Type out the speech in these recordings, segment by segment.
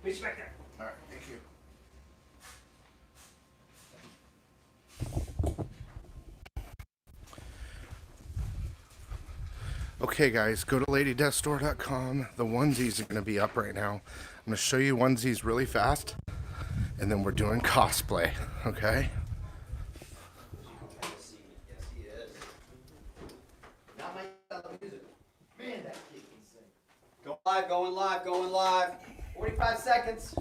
Meet you back there. All right, thank you. Okay guys, go to ladydeathstore.com. The onesies are going to be up right now. I'm going to show you onesies really fast, and then we're doing cosplay, okay? Man, that kid can sing. Going live. 45 seconds.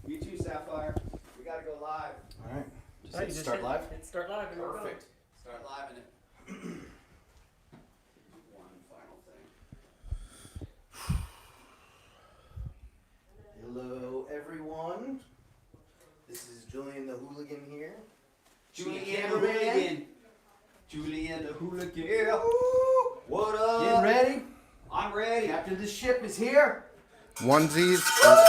You too, Sapphire. We gotta go live. All right. Just start live? Hit start live. And Perfect. Start live and it. One final thing. Hello, everyone. This is Julian the Hooligan here. Julian the Hooligan. Julian the Hooligan. What up? Getting ready? I'm ready. Captain of the ship is here. Onesies. Yeah.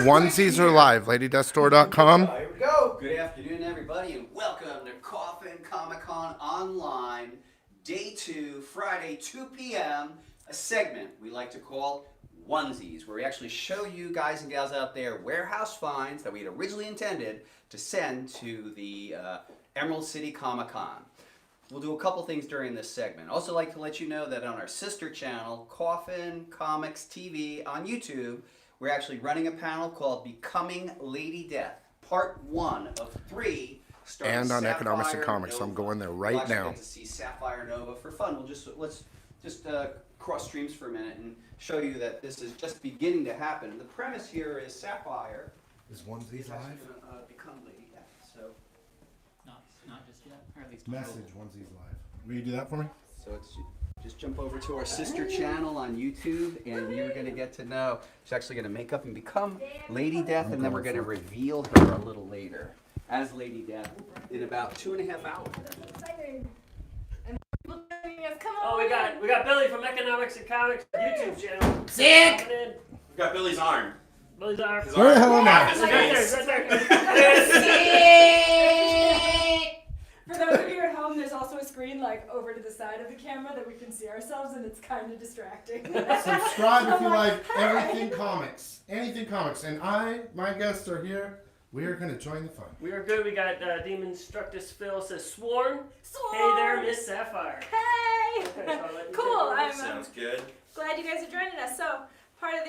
Onesies are live. ladydeathstore.com. Here we go. Good afternoon, everybody, and welcome to Coffin Comic Con Online, Day 2, Friday, 2 p.m., a segment we like to call Onesies, where we actually show you guys and gals out there warehouse finds that we had originally intended to send to the Emerald City Comic Con. We'll do a couple things during this segment. Also like to let you know that on our sister channel, Coffin Comics TV on YouTube, we're actually running a panel called Becoming Lady Death, Part 1 of 3. And on Sapphire Economics and Comics. Nova. I'm going there right We'll actually now. get to see Sapphire Nova for fun. Let's just cross streams for a minute and show you that this is just beginning to happen. And the premise here is Sapphire Is Onesies is actually going to become Lady Death. So Not just yet. Or at least Message Onesies live. Will you do that for me? it's just jump over to our sister channel on YouTube, and you're going to get to know. She's actually going to make up and become Lady Death, and then we're going to reveal her a little later as Lady Death in about 2.5 hours. Excited. And people joining us. Come on. Oh, we got Billy from Economics and Comics YouTube channel. Sick. Coming in. We've got Billy's arm. Billy's arm. His Where the arm. hell am I? Half his Right there, face. right there. For those of you at home, there's also a screen like over to the side of the camera that we can see ourselves, and it's kind of distracting. Subscribe if you I'm like hi. everything comics. Anything comics. And my guests are here. We are going to join the fun. We are good. We got Demon Structus Phil says Sworn. Sworn. Hey there, Miss Sapphire. Hey. Cool. I'm Sounds good. glad you guys are joining us. So part of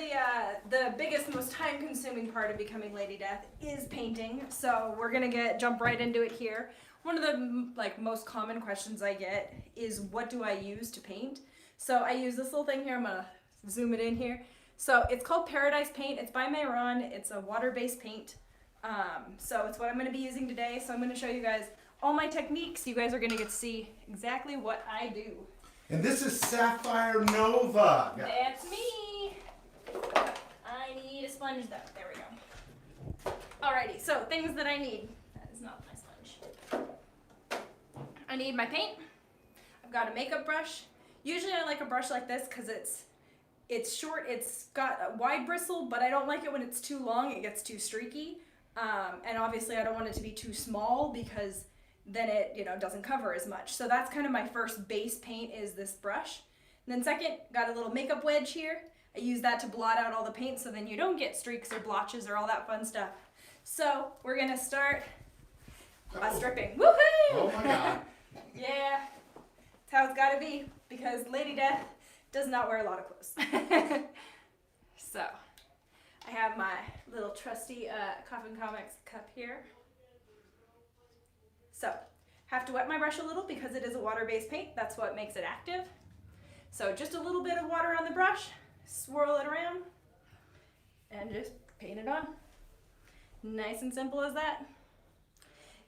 the biggest, most time-consuming part of becoming Lady Death is painting. So we're gonna jump right into it here. One of the most common questions I get is, what do I use to paint? So I use this little thing here. I'm gonna zoom it in here. So it's called Paradise Paint. It's by Mayron. It's a water-based paint. So it's what I'm gonna be using today. So I'm gonna show you guys all my techniques. You guys are gonna get to see exactly what I do. And this is Sapphire Nova. That's me. I need a sponge though. There we go. Alrighty, so things that I need. That is not my sponge. I need my paint. I've got a makeup brush. Usually I like a brush like this because it's short. It's got a wide bristle, but I don't like it when it's too long. It gets too streaky. And obviously I don't want it to be too small because then it doesn't cover as much. So that's kind of my first base paint, is this brush. And then second, got a little makeup wedge here. I use that to blot out all the paint so then you don't get streaks or blotches or all that fun stuff. So we're gonna start by stripping. Woohoo! Oh my god. Yeah, that's how it's gotta be, because Lady Death does not wear a lot of clothes. So I have my little trusty Coffin Comics cup here. So, have to wet my brush a little because it is a water-based paint. That's what makes it active. So just a little bit of water on the brush, swirl it around, and just paint it on. Nice and simple as that.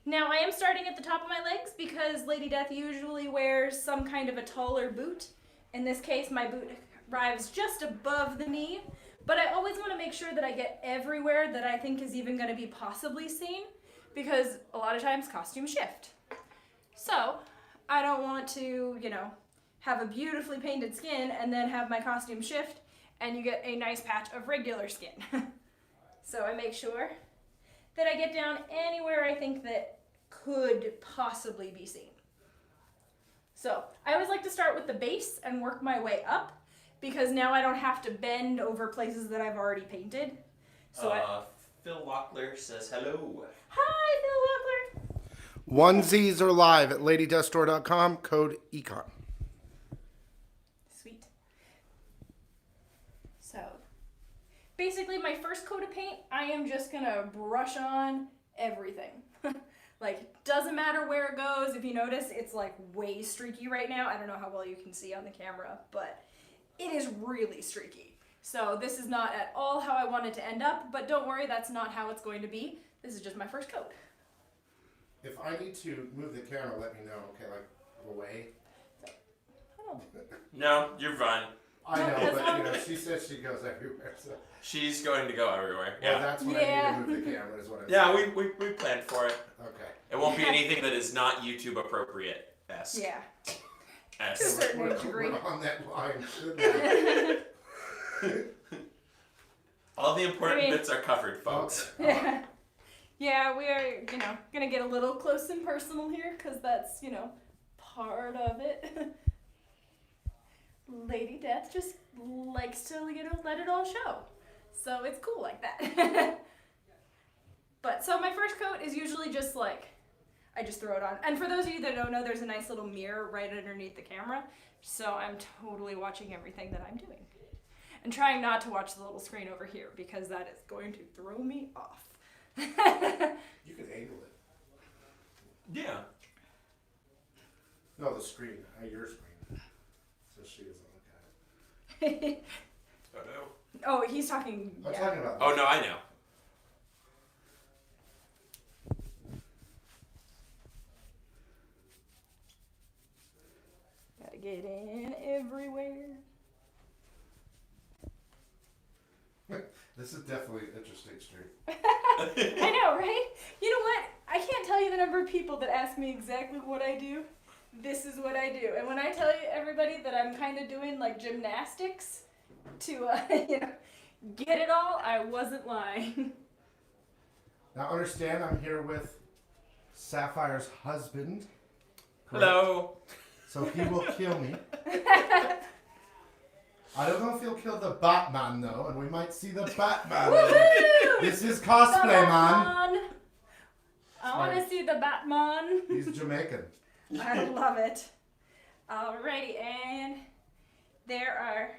Now I am starting at the top of my legs because Lady Death usually wears some kind of a taller boot. In this case, my boot arrives just above the knee, but I always want to make sure that I get everywhere that I think is even going to be possibly seen, because a lot of times costumes shift. So I don't want to, have a beautifully painted skin and then have my costume shift and you get a nice patch of regular skin. So I make sure that I get down anywhere I think that could possibly be seen. So I always like to start with the base and work my way up. because now I don't have to bend over places that I've already painted. So Phil Locklear says hello. Hi, Phil Locklear. Onesies are live at LadyDeathStore.com. Code ECON. Sweet. So, basically my first coat of paint, I am just gonna brush on everything. Like, doesn't matter where it goes. If you notice, it's like way streaky right now. I don't know how well you can see on the camera, but it is really streaky. So this is not at all how I want it to end up, but don't worry, that's not how it's going to be. This is just my first coat. If I need to move the camera, let me know. Okay, like away. No, you're fine. I know, as but long you know, as- she says she goes everywhere. So She's going to go everywhere. well, Yeah. that's what I Yeah. need to move the camera. Is what I'm Yeah, saying. we planned for it. Okay. It won't be anything that is not YouTube appropriate. S. Yeah. S. To a certain degree. We're on that line. Shouldn't we? All the important I mean- bits are covered, folks. Yeah. Yeah, we are, gonna get a little close and personal here, because that's, part of it. Lady Death just likes to, let it all show. So it's cool like that. But, so my first coat is usually just I just throw it on. And for those of you that don't know, there's a nice little mirror right underneath the camera. So I'm totally watching everything that I'm doing. And trying not to watch the little screen over here, because that is going to throw me off. You can angle it. Yeah. No, the screen. Your screen. So she doesn't look at it. Oh no. Oh, he's talking. I'm Yeah. talking about. Oh no, I know. Gotta get in everywhere. This is definitely an interesting stream. I know, right? You know what? I can't tell you the number of people that ask me exactly what I do. This is what I do. And when I tell you everybody that I'm kind of doing gymnastics to, get it all, I wasn't lying. Now understand, I'm here with Sapphire's husband. Hello. So he will kill me. I don't know if he'll kill the Batman though, and we might see the Batman. Woohoo! This is The cosplay, man. Batman! I want to see the Batman. He's Jamaican. I love it. Alrighty, and there are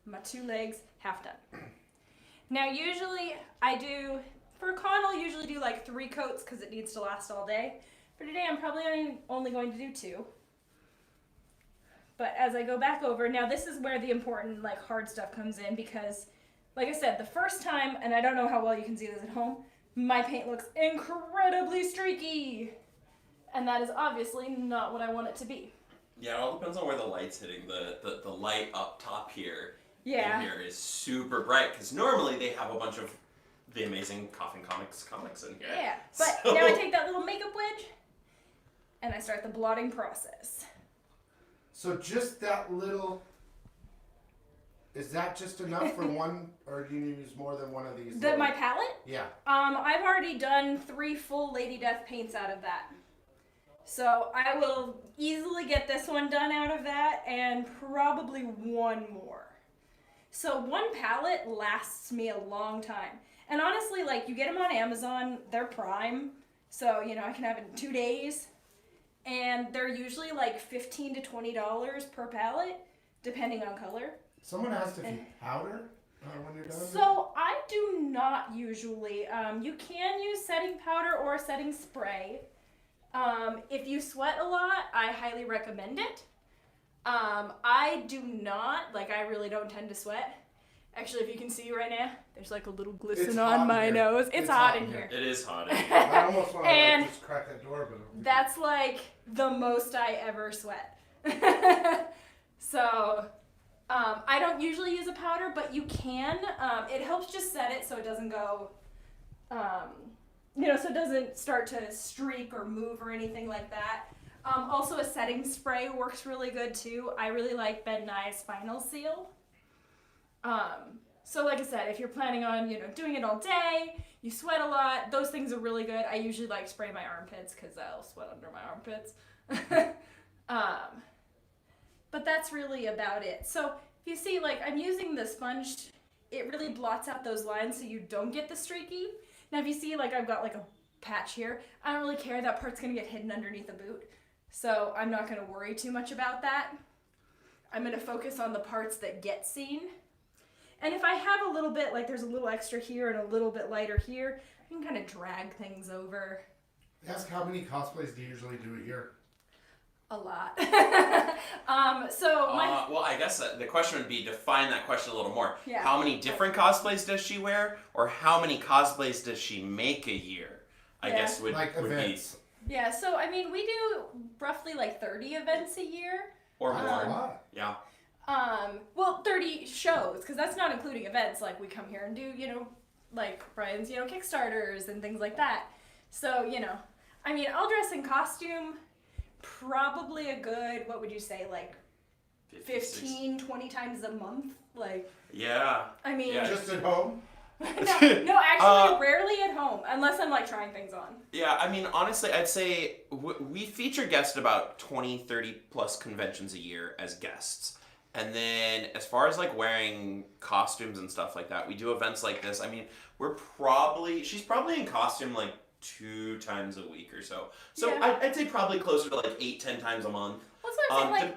my 2 legs half done. Now usually for con I'll usually do 3 coats because it needs to last all day. For today I'm probably only going to do 2. But as I go back over, now this is where the important hard stuff comes in, because like I said, the first time, and I don't know how well you can see this at home, my paint looks incredibly streaky. And that is obviously not what I want it to be. Yeah, it all depends on where the light's hitting. The light up top here Yeah. in here is super bright, because normally they have a bunch of the amazing Coffin comics in here. Yeah, but So- now I take that little makeup wedge and I start the blotting process. So just that little. Is that just enough for one, or do you use more than one of these? My palette? Yeah. I've already done 3 full Lady Death paints out of that. So I will easily get this one done out of that, and probably 1 more. So 1 palette lasts me a long time. And honestly, you get them on Amazon, they're Prime, so, I can have it in 2 days. And they're usually $15 to $20 per palette, depending on color. Someone asked if you powder when you're done. So I do not usually. You can use setting powder or setting spray. If you sweat a lot, I highly recommend it. I do not. I really don't tend to sweat. Actually, if you can see right now, there's a little glisten It's hot on in my here. nose. It's hot in here. It is hot. I almost want to And just crack that door, but That's the most I ever sweat. So, I don't usually use a powder, but you can. It helps just set it so it doesn't go, so it doesn't start to streak or move or anything like that. Also, a setting spray works really good too. I really like Ben Nye's Final Seal. So like I said, if you're planning on, doing it all day, you sweat a lot, those things are really good. I usually spray my armpits because I'll sweat under my armpits. But that's really about it. So if you see, like, I'm using the sponge, it really blots out those lines so you don't get the streaky. Now, if you see, like, I've got, like, a patch here, I don't really care. That part's going to get hidden underneath the boot. So I'm not going to worry too much about that. I'm going to focus on the parts that get seen. And if I have a little bit, like there's a little extra here and a little bit lighter here, I can kind of drag things over. Ask how many cosplays do you usually do a year? A lot. Well, I guess the question would be define that question a little more. Yeah. How many different cosplays does she wear, or how many cosplays does she make a year? I guess would like would events. Yeah, so I mean, we do roughly like 30 events a year. Or That's more. a lot. Yeah. Well, 30 shows, because that's not including events. Like, we come here and do, like Brian's, Kickstarters and things like that. So, I mean, I'll dress in costume probably a good, what would you say, like 15, 20 times a month? Like, Yeah. I mean, Yeah. Just at home? no, actually, rarely at home, unless I'm like trying things on. Yeah, I mean, honestly, I'd say we feature guests at about 20, 30 plus conventions a year as guests. And then as far as like wearing costumes and stuff like that, we do events like this. I mean, she's probably in costume like 2 times a week or so. So Yeah. I'd say probably closer to like 8, 10 times a month. Well, that's what I'm saying,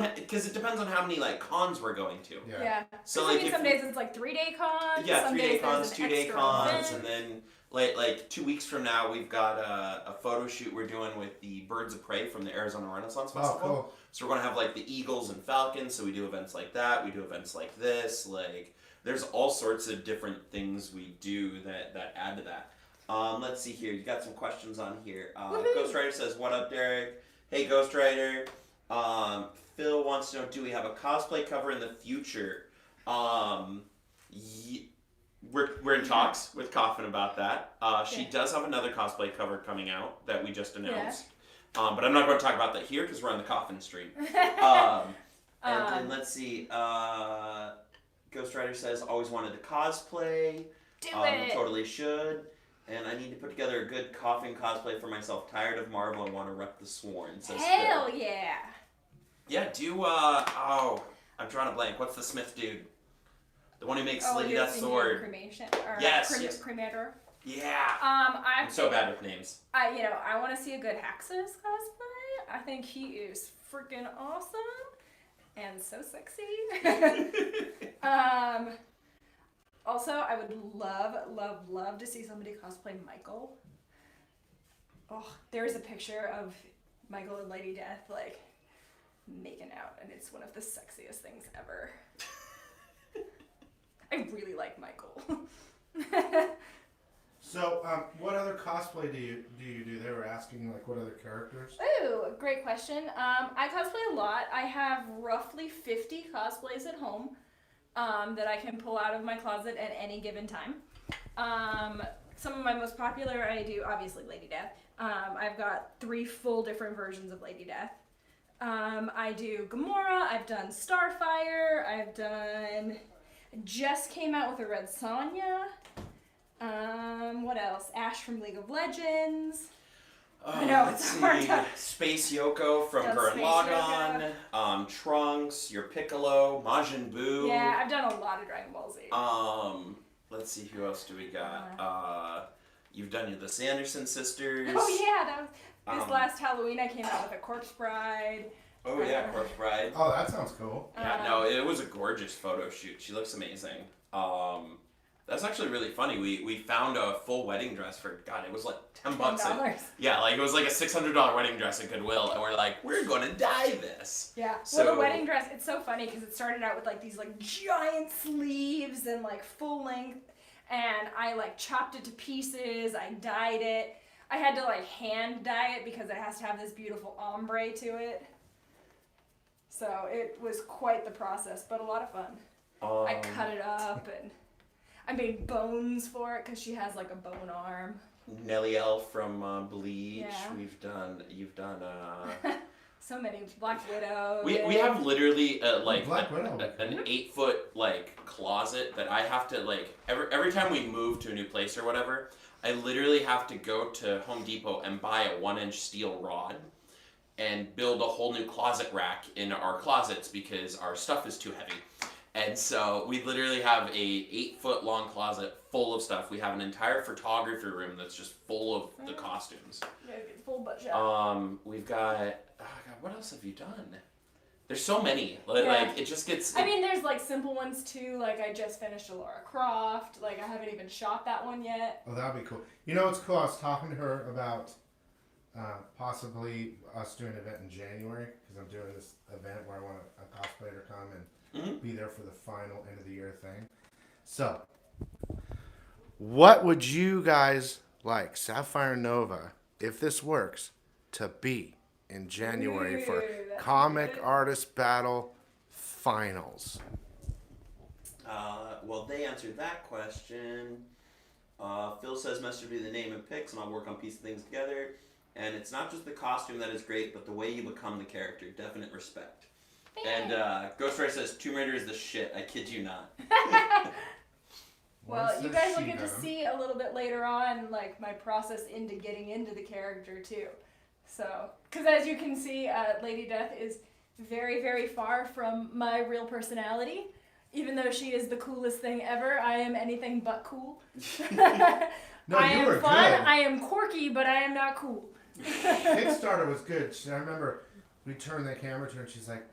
like, Because it depends on how many like cons we're going to. Yeah. So So like some days it's like 3-day cons. Yeah, some 3-day days there's cons, an 2-day extra cons, event. and then like 2 weeks from now we've got a photo shoot we're doing with the Birds of Prey from the Arizona Renaissance Festival. Oh, cool. So we're gonna have like the Eagles and Falcons. So we do events like that. We do events like this. Like there's all sorts of different things we do that add to that. Let's see here. You got some questions on here. Ghost Rider says, "What up, Derek?" Hey, Ghost Rider. Phil wants to know, do we have a cosplay cover in the future? We're in talks with Coffin about that. She does have another cosplay cover coming out that we just announced. But I'm not going to talk about that here because we're on the Coffin stream. And let's see. Ghost Rider says, always wanted to cosplay. Do it. Totally should. And I need to put together a good Coffin cosplay for myself. Tired of Marvel and want to rep the Sworn. Says Hell Phil. yeah. Yeah, I'm drawing a blank. What's the Smith dude? The one who makes Lady you're Death's thinking sword. Cremation, or Yes, yes. cremator. Yeah. I'm so bad with names. I want to see a good Haxus cosplay. I think he is freaking awesome and so sexy. Also, I would love to see somebody cosplay Michael. Oh, there's a picture of Michael and Lady Death like making out, and it's one of the sexiest things ever. I really like Michael. So, what other cosplay do you do? They were asking, like, what other characters? Ooh, great question. I cosplay a lot. I have roughly 50 cosplays at home that I can pull out of my closet at any given time. Some of my most popular, I do, obviously, Lady Death. I've got 3 full different versions of Lady Death. I do Gamora, I've done Starfire, just came out with a Red Sonja. What else? Ash from League of Legends. I know, Let's it's see. hard to... Space Yoko from Done Gurren Space Lagann. Trunks, your Piccolo, Majin Buu. Yeah, I've done a lot of Dragon Ball Z. Let's see, who else do we got? You've done the Sanderson sisters. Oh yeah, that was this last Halloween. I came out with a Corpse Bride. Oh yeah, Corpse Bride. Oh, that sounds cool. Yeah, no, it was a gorgeous photo shoot. She looks amazing. That's actually really funny. We found a full wedding dress for, God, it was like $10. $10. Yeah, like it was like a $600 wedding dress at Goodwill, and we're like, we're gonna dye this. Yeah. So, well, the wedding dress, it's so funny because it started out with like these like giant sleeves and like full length, and I like chopped it to pieces. I dyed it. I had to like hand dye it because it has to have this beautiful ombre to it. So it was quite the process, but a lot of fun. I cut it up and I made bones for it because she has like a bone arm. Nelliel from Bleach. Yeah. You've done. So many. Black Widow. We have literally Black Widow. an 8-foot like closet that I have to like every time we move to a new place or whatever, I literally have to go to Home Depot and buy a 1-inch steel rod and build a whole new closet rack in our closets because our stuff is too heavy. And so we literally have a 8-foot long closet full of stuff. We have an entire photography room that's just full of the costumes. Yeah, full butt shot. We've got, oh God, what else have you done? There's so many. Yeah. It just gets. I mean, there's like simple ones too. Like I just finished a Lara Croft. Like I haven't even shot that one yet. Oh, that'd be cool. You know what's cool? I was talking to her about possibly us doing an event in January because I'm doing this event where I want a cosplayer to come and be there for the final end of the year thing. So, what would you guys like Sapphire Nova, if this works, to be in January for that's Comic good. Artist Battle Finals? Well, they answered that question. Phil says message me the name and pics, and I'll work on piecing things together. And it's not just the costume that is great, but the way you become the character. Definite respect. And Ghostwriter says Tomb Raider is the shit. I kid you not. Well, you guys will get to see a little bit later on, like my process into getting into the character too. So, because as you can see, Lady Death is very, very far from my real personality. Even though she is the coolest thing ever, I am anything but cool. No, I you am were fun. good. I am quirky, but I am not cool. Kickstarter was good. I remember we turned the camera to her and she's like,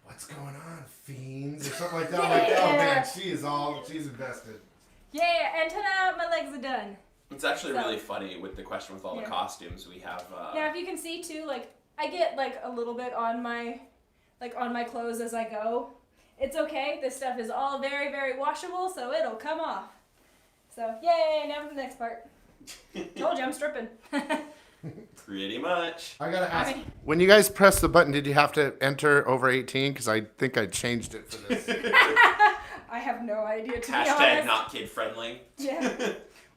"What's going on, fiends?" or something like that. I'm like, oh man, she's invested. Yeah, and ta-da, my legs are done. It's actually really funny with the question with all the costumes we have. Yeah, if you can see too, like I get like a little bit on my clothes as I go. It's okay. This stuff is all very, very washable, so it'll come off. So yay! Now for the next part. Told you I'm stripping. Pretty much. I gotta ask, when you guys press the button, did you have to enter over 18? Because I think I changed it for this. I have no idea, to be Hashtag honest. not kid friendly. Yeah.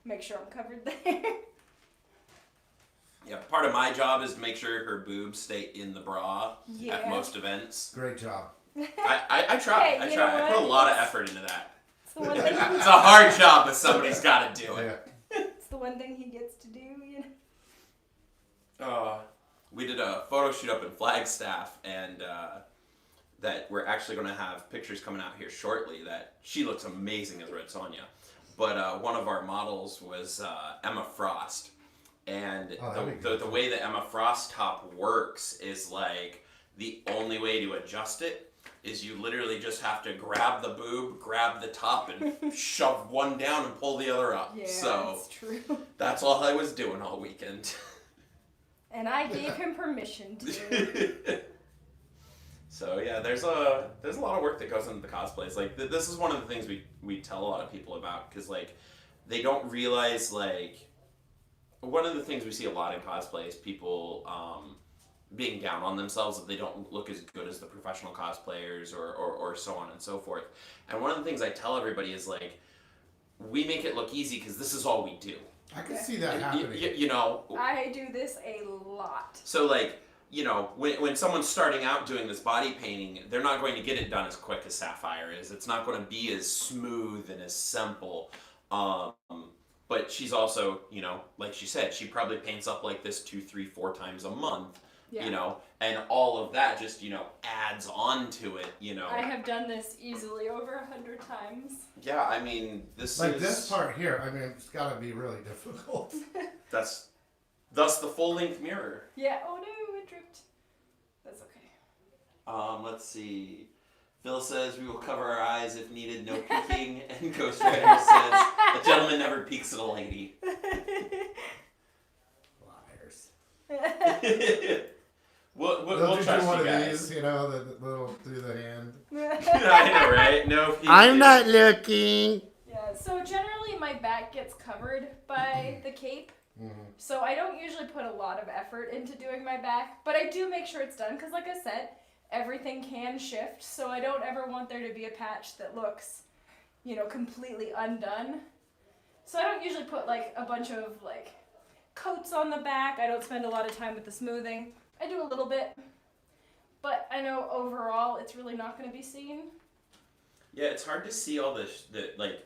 Make sure I'm covered there. Yeah, part of my job is to make sure her boobs stay in the bra Yeah. at most events. Great job. I try. Hey, I you try. know I put a what? lot of effort into that. It's the one thing. It's a hard job, but somebody's got to do it. It's the one thing he gets to do. You know. We did a photo shoot up in Flagstaff, and that we're actually going to have pictures coming out here shortly. That she looks amazing as Red Sonja, but one of our models was Emma Frost, and the way that Emma Frost top works is like the only way to adjust it is you literally just have to grab the boob, grab the top, and shove one down and pull the other up. Yeah, so that's true. that's all I was doing all weekend. And I gave him permission to. So yeah, there's a lot of work that goes into the cosplays. Like this is one of the things we tell a lot of people about, because like they don't realize, like one of the things we see a lot in cosplay is people being down on themselves if they don't look as good as the professional cosplayers or so on and so forth. And one of the things I tell everybody is like, we make it look easy because this is all we do. I can see that happening. You know, I do this a lot. so like, you know, when someone's starting out doing this body painting, they're not going to get it done as quick as Sapphire is. It's not going to be as smooth and as simple. But she's also, you know, like she said, she probably paints up like this 2, 3, 4 times a month. Yeah. You know, and all of that just, you know, adds on to it, you know. I have done this easily over 100 times. Yeah, I mean, this part here, I mean, it's got to be really difficult. Thus the full-length mirror. Yeah, oh no, it dripped. That's okay. Let's see. Phil says we will cover our eyes if needed, no peeking. And Ghost Rider says a gentleman never peeks at a lady. Liars. We'll just trust do one you of guys. these, you know, the little through the hand. I know, right? No peeking. I'm not looking. Yeah, so generally my back gets covered by the cape. So I don't usually put a lot of effort into doing my back, but I do make sure it's done because, like I said, everything can shift, so I don't ever want there to be a patch that looks, you know, completely undone. So I don't usually put like a bunch of like coats on the back. I don't spend a lot of time with the smoothing. I do a little bit, but I know overall it's really not going to be seen. Yeah, it's hard to see all this. Like,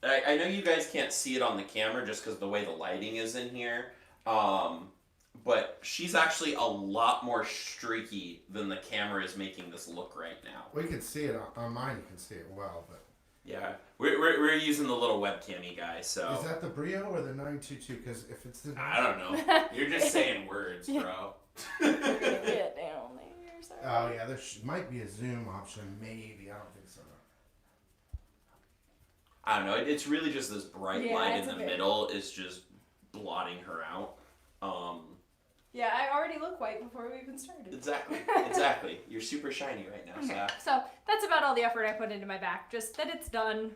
I know you guys can't see it on the camera just because the way the lighting is in here. but she's actually a lot more streaky than the camera is making this look right now. We can see it on mine. You can see it well, but Yeah, we're using the little webcammy guy, so is that the Brio or the 922? Because if it's the I don't know. You're just saying words, bro. Get down there. Sorry. Oh yeah, there might be a zoom option. Maybe I don't think so. I don't know. It's really just this bright Yeah, light it's in a the bit- middle is just blotting her out. Yeah, I already look white before we even started. Exactly. You're super shiny right now, Okay. Saf. So that's about all the effort I put into my back. Just that it's done.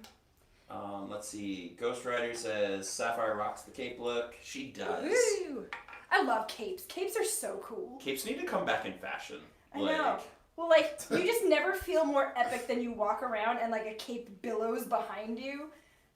Let's see. Ghost Rider says Sapphire rocks the cape look. She does. Woo! I love capes. Capes are so cool. Capes need to come back in fashion. I know. Well, like, you just never feel more epic than you walk around and, like, a cape billows behind you.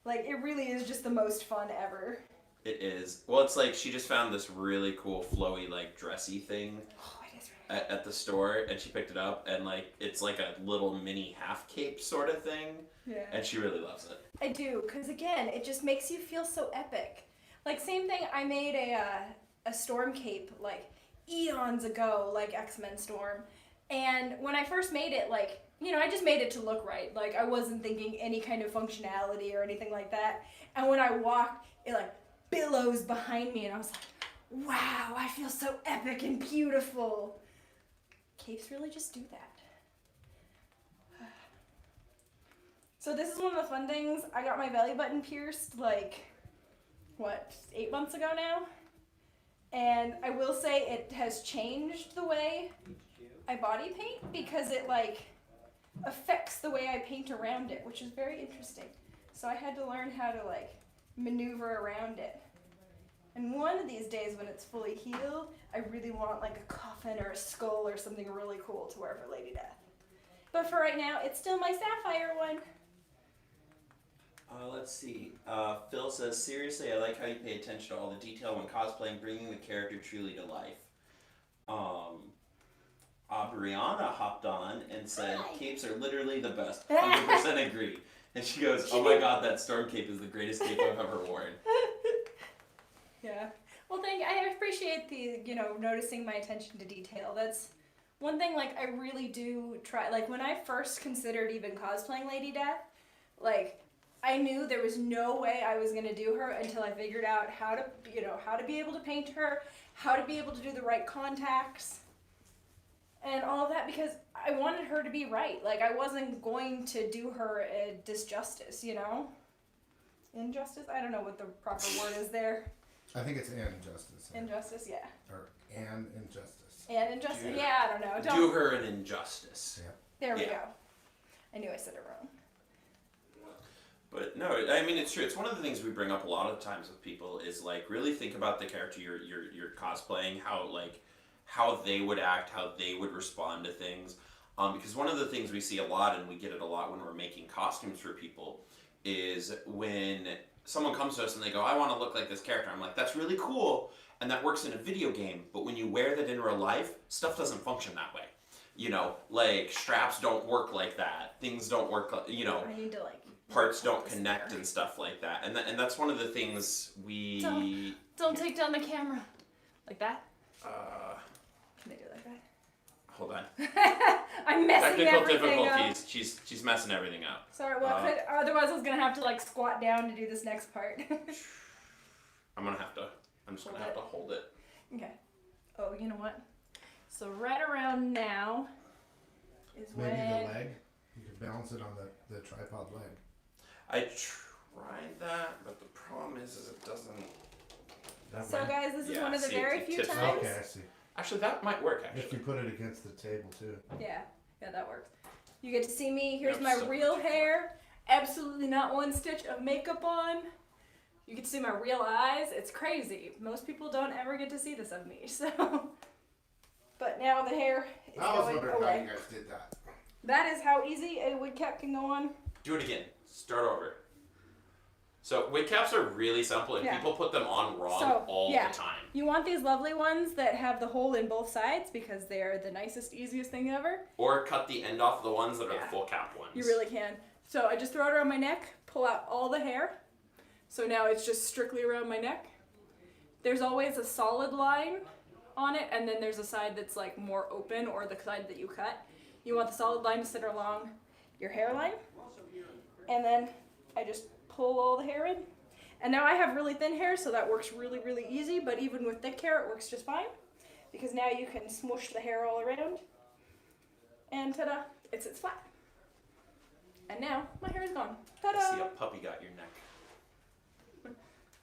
Like, it really is just the most fun ever. It is. Well, it's like she just found this really cool flowy, like, dressy thing Oh, it is really at the store, and she picked it up, and, like, it's like a little mini half cape sort of thing, Yeah. and she really loves it. I do, because, again, it just makes you feel so epic. Like, same thing, I made a Storm cape, like, eons ago, like X-Men Storm. And when I first made it, like, you know, I just made it to look right. Like, I wasn't thinking any kind of functionality or anything like that. And when I walked, it, like, billows behind me, and I was like, wow, I feel so epic and beautiful. Capes really just do that. So this is one of the fun things. I got my belly button pierced, like, what, 8 months ago now? And I will say it has changed the way I body paint because it, like, affects the way I paint around it, which is very interesting. So I had to learn how to, like, maneuver around it. And one of these days when it's fully healed, I really want, like, a coffin or a skull or something really cool to wear for Lady Death. But for right now, it's still my Sapphire one. Let's see. Phil says, seriously, I like how you pay attention to all the detail when cosplaying, bringing the character truly to life. Brianna hopped on and said, capes are literally the best. 100% agree. And she goes, oh my god, that storm cape is the greatest cape I've ever worn. Yeah. Well, I appreciate the, you know, noticing my attention to detail. That's one thing, like, I really do try. Like, when I first considered even cosplaying Lady Death, like, I knew there was no way I was going to do her until I figured out how to, you know, how to be able to paint her, how to be able to do the right contacts, and all of that, because I wanted her to be right. Like, I wasn't going to do her a disjustice, you know? Injustice? I don't know what the proper word is there. I think it's injustice. Injustice, yeah. Or an injustice. And injustice, Do- yeah, I don't know. Do her an injustice. Yeah. There we Yeah. go. I knew I said it wrong. But no, I mean, it's true. It's one of the things we bring up a lot of times with people is, like, really think about the character you're cosplaying, how they would act, how they would respond to things. Because one of the things we see a lot, and we get it a lot when we're making costumes for people, is when someone comes to us and they go, I want to look like this character. I'm like, that's really cool, and that works in a video game, but when you wear that in real life, stuff doesn't function that way. You know, like, straps don't work like that. Things don't work, you know, I need to, like, parts don't this connect there. and stuff like that. And that's one of the things we... Don't take down the camera. Like that? Uh, Can I do it like that? hold on. I'm messing Technical everything up. difficulties. She's messing everything up. Sorry, well, otherwise I was gonna have to, like, squat down to do this next part. I'm just gonna have to hold it. Okay. Oh, you know what? So right around now is Maybe when... the leg. You could balance it on the tripod leg. I tried that, but the problem is it doesn't... That So way. guys, this is Yeah, one of the see, very it few tips me. times... Okay, I see. Actually, that might work, If you actually. put it against the table too. Yeah, that works. You get to see me. Here's Yep, my so real much. hair. Absolutely not one stitch of makeup on. You get to see my real eyes. It's crazy. Most people don't ever get to see this of me, so... But now the hair is I was going wondering how away. you guys did that. That is how easy a wood cap can go on. Do it again. Start over. So, wig caps are really simple, and Yeah. people put them on wrong So, all yeah. the time. You want these lovely ones that have the hole in both sides because they're the nicest, easiest thing ever. Or cut the end off the ones that are Yeah. the full cap ones. You really can. So I just throw it around my neck, pull out all the hair. So now it's just strictly around my neck. There's always a solid line on it, and then there's a side that's like more open, or the side that you cut. You want the solid line to sit along your hairline, and then I just pull all the hair in. And now I have really thin hair, so that works really, really easy, but even with thick hair, it works just fine, because now you can smoosh the hair all around, and ta-da, it sits flat. And now my hair is gone. Ta-da! I see a puppy got your neck.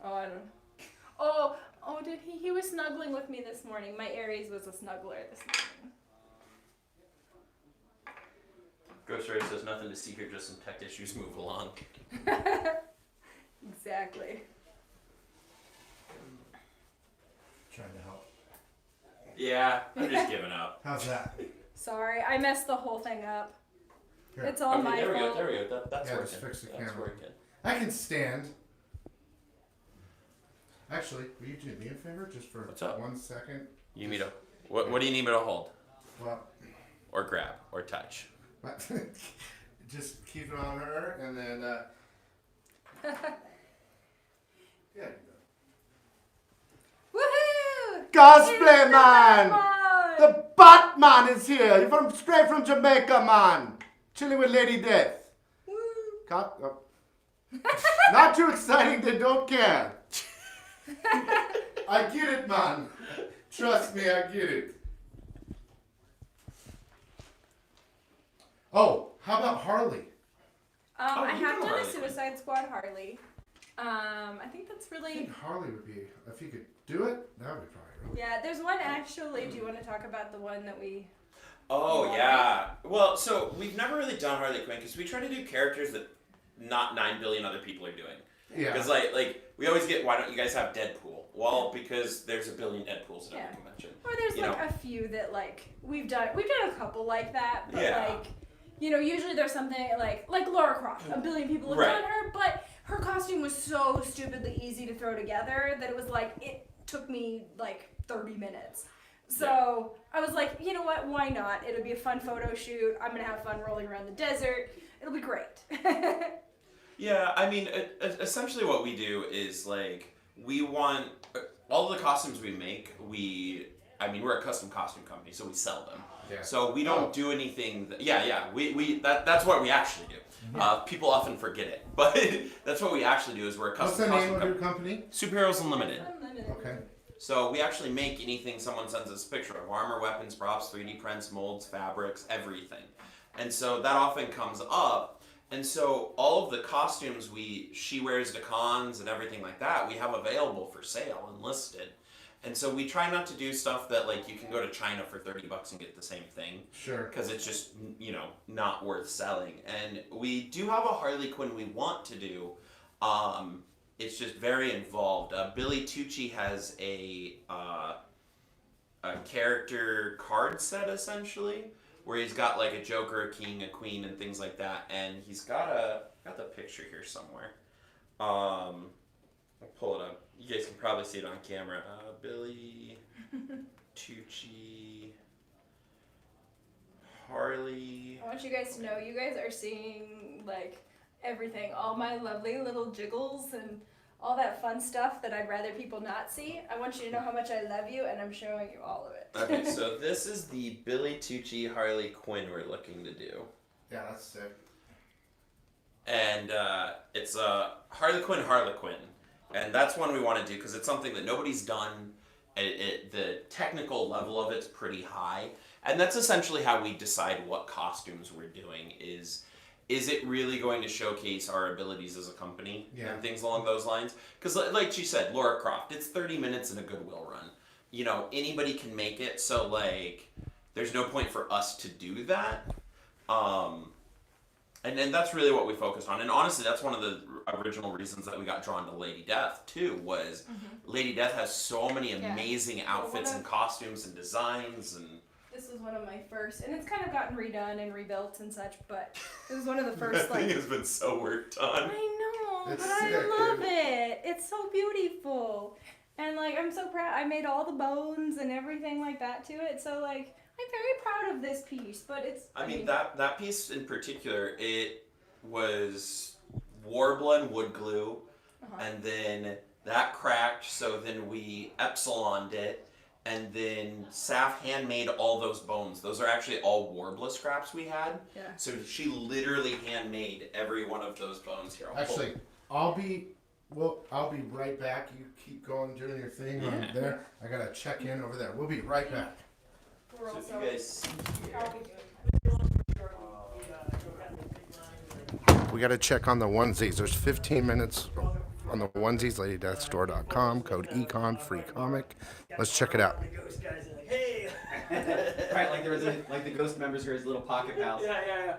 Oh, I don't know. Oh, did he? He was snuggling with me this morning. My Aries was a snuggler this morning. Ghost Rider says nothing to see here, just some tech issues. Move along. Exactly. Trying to help. Yeah, I'm just giving up. How's that? Sorry, I messed the whole thing up. Here. It's all my there we fault. go. There we go. That's Yeah, working. just fix the That's camera. working. I can stand. Actually, will you do me a favor just for What's up? 1 second? You need me to. What do you need me to hold, Well, or grab, or touch? but just keep it on her, and then yeah. Woohoo! Cosplay It's man! Batman! The Batman is here. You're from straight from Jamaica, man. Chilling with Lady Death. Woo! Not too exciting. They don't care. I get it, man. Trust me, I get it. Oh, how about Harley? I you have know done a Harley. Suicide Squad Harley. I think that's I really. think Harley would be, if you could do it, that would be probably really. Yeah, there's one actually. Do you want to talk about the one that we? Oh yeah. Well, so we've never really done Harley Quinn because we try to do characters that not 9 billion other people are doing. Yeah. Because like we always get, why don't you guys have Deadpool? Well, because there's a billion Deadpools at Yeah. every convention. Or there's You like know. a few that like we've done a couple like that, but Yeah. like usually there's something like Laura Croft. A billion people have Right. done her, but her costume was so stupidly easy to throw together that it was like it took me like 30 minutes. So I was like, you know what? Why not? It'll be a fun photo shoot. I'm gonna have fun rolling around the desert. It'll be great. Yeah, I mean, essentially what we do is like we want all the costumes we make. We're a custom costume company, so we sell them. Yeah. So we don't do anything. That's what we actually do. People often forget it, but that's what we actually do. Is we're a What's the custom name costume of your company? Superheroes Unlimited. Okay. So we actually make anything someone sends us a picture of: armor, weapons, props, 3D prints, molds, fabrics, everything. And so that often comes up. And so all of the costumes she wears to cons and everything like that, we have available for sale and listed. And so we try not to do stuff that like you can go to China for $30 and get the same thing. Sure. Because it's just, not worth selling. And we do have a Harley Quinn we want to do. It's just very involved. Billy Tucci has a character card set essentially, where he's got like a Joker, a King, a Queen, and things like that. And he's got the picture here somewhere. I'll pull it up. You guys can probably see it on camera. Billy Tucci, Harley. I want you guys to know you guys are seeing like everything, all my lovely little jiggles and all that fun stuff that I'd rather people not see. I want you to know how much I love you, and I'm showing you all of it. Okay, so this is the Billy Tucci Harley Quinn we're looking to do. Yeah, that's sick. And it's a Harley Quinn. And that's one we want to do because it's something that nobody's done. The technical level of it's pretty high. And that's essentially how we decide what costumes we're doing is it really going to showcase our abilities as a company and things along those lines? Because like she said, Laura Croft, it's 30 minutes in a Goodwill run. Anybody can make it, so like there's no point for us to do that. And then that's really what we focused on. And honestly, that's one of the original reasons that we got drawn to Lady Death, too, was Lady Death has so many amazing outfits and costumes and designs. And This was one of my first, and it's kind of gotten redone and rebuilt and such, but it was one of the first, that thing has been so worked on. I know, It's but sick, I love dude. it. It's so beautiful. And, like, I'm so proud. I made all the bones and everything like that to it, so, like, I'm very proud of this piece, but it's... I mean, that piece in particular, it was Warbler and wood glue, and then that cracked, so then we epsiloned it, And then Saph handmade all those bones. Those are actually all Warbler scraps we had. Yeah. So she literally handmade every one of those bones here. Actually, I'll be right back. You keep going doing your thing on there. I gotta check in over there. We'll be right back. We're So also. if you guys see here. How are we doing? We gotta check on the onesies. There's 15 minutes on the onesies. LadyDeathStore.com. Code ECON. Free comic. Let's check it out. The ghost guys are like, hey. Right, like there was like the ghost members were his little pocket pals. Yeah.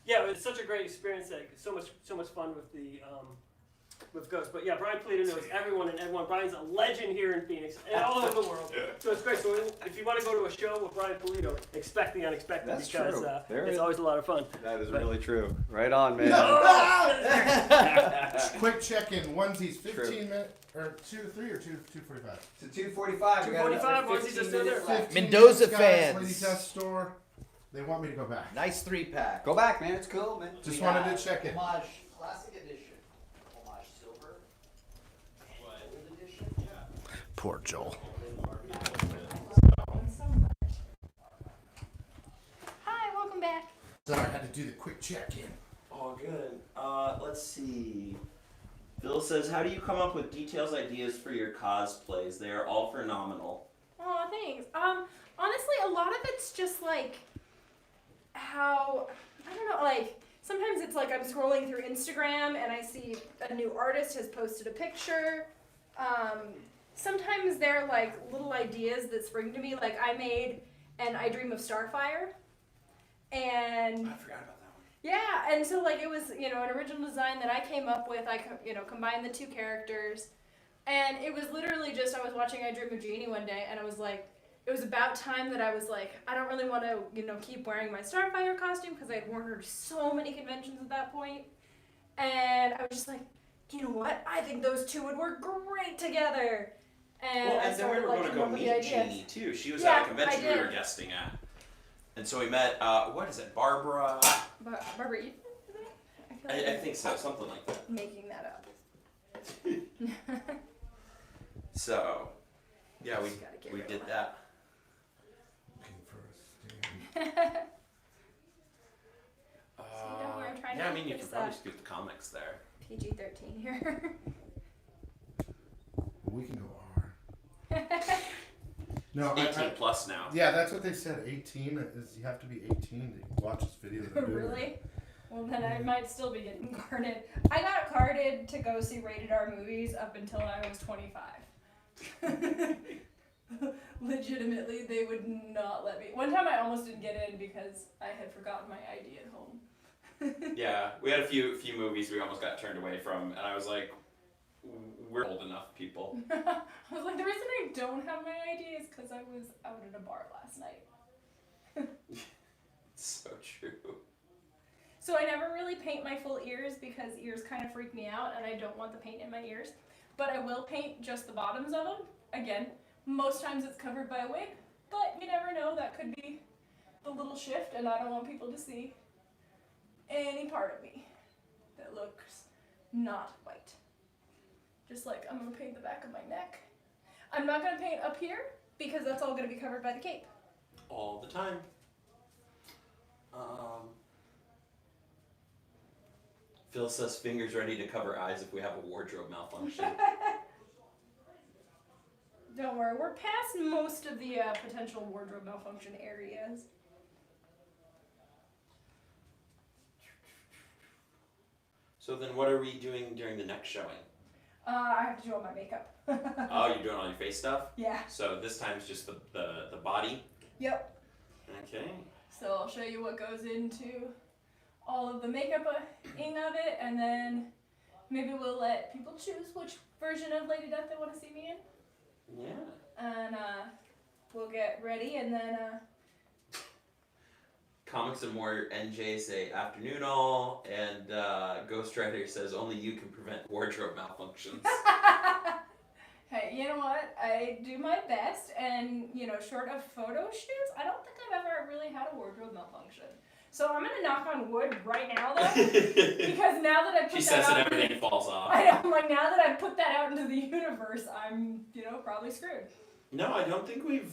Yeah, it was such a great experience. Like so much fun with the with Ghost. But yeah, Brian Polito knows everyone and everyone. Brian's a legend here in Phoenix and all over the world. So it's great. So if you want to go to a show with Brian Polito, expect the unexpected. That's because true. it's always a lot of fun. That is really true. Right on, man. Quick check-in. Onesies. True. 15 minutes or 2:03 or 2:45. To 2:45. 2:45, once he's still there. 15 Mendoza minutes, guys. fans. Lady Death Store. They want me to go back. Nice 3-pack. Go back, man. It's cool, man. Just wanted to check in. Homage Classic Edition. Homage Silver. And Gold Edition. Poor Joel. Hi, welcome back. Sorry, I had to do the quick check-in. Oh, good. Let's see. Phil says, how do you come up with details ideas for your cosplays? They are all phenomenal. Oh, thanks. Honestly, a lot of it's just like how, I don't know, like sometimes it's like I'm scrolling through Instagram and I see a new artist has posted a picture. Sometimes they're like little ideas that spring to me. Like I made an I Dream of Starfire. And I forgot about that one. yeah, and so like it was, an original design that I came up with. I, combined the two characters. And it was literally just, I was watching I Dream of Jeannie one day and I was like, it was about time that I was like, I don't really want to, keep wearing my Starfire costume because I had worn her to so many conventions at that point. And I was just like, you know what? I think those two would work great together. And Well, I and then we started were like going to coming go up with the meet ideas. Jeannie, too. She was Yeah, at a convention I we were did. guesting at. And so we met, what is it, Barbara? Barbara Eden, is it? I feel like I I'm think so, something like that. making that up. So, yeah, Just gotta get we rid did of that. Looking for a stand. don't worry, I'm trying to Yeah, I make mean, you this, can probably scoop the comics there. PG-13 here. We can go R. No, 18 plus now. yeah, that's what they said. 18 is you have to be 18 to watch this video. that I'm doing. Really? Well, then I might still be getting carded. I got carded to go see rated R movies up until I was 25. Legitimately, they would not let me. One time I almost didn't get in because I had forgotten my ID at home. Yeah, we had a few movies we almost got turned away from, and I was like, we're old enough, people. I was like, the reason I don't have my ID is because I was out at a bar last night. So true. So I never really paint my full ears because ears kind of freak me out and I don't want the paint in my ears. But I will paint just the bottoms of them. Again, most times it's covered by a wig, but you never know, that could be the little shift and I don't want people to see any part of me that looks not white. Just like I'm gonna paint the back of my neck. I'm not gonna paint up here because that's all gonna be covered by the cape. All the time. Phil says fingers ready to cover eyes if we have a wardrobe malfunction. Don't worry, we're past most of the potential wardrobe malfunction areas. So then what are we doing during the next showing? I have to do all my makeup. Oh, you're doing all your face stuff? Yeah. So this time's just the body? Yep. Okay. So I'll show you what goes into all of the makeup ing of it, and then maybe we'll let people choose which version of Lady Death they want to see me in. Yeah. And we'll get ready, and then Comics and More NJ say afternoon all, and Ghost Rider says only you can prevent wardrobe malfunctions. hey, you know what? I do my best, and short of photo shoots, I don't think I've ever really had a wardrobe malfunction. So I'm gonna knock on wood right now, though, because now that I put She that says out, and everything falls off. I know, I'm like, now that I put that out into the universe, I'm probably screwed. No, I don't think we've.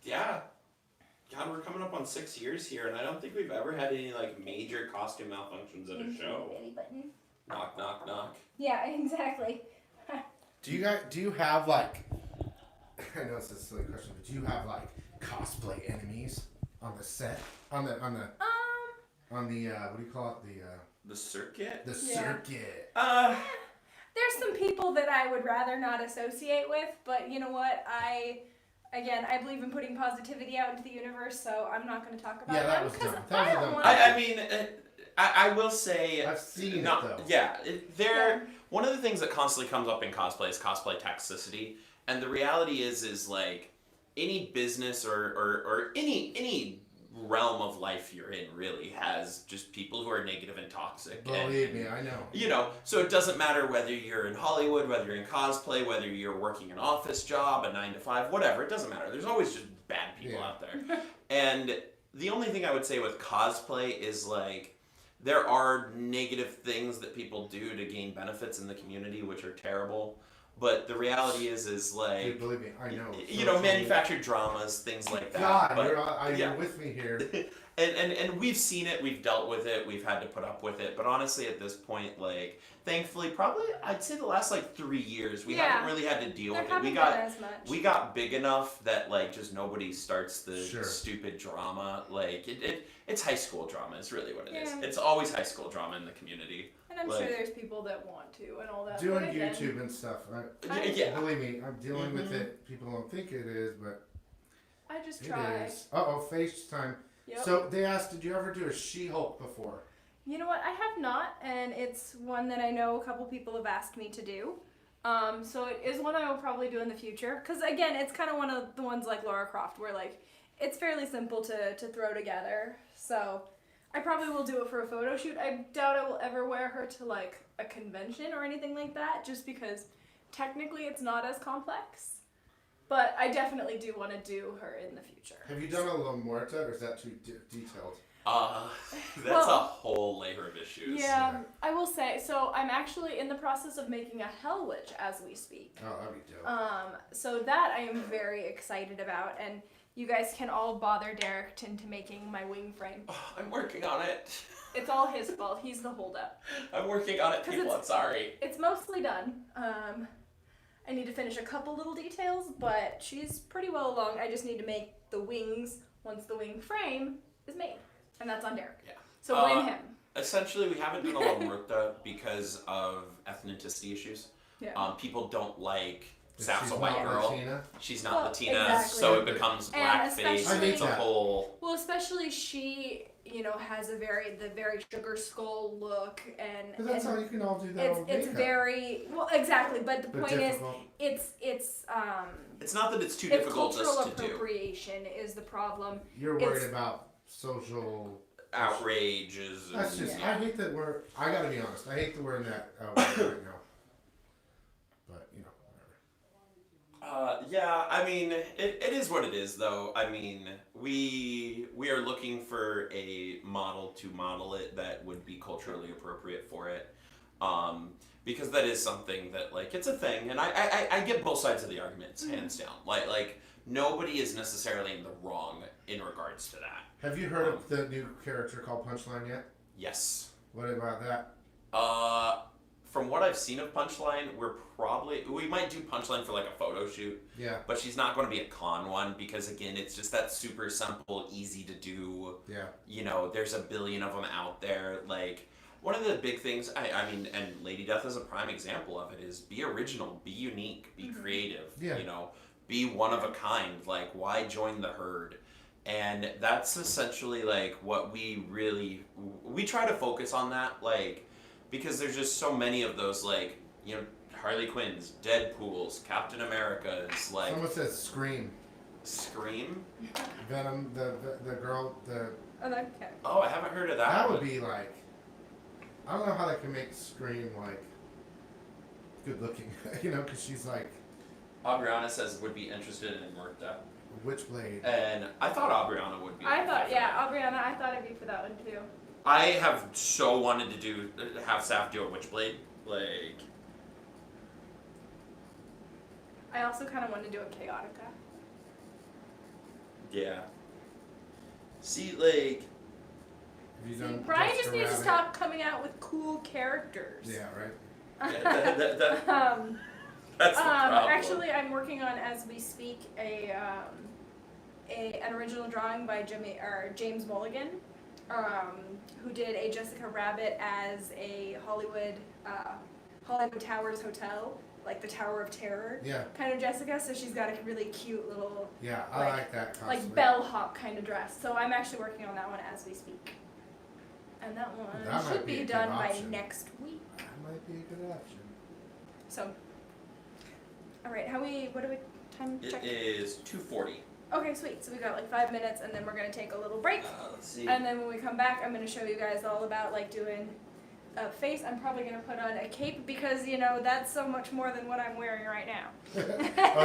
Yeah. God, we're coming up on 6 years here, and I don't think we've ever had any like major costume malfunctions at a show. Belly button. Knock, knock, knock. Yeah, exactly. Do you have like, I know it's a silly question, but do you have like cosplay enemies on the set? On the what do you call it? The circuit? The Yeah. circuit. There's some people that I would rather not associate with, but you know what? I believe in putting positivity out into the universe, so I'm not going to talk about Yeah, that them was because dumb. That I was don't dumb. want I mean, I will say. I've seen not, it though. Yeah, one of the things that constantly comes up in cosplay is cosplay toxicity, and the reality is like any business or any realm of life you're in really has just people who are negative and toxic. Believe me, I know. You know, so it doesn't matter whether you're in Hollywood, whether you're in cosplay, whether you're working an office job, a 9 to 5, whatever. It doesn't matter. There's always just bad people Yeah. out there. And the only thing I would say with cosplay is like there are negative things that people do to gain benefits in the community, which are terrible. But the reality is like, Dude, believe me, I know. you know, manufactured dramas, things like that. God, but, you're yeah. with me here. And we've seen it, we've dealt with it, we've had to put up with it. But honestly, at this point, like, thankfully, probably I'd say the last like 3 years, we haven't really had to deal there with it. haven't We been got as much. we got big enough that like just nobody starts the Sure. stupid drama. Like it's high school drama is really what it is. Yeah. It's always high school drama in the community. and I'm like- sure there's people that want to and all that. Doing but again, YouTube and stuff. Yeah. Believe me, I'm dealing with Mhm. it. People don't think it is, but I just it try. is. Uh-oh, FaceTime. Yep. So they asked, did you ever do a She-Hulk before? You know what? I have not, and it's one that I know a couple people have asked me to do. So it is one I will probably do in the future. Because again, it's kind of one of the ones like Lara Croft, where like it's fairly simple to throw together. So I probably will do it for a photo shoot. I doubt I will ever wear her to like a convention or anything like that, just because technically it's not as complex. But I definitely do want to do her in the future. Have you done a little Muerta, or is that too detailed? That's Well, a whole layer of issues. Yeah, I will say, so I'm actually in the process of making a Hell Witch as we speak. Oh, that'd be dope. So that I am very excited about, and you guys can all bother Derek into making my wing frame. Oh, I'm working on it. It's all his fault. He's the holdup. I'm working on it, 'Cause people. I'm sorry. It's mostly done. I need to finish a couple little details, but she's pretty well along. I just need to make the wings once the wing frame is made, and that's on Derek. Yeah. So blame him. Essentially, we haven't done a La Muerta because of ethnicity issues. Yeah. People don't like She's Sapp's a white not girl. Latina? She's not Well, Latina, exactly. so it becomes And blackface. especially- It's a whole. Well, especially she, you know, has the very sugar skull look, and But that's how you can all do that on it's makeup. very well exactly. But the But point is, difficult. it's It's not that it's too it's difficult cultural just to do. appropriation is the problem. You're worried it's- about social. Outrages. That's just. Yeah. I hate that we're. I gotta be honest. I hate that we're in that right now. But you know, whatever. Yeah, I mean, it is what it is, though. I mean, we are looking for a model to model it that would be culturally appropriate for it, because that is something that like it's a thing, and I get both sides of the arguments, hands down. Like nobody is necessarily in the wrong in regards to that. Have you heard of the new character called Punchline yet? Yes. What about that? From what I've seen of Punchline, we might do Punchline for like a photo shoot. Yeah. But she's not going to be a con one because again, it's just that super simple, easy to do. Yeah. You know, there's a billion of them out there. Like one of the big things, I mean, and Lady Death is a prime example of it, is be original, be unique, be creative. Yeah. You know, be one of a kind. Like why join the herd? And that's essentially like what we try to focus on that, like, because there's just so many of those, like, you know, Harley Quinns, Deadpools, Captain Americas, like. Someone says Scream. Scream? Venom, the girl, Oh, okay. Oh, I haven't heard of that. that one. would be like. I don't know how they can make Scream like good looking, you know, because she's like Aubriana says would be interested in Muerta. Witchblade. And I thought Aubriana would be. I thought, for yeah, that. Aubriana, I thought I'd be for that one too. I have so wanted to have Saph do a Witchblade. Like. I also kind of want to do a chaotica. Yeah. See, like, Have you See, done Brian Jessica just needs to Rabbit? stop coming out with cool characters. Yeah, right. that's the problem. Actually, I'm working on, as we speak, an original drawing by James Mulligan, who did a Jessica Rabbit as a Hollywood Towers hotel, like the Tower of Terror Yeah, kind of Jessica. So she's got a really cute little yeah, I Like- like that costume. like bellhop kind of dress. So I'm actually working on that one as we speak, and that one That might should be a be good done by option. next week. That might be a good option. So, all right, what do we time check? It is 2:40. Okay, sweet. So we got like 5 minutes, and then we're gonna take a little break. Let's see. And then when we come back, I'm gonna show you guys all about like doing a face. I'm probably gonna put on a cape because that's so much more than what I'm wearing right now. Oh,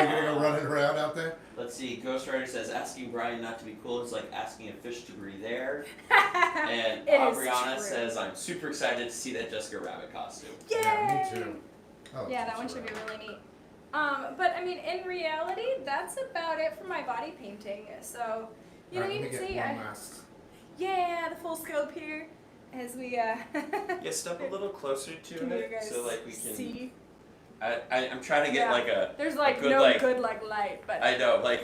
you're gonna go running around out there? Let's see. Ghost Rider says asking Brian not to be cool is like asking a fish to breathe air. And It is Aubriana true. says I'm super excited to see that Jessica Rabbit costume. Yay! Yeah, me too. Oh, Yeah, that one should be really neat. But I mean, in reality, that's about it for my body painting. So, you Alright, can let me see, get one last. yeah, the full scope here as we Yeah, step a little closer to Can you it guys so like we can. see? I'm trying to get Yeah. like a. There's like good, no like- good light, but I know, like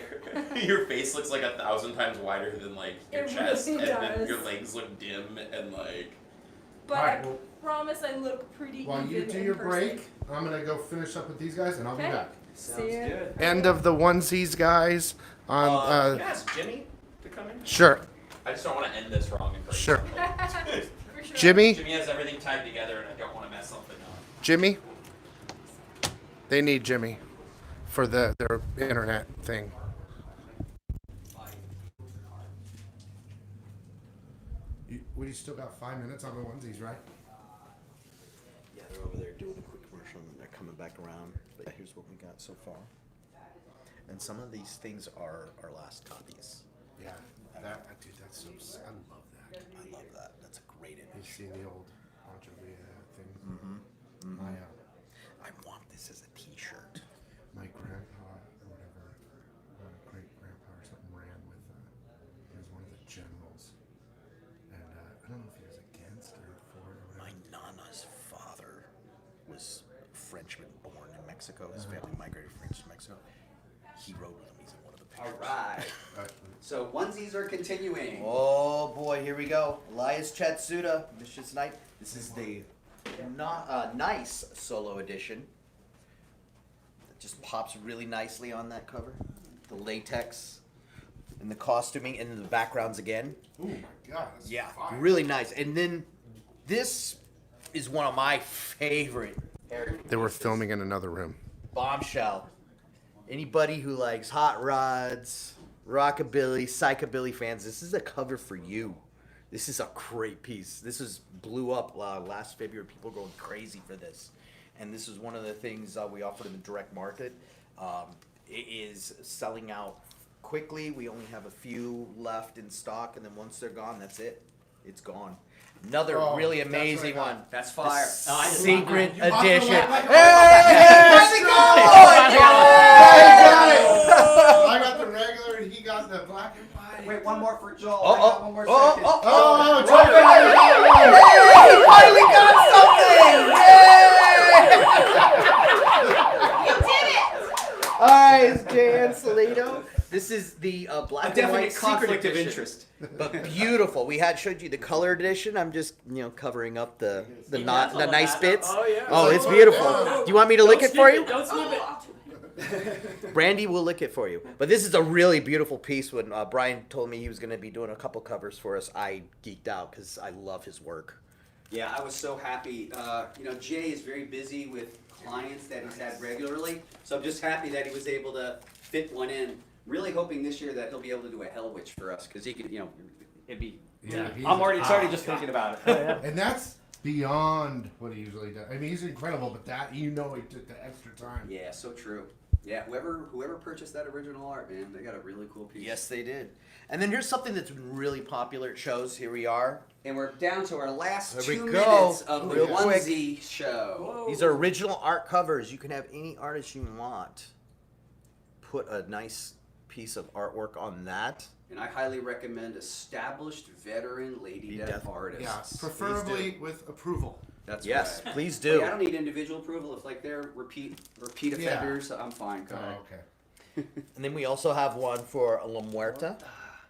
your face looks like 1,000 times wider than like your It chest, really and then does. your legs look dim and like. but Alright, I well, promise I look pretty while even you do in your person. break, I'm gonna go finish up with these guys, and I'll Okay. be back. See ya. good. End of the onesies, guys. Can I ask Jimmy to come in? Sure, I just don't want to end this wrong and break Sure. something. For sure. Jimmy. Jimmy has everything tied together, and I don't want to mess something up. Jimmy. They need Jimmy for their internet thing. You still got 5 minutes on the onesies, right? Yeah, they're over there doing a quick commercial and they're coming back around. But yeah, here's what we got so far. And some of these things are our last copies. Yeah, dude, that's so. I love that. I love that. That's a great You've image. seen the old Pancho Villa thing. My I want this as a t-shirt. my grandpa or whatever, great grandpa or something ran with. He was one of the generals, and I don't know if he was against or for it or My whatever. nana's father was a Frenchman born in Mexico. His family migrated from France to Mexico. He rode with him. He's in one of the All pictures. right. So onesies are continuing. Oh boy, here we go. Elias Chatsuda, Vicious Knight. This is the nice solo edition. It just pops really nicely on that cover. The latex and the costuming and the backgrounds again. Oh my God! That's Yeah, fire. really nice. And then this is one of my favorite characters. They were filming in another room. Bombshell. Anybody who likes hot rods, rockabilly, psychobilly fans, this is a cover for you. This is a great piece. This is blew up last February. People were going crazy for this. And this is one of the things we offered in the direct market. It is selling out quickly. We only have a few left in stock, and then once they're gone, that's it. It's gone. Another Oh, really that's what I amazing got. one. That's fire. The secret You bought the edition. light like a- I got the regular, and he got the black and white. Wait, one more for Joel. Oh, I got one more oh, second. oh, Oh, All right, it's Jan Salito. This is the black A and definite white secret conflict of edition. interest. But beautiful. We had showed you the color edition. I'm just covering up the Yeah, not the all nice that. bits. Oh, yeah. Oh, it's Oh, beautiful. yeah. Do you want me to lick it for you? Don't snip it. Brandy will lick it for you. But this is a really beautiful piece. When Brian told me he was going to be doing a couple covers for us, I geeked out because I love his work. Yeah, I was so happy. Jay is very busy with clients that he's had regularly, so I'm just happy that he was able to fit one in. Really hoping this year that he'll be able to do a Hell Witch for us, because he could, it'd be. Yeah, he's I'm already hot. just thinking about it. And that's beyond what he usually does. I mean, he's incredible, but that he took the extra time. Yeah, so true. Yeah, whoever purchased that original art, man, they got a really cool piece. Yes, they did. And then here's something that's been really popular at shows. Here we are. And we're down to our last There we 2 go. minutes of the Real quick. onesie show. Whoa. These are original art covers. You can have any artist you want. put a nice piece of artwork on that. And I highly recommend established veteran Lady Death artists. Yeah, preferably with approval. That's Yes, right. please Well, do. yeah, I don't need individual approval. If like they're repeat Yeah. offenders, I'm fine. Go ahead. Oh, okay. And then we also have one for La Muerta.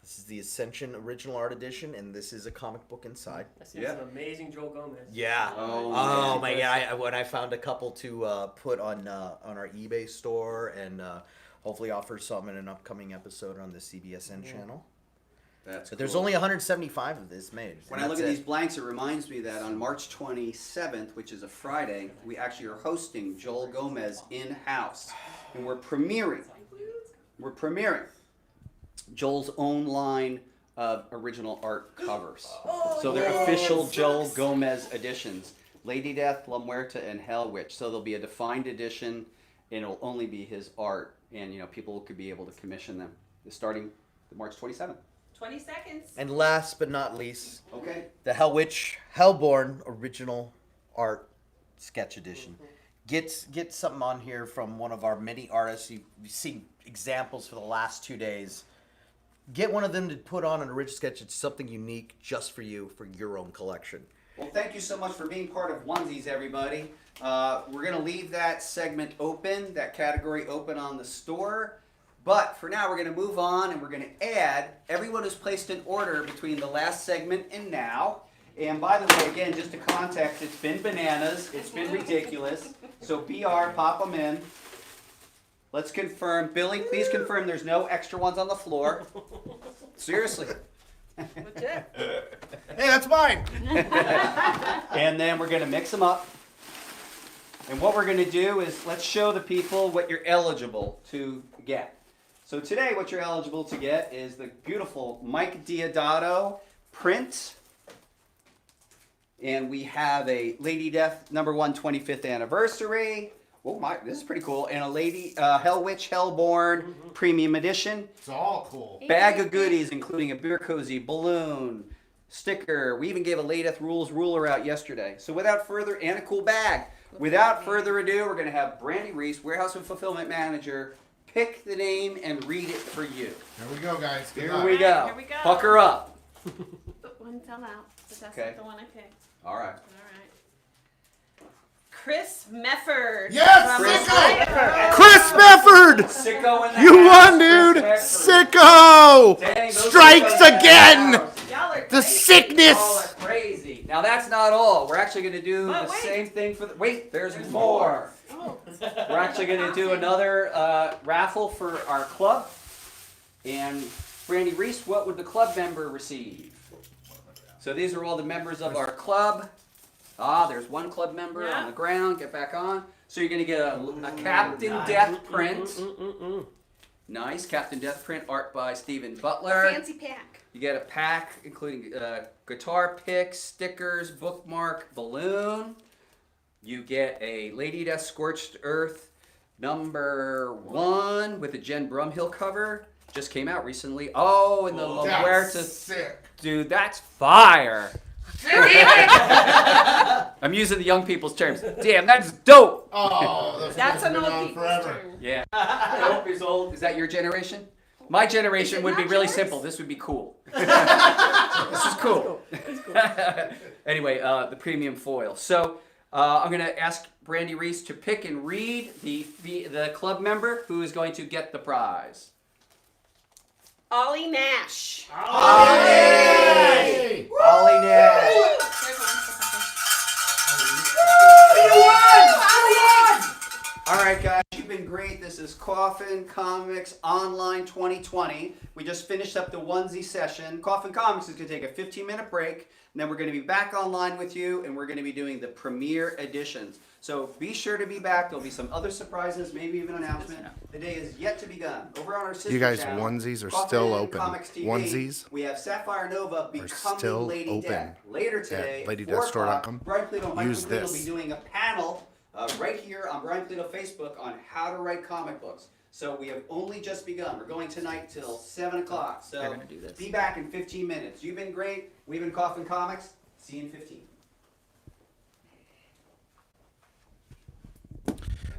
This is the Ascension Original Art Edition, and this is a comic book inside. I see Yeah. some amazing Joel Gomez. Yeah. Oh, Oh man. my god! When I found a couple to put on our eBay store and hopefully offer some in an upcoming episode on the CBSN channel. That's But there's cool. only 175 of this made. When and I look that's at it. these blanks, it reminds me that on March 27th, which is a Friday, we actually are hosting Joel Gomez in-house. And we're premiering Joel's own line of original art covers. So they're official Joel Gomez editions. Lady Death, La Muerta, and Hell Witch. So there'll be a defined edition, and it'll only be his art. And, people could be able to commission them starting March 27th. 20 seconds. And last but not least, Okay. the Hell Witch Hellborn Original Art Sketch Edition. Get something on here from one of our many artists. You've seen examples for the last 2 days. Get one of them to put on an original sketch. It's something unique just for you, for your own collection. Well, thank you so much for being part of Onesies, everybody. We're going to leave that segment open, that category open on the store. But for now, we're going to move on and we're going to add everyone who's placed an order between the last segment and now. And by the way, again, just to context, it's been bananas. It's been ridiculous. So BR, pop them in. Let's confirm. Billy, please confirm there's no extra ones on the floor. Seriously. Hey, that's mine. And then we're going to mix them up. And what we're going to do is let's show the people what you're eligible to get. So today what you're eligible to get is the beautiful Mike Diodato print. And we have a Lady Death #1 25th anniversary. Oh my, this is pretty cool. And a Lady Hell Witch Hellborn premium edition. It's all cool. Bag of goodies, including a beer cozy, balloon, sticker. We even gave a Lady Death Rules ruler out yesterday. So without further, and a cool bag. Without further ado, we're going to have Brandy Reese, Warehouse and Fulfillment Manager, pick the name and read it for you. Here we go, guys. Good Here luck. we go. Here we go. Pucker up. One fell out, but that's Okay. not the one I picked. All right. All right. Chris Mefford. Yes, from Chris Ohio. Chris Mefford! Sicko in the You house. won, dude! Chris Mefford. Sicko! Dang, those Strikes sickos in the again! house. Y'all are The crazy. sickness! Y'all are crazy. Now that's not all. We're actually going to do But the wait. same thing for the. Wait, there's more. Oh. We're actually going to do another raffle for our club. And Brandy Reese, what would the club member receive? So these are all the members of our club. Ah, there's one club member Yeah. on the ground. Get back on. So you're going to get a Captain Death print. Nice. Captain Death print, art by Stephen Butler. Fancy pack. You get a pack including guitar picks, stickers, bookmark, balloon. You get a Lady Death Scorched Earth #1 with a Jen Brumhill cover. Just came out recently. Oh, and the La That's Muerta. sick. Dude, that's fire. I'm using the young people's terms. Damn, that's dope. Oh, those That's things have an been old on people's forever. term. Yeah. Dope is old. Is that your generation? My generation Is it would be not really yours? simple. This would be cool. This is cool. Anyway, the premium foil. So I'm going to ask Brandy Reese to pick and read the club member who is going to get the prize. Ollie Nash. Hey! Ollie Nash. There's one. All right, guys, you've been great. This is Coffin Comics Online 2020. We just finished up the onesie session. Coffin Comics is going to take a 15-minute break, and then we're going to be back online with you, and we're going to be doing the premiere editions. So be sure to be back. There'll be some other surprises, maybe even an announcement. The day is yet to be done. Over on our sister You guys, channel, onesies are Coffin still open. Comics TV, Onesies we have Sapphire Nova becoming still Lady open Death. Later today, at at 4 o'clock, LadyDeathStore.com. Brian Polito and Mike Use Polito this. will be doing a panel right here on Brian Polito Facebook on how to write comic books. So we have only just begun. We're going tonight till 7 o'clock. So gonna do this. be back in 15 minutes. You've been great. We've been Coffin Comics. See you in 15.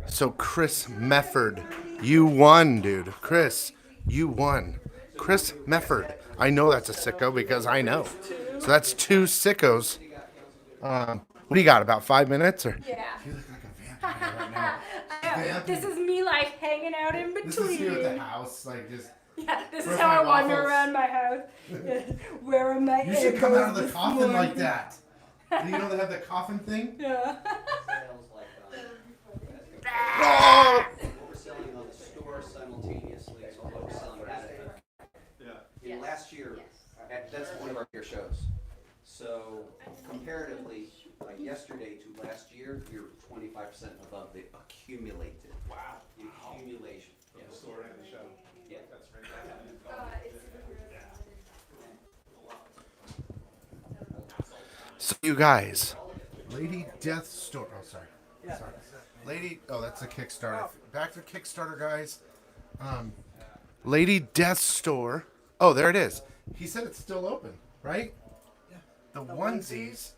So Chris Mefford You won, dude. Chris, you won. Chris Mefford. I know that's a sicko because I know. So that's 2 sickos. What do you got? About 5 minutes or? Yeah. You look like a vampire right now. Vampire. This is me like hanging out in between. This is you at the house, like just. Yeah, this is Where's how my I wander waffles? around my house. Where are my You should come out of the this coffin morning? like that. Do you know they have the coffin thing? Yeah. Sales like Oh! what we're selling on the store simultaneously is what we're selling at it. Yeah. Last year, that's one of our bigger shows. So comparatively, like yesterday to last year, we were 25% above the accumulated. Wow. The accumulation. Yeah. The store and the show. Yeah. That's right. So you guys, Lady Death Store. Oh, sorry. Sorry. Lady. Oh, that's a Kickstarter. Back to Kickstarter, guys. Lady Death Store. Oh, there it is. He said it's still open, right? Yeah. The onesies.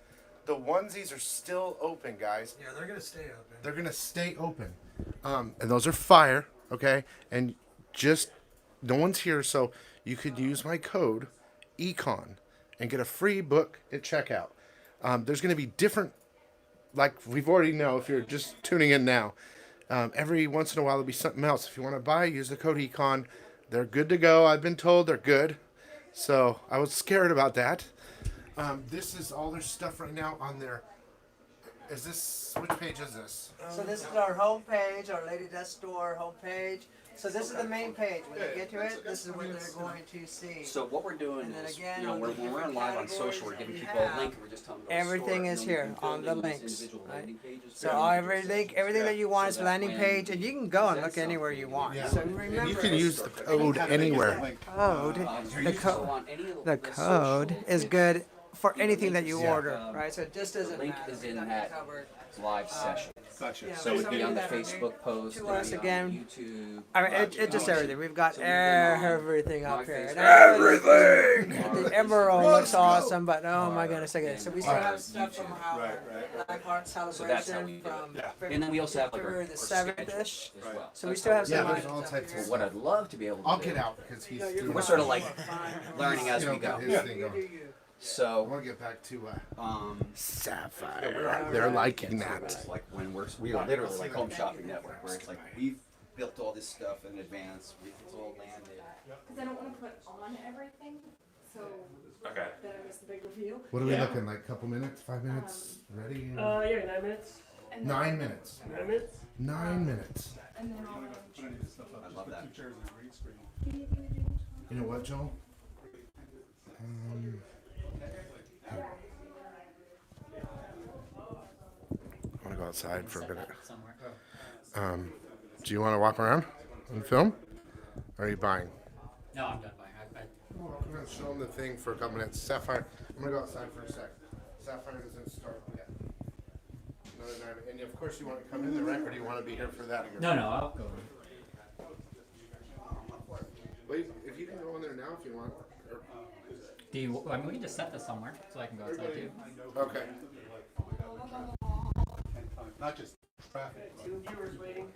The onesies are still open, guys. Yeah, they're gonna stay open. They're gonna stay open. And those are fire, okay? And just no one's here, so you could use my code ECON and get a free book at checkout. There's gonna be different, like we've already know if you're just tuning in now. Every once in a while there'll be something else. If you want to buy, use the code ECON. They're good to go. I've been told they're good. So I was scared about that. This is all their stuff right now on their. Is this which page is this? So this is our homepage, our Lady Death Store homepage. So this is the main page. When you get to it, this is what they're going to see. So what we're doing And then is, again, you know, on when the we're different live on categories social, we're that giving we people a have, link, and we're just telling them to go to the everything store, is and then here we can on build the in these links, individual right? landing pages So for everything that you want is So that landing when page, and you can go and look anywhere you want. Yeah. So And remember, you can use the code anywhere. the code is good for anything that you order, right? So it just doesn't link matter. is in It's that covered. live session. Yeah, So it would be on the somebody that Facebook post, to it would us be on again. YouTube. I mean, it just everything. We've got So we've been on everything my up here. Facebook. The emerald looks awesome, but oh my goodness, okay. So we still have stuff from our Black Heart So that's how we celebration do from And then we also have like February our the schedule 7th-ish. as well. So we still have Yeah, some there's all items up types of here. What I'd love to be able to I'll do, get out because he's doing. we're sort of like learning as you know, we go. his thing going. I So, want to get back to Sapphire. we're They're already liking getting to that. this, like when we are literally like Home Shopping Network, where it's like we've built all this stuff in advance, it's all landed. Because I don't want to put on everything, so Okay. then I miss the big reveal. What are we looking like? Couple minutes? 5 minutes? Ready? Yeah, 9 minutes. And 9 minutes. 9 minutes. 9 minutes. And then I'll I love that. You know what, Joel? I want to go outside for a minute. Do you want to walk around and film? Or are you buying? No, I'm done buying. I'm going to show them the thing for a couple minutes. Sapphire, I'm going to go outside for a sec. Sapphire doesn't start yet. Another 9 minutes. And of course you want to come in the rec, or do you want to be here for that? No, I'll go. Wait, if you can go in there now if you want. Or, Do you? I mean, we can just set this somewhere so I can go outside too. okay. Not just traffic. 2 viewers waiting.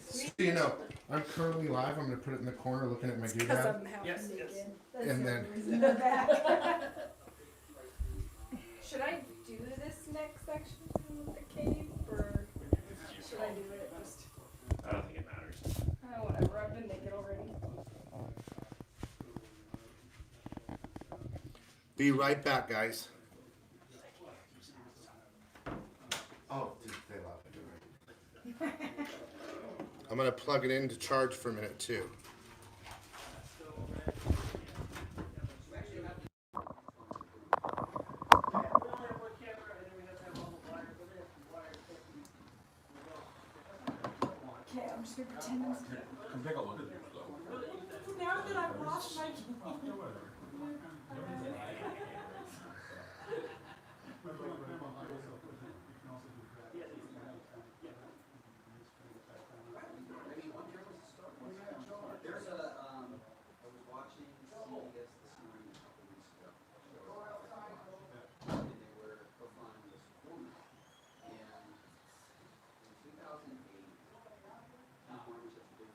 So you know, I'm currently live. I'm going to put it in the corner looking at my because doodad. I'm half Yes, naked. yes. That's And the then- reason I'm back. Should I do this next section from the cave, or should I do it just? I don't think it matters. Whatever. I've been naked already. Be right back, guys. Oh, dude, they love it. I'm gonna plug it in to charge for a minute too. Okay, I'm just gonna pretend I'm. Come take a look at yours though. Now that I've lost my. There's a, I was watching CBS this morning a couple weeks ago. And they were profiling this woman. And in 2008, how farmers have been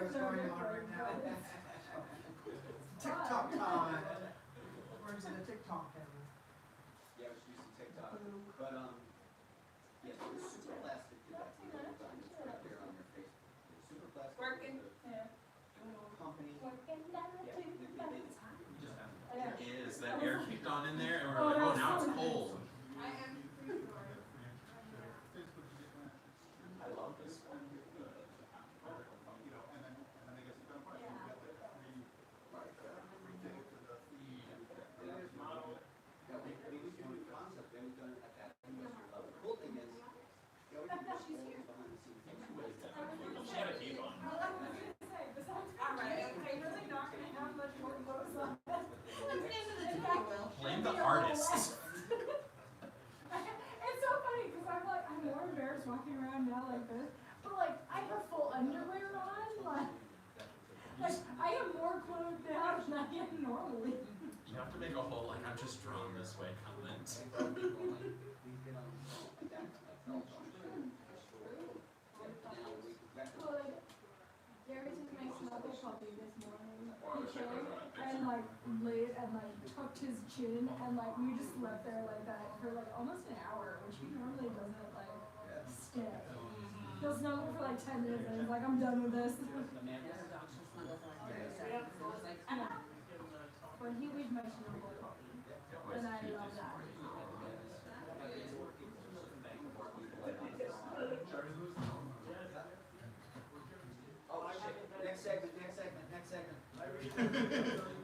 what's going on right now. TikTok time. Where's the TikTok camera? Yeah, we should do some TikTok. But yeah, so it's super plastic. It's right there on your face. Super plastic. Working. Company. Is that air kicked on in there, and we're like, oh, now it's cold. I love this one. The cool thing is, yeah, we can just go behind the scenes. She had a cape on. Blame the artist. It's so funny because I'm more embarrassed walking around now like this, but like I have full underwear on, like I am more clothed now than I am normally. You have to make a whole, like, I'm just drawn this way comment. Well, like, Gary just makes another puppy this morning. He came and like laid and like tucked his chin and like we just left there like that for like almost an hour, which he normally doesn't like stay. He'll snuggle for like 10 minutes and he's like, I'm done with this. But he was my snuggle puppy, and I love that. Oh shit, next segment.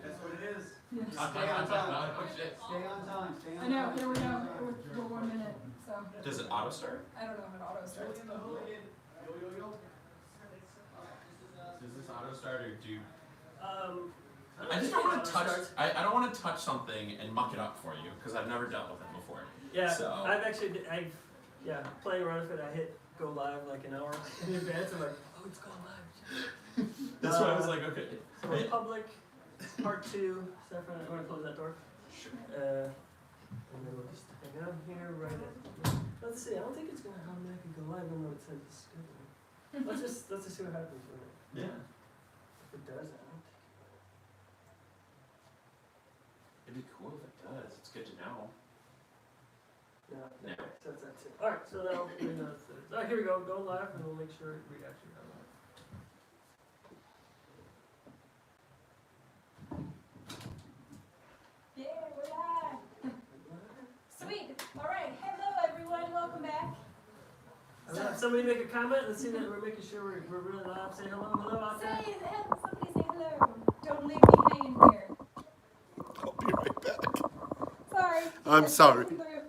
That's what it is. Stay on time. Oh shit. Stay on time, stay on I know, time. here we go. We're 1 minute, so. Does it auto start? I don't know if it auto starts. Does this auto start or do? I just don't want to touch. I don't want to touch something and muck it up for you because I've never dealt with it before. Yeah, So. playing around with it. I hit go live like an hour in advance. I'm like, oh, it's gone live. That's why I was like, okay. So public, part 2. Sapphire, I want to close that door. Sure. And then we'll just hang out here right at. Let's see. I don't think it's gonna automatically go live. I don't know what it says. It's scheduled. let's just see what happens with it. Yeah. If it does, I don't think. It'd be cool if it does. It's good to know. Yeah. Yeah. So that's it. All right. So now we know it's there. All right, here we go. Go live, and we'll make sure we actually go live. Yeah, we're live. Sweet. All right. Hello, everyone. Welcome back. Somebody make a comment. Let's see that we're making sure we're really live. Say hello, out there. Somebody say hello. Don't leave me hanging here. I'll be right back. Sorry. I'm sorry. Go ahead.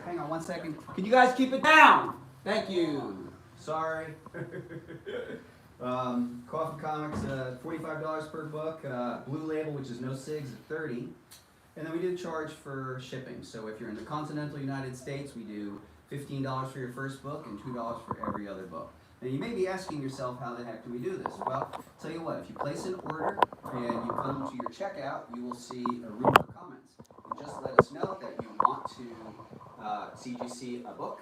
Hang on 1 second. Can you guys keep it down? Thank you. Sorry. Coffin Comics, $45 per book. Blue Label, which is no cigs, at $30. And then we do charge for shipping. So if you're in the continental United States, we do $15 for your first book and $2 for every other book. Now you may be asking yourself, how the heck do we do this? Well, tell you what, if you place an order and you come to your checkout, you will see a room for comments. And just let us know that you want to CGC a book,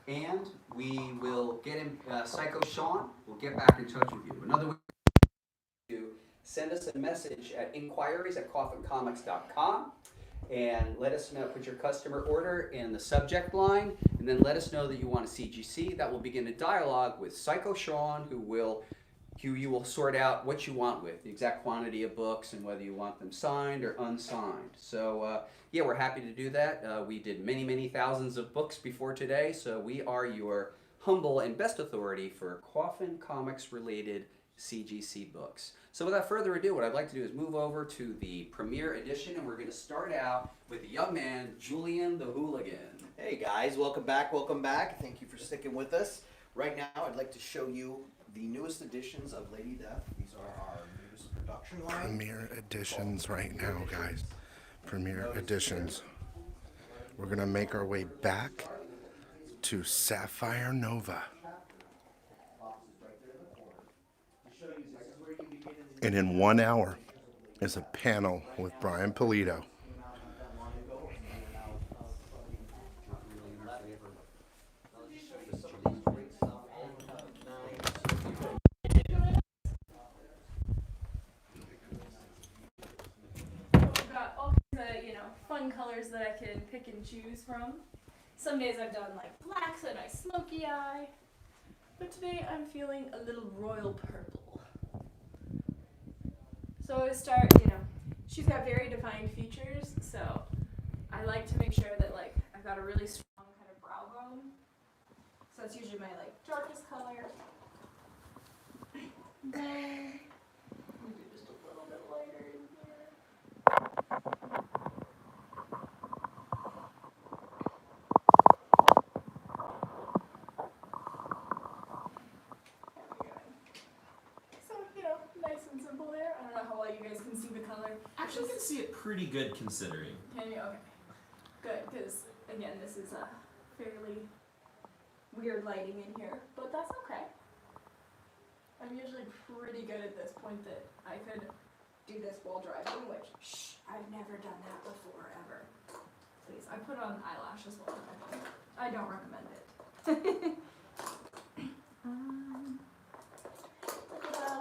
and we will get in, Psycho Sean will get back in touch with you. Another way to send us a message at inquiries@coffincomics.com and let us know, put your customer order in the subject line, and then let us know that you want a CGC. That will begin a dialogue with Psycho Sean, who you will sort out what you want with, the exact quantity of books and whether you want them signed or unsigned. So yeah, we're happy to do that. We did many thousands of books before today, so we are your humble and best authority for Coffin Comics related CGC books. So without further ado, what I'd like to do is move over to the premiere edition, and we're going to start out with the young man, Julian the Hooligan. Hey guys, welcome back. Thank you for sticking with us. Right now, I'd like to show you the newest editions of Lady Death. These are our newest production line. Premiere editions right now, guys. Premiere editions. We're gonna make our way back to Sapphire Nova. Boxes right there in the corner. To show you, this is where you begin in And in 1 hour is a panel with Brian Polito. I've got all kinds of, fun colors that I can pick and choose from. Some days I've done like blacks and a nice smoky eye. But today I'm feeling a little royal purple. So I start, she's got very defined features, so I like to make sure that like I've got a really strong kind of brow bone. So that's usually my like darkest color. Then we do just a little bit lighter in here. So, nice and simple there. I don't know how well you guys can see the color. Actually, I can see it pretty good considering. Can you? Okay. Good, because, again, this is a fairly weird lighting in here, but that's okay. I'm usually pretty good at this point that I could do this while driving, which, I've never done that before, ever. Please, I put on eyelashes while driving. I don't recommend it.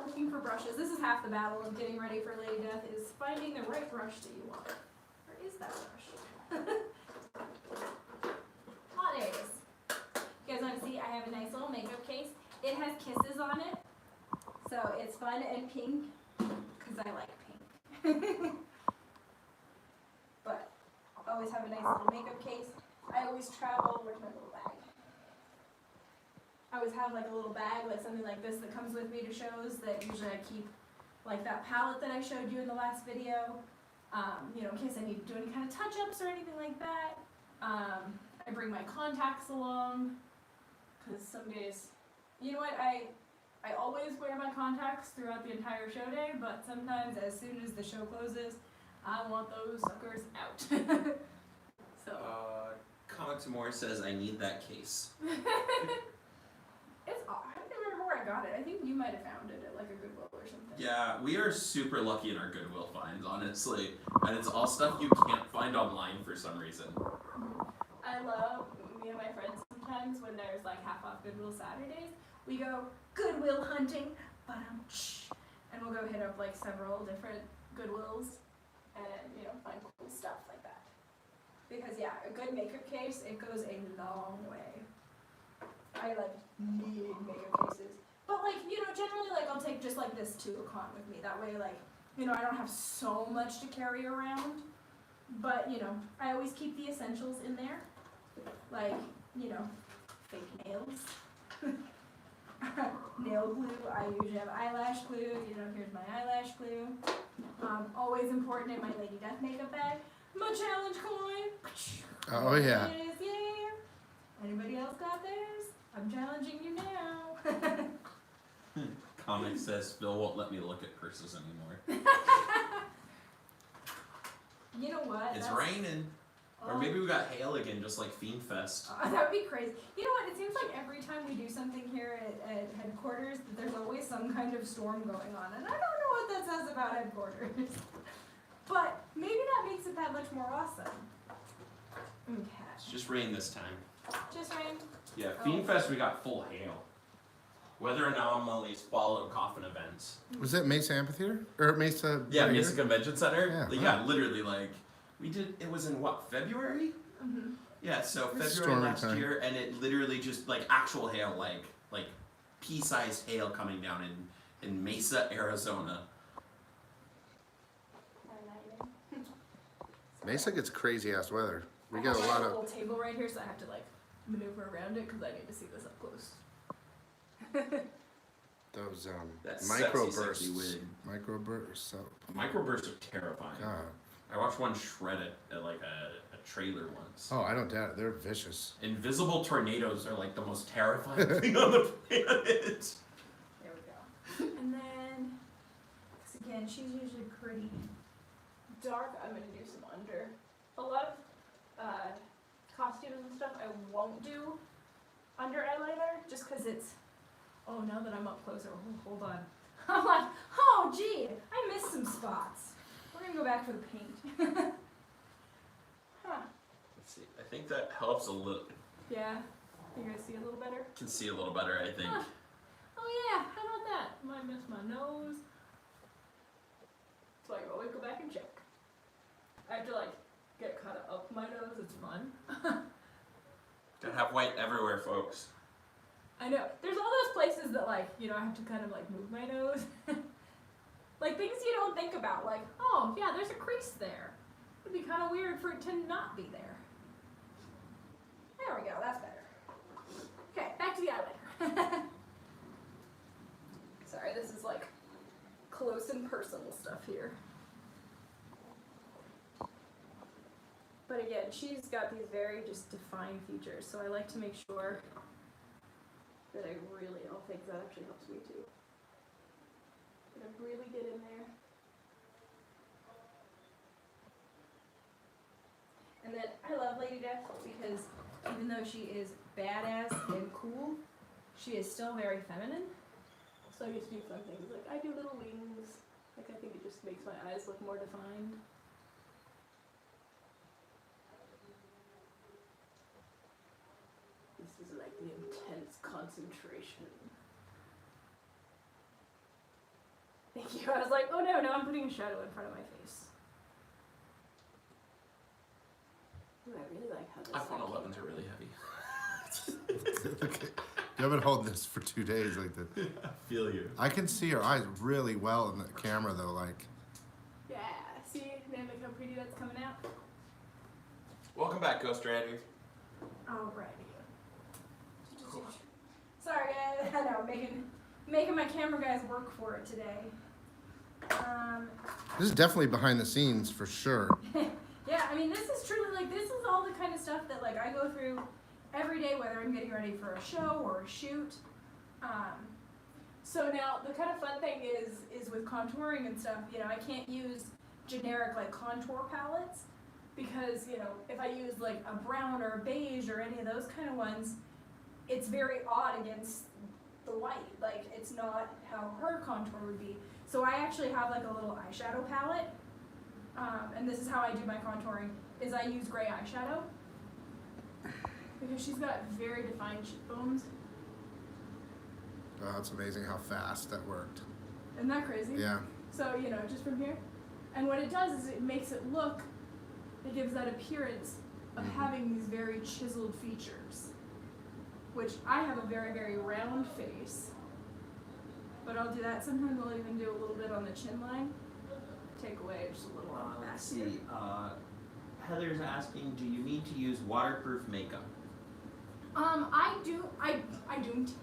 Looking for brushes. This is half the battle of getting ready for Lady Death, is finding the right brush that you want. Where is that brush? Oh, there it is. You guys want to see? I have a nice little makeup case. It has kisses on it, so it's fun and pink, because I like pink. But I'll always have a nice little makeup case. I always travel, where's my little bag? I always have like a little bag, like something like this that comes with me to shows that usually I keep like that palette that I showed you in the last video, in case I need to do any kind of touch-ups or anything like that. I bring my contacts along, because some days, you know what, I always wear my contacts throughout the entire show day, but sometimes as soon as the show closes, I want those suckers out. So. Comic Tomorrow says I need that case. I don't remember where I got it. I think you might have found it at like a Goodwill or something. Yeah, we are super lucky in our Goodwill finds, honestly. And it's all stuff you can't find online for some reason. I love, me and my friends sometimes when there's like half off Goodwill Saturdays, we go Goodwill hunting, and we'll go hit up like several different Goodwills and, find cool stuff like that. Because yeah, a good makeup case, it goes a long way. I need makeup cases. But generally I'll take just like this to a con with me. That way I don't have so much to carry around. But, I always keep the essentials in there. Fake nails. Nail glue. I usually have eyelash glue. Here's my eyelash glue. Always important in my Lady Death makeup bag. My challenge coin. Oh, yeah. There it is, yeah. Anybody else got theirs? I'm challenging you now. Comic says Phil won't let me look at purses anymore. You know what? It's raining. Or maybe we got hail again, just like Fiend Fest. That would be crazy. You know what? It seems like every time we do something here at headquarters, that there's always some kind of storm going on. And I don't know what that says about headquarters. But maybe that makes it that much more awesome. Okay. It's just rain this time. Just rain? Yeah, Fiend Fest we got full hail. Weather anomalies followed Coffin events. Was it Mesa Amphitheater? Or Mesa? Yeah, Mesa Convention Center. Yeah, Yeah, literally we did, it was in what, February? Mm-hmm. Yeah, so February stormy last time. year, and it literally just actual hail, like pea-sized hail coming down in Mesa, Arizona. Mesa gets crazy ass weather. We I get a have lot a of. little table right here, so I have to maneuver around it because I need to see this up close. Those That microbursts. sexy wig. Microbursts. So, Microbursts are terrifying. God. I watched one shred at a trailer once. Oh, I don't doubt it. They're vicious. Invisible tornadoes are the most terrifying thing on the planet. There we go. And then, again, she's usually pretty dark. I'm going to do some under. A lot of costumes and stuff I won't do under eyeliner just because it's, oh, now that I'm up closer, hold on. I'm like, oh gee, I missed some spots. We're gonna go back for the paint. Huh. Let's see. I think that helps a little. Yeah. You guys see a little better? Can see a little better, I think. Huh. Oh yeah, how about that? Might miss my nose. So I always go back and check. I have to like get kind of up my nose. It's fun. Gotta have white everywhere, folks. I know. There's all those places that like, you know, I have to kind of like move my nose. Like things you don't think about. Like, oh yeah, there's a crease there. It'd be kind of weird for it to not be there. There we go. That's better. Okay, back to the eyeliner. Sorry, this is like close and personal stuff here. But again, she's got these very just defined features, so I like to make sure that I really, oh thanks, that actually helps me too. That I really get in there. And then I love Lady Death because even though she is badass and cool, she is still very feminine. So I get to do fun things like I do little wings. Like I think it just makes my eyes look more defined. This is like the intense concentration. Thank you. I was like, oh no, I'm putting a shadow in front of my face. Ooh, I really like how this iPhone 11s are really heavy. You've been holding this for 2 days like that. I feel you. I can see your eyes really well in the camera though, like. Yeah, see, man, look how pretty that's coming out. Welcome back, Ghost Rider. Alrighty. Sorry guys, I know, making my camera guys work for it today. This is definitely behind the scenes for sure. Yeah, I mean, this is truly, like, this is all the kind of stuff that, like, I go through every day, whether I'm getting ready for a show or a shoot. So now, the kind of fun thing is with contouring and stuff, you know, I can't use generic, like, contour palettes because, you know, if I use, like, a brown or a beige or any of those kind of ones, it's very odd against the white. Like, it's not how her contour would be. So I actually have, like, a little eyeshadow palette. And this is how I do my contouring, is I use gray eyeshadow. Because she's got very defined cheekbones. Oh, it's amazing how fast that worked. Isn't that crazy? Yeah. So, you know, just from here. And what it does is it makes it look, it gives that appearance of having these very chiseled features. Which I have a very, very round face. But I'll do that. Sometimes I'll even do a little bit on the chin line. Take away just a little on the back. Let's see. Heather's asking, do you need to use waterproof makeup? I don't.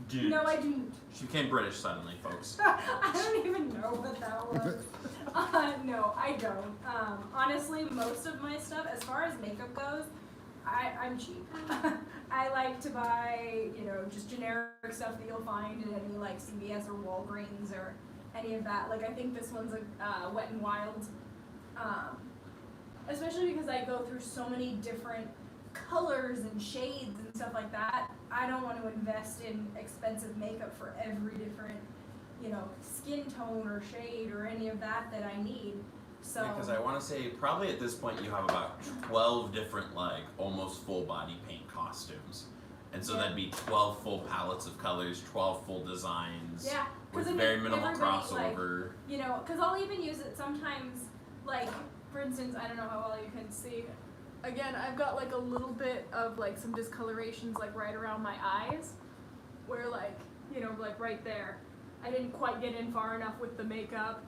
Dude. No, I don't. She became British suddenly, folks. I don't even know what that was. No, I don't. Honestly, most of my stuff, as far as makeup goes, I'm cheap. I like to buy, you know, just generic stuff that you'll find in any like CVS or Walgreens or any of that. Like I think this one's a Wet n Wild. Especially because I go through so many different colors and shades and stuff like that. I don't want to invest in expensive makeup for every different, you know, skin tone or shade or any of that I need. So Because I want to say probably at this point you have about 12 different like almost full body paint costumes. And so that'd be 12 full palettes of colors, 12 full designs. Yeah, with I mean, very minimal everybody, crossover. Like, you know, because I'll even use it sometimes, like, for instance, I don't know how well you can see. Again, I've got like a little bit of like some discolorations like right around my eyes, where like, you know, like right there. I didn't quite get in far enough with the makeup.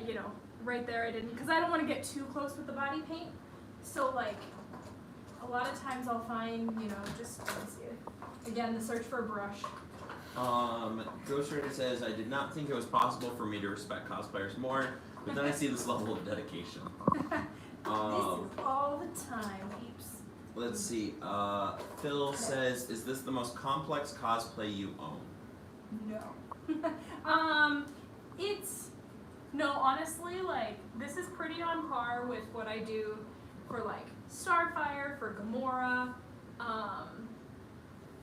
You know, right there I didn't, because I don't want to get too close with the body paint. So like, a lot of times I'll find, you know, just, let's see, again, the search for a brush. Ghost Rider says, I did not think it was possible for me to respect cosplayers more, but then I see this level of dedication. This is all the time, peeps. Let's see, Phil says, is this the most complex cosplay you own? No. It's, no, honestly, like, this is pretty on par with what I do for, like, Starfire, for Gamora,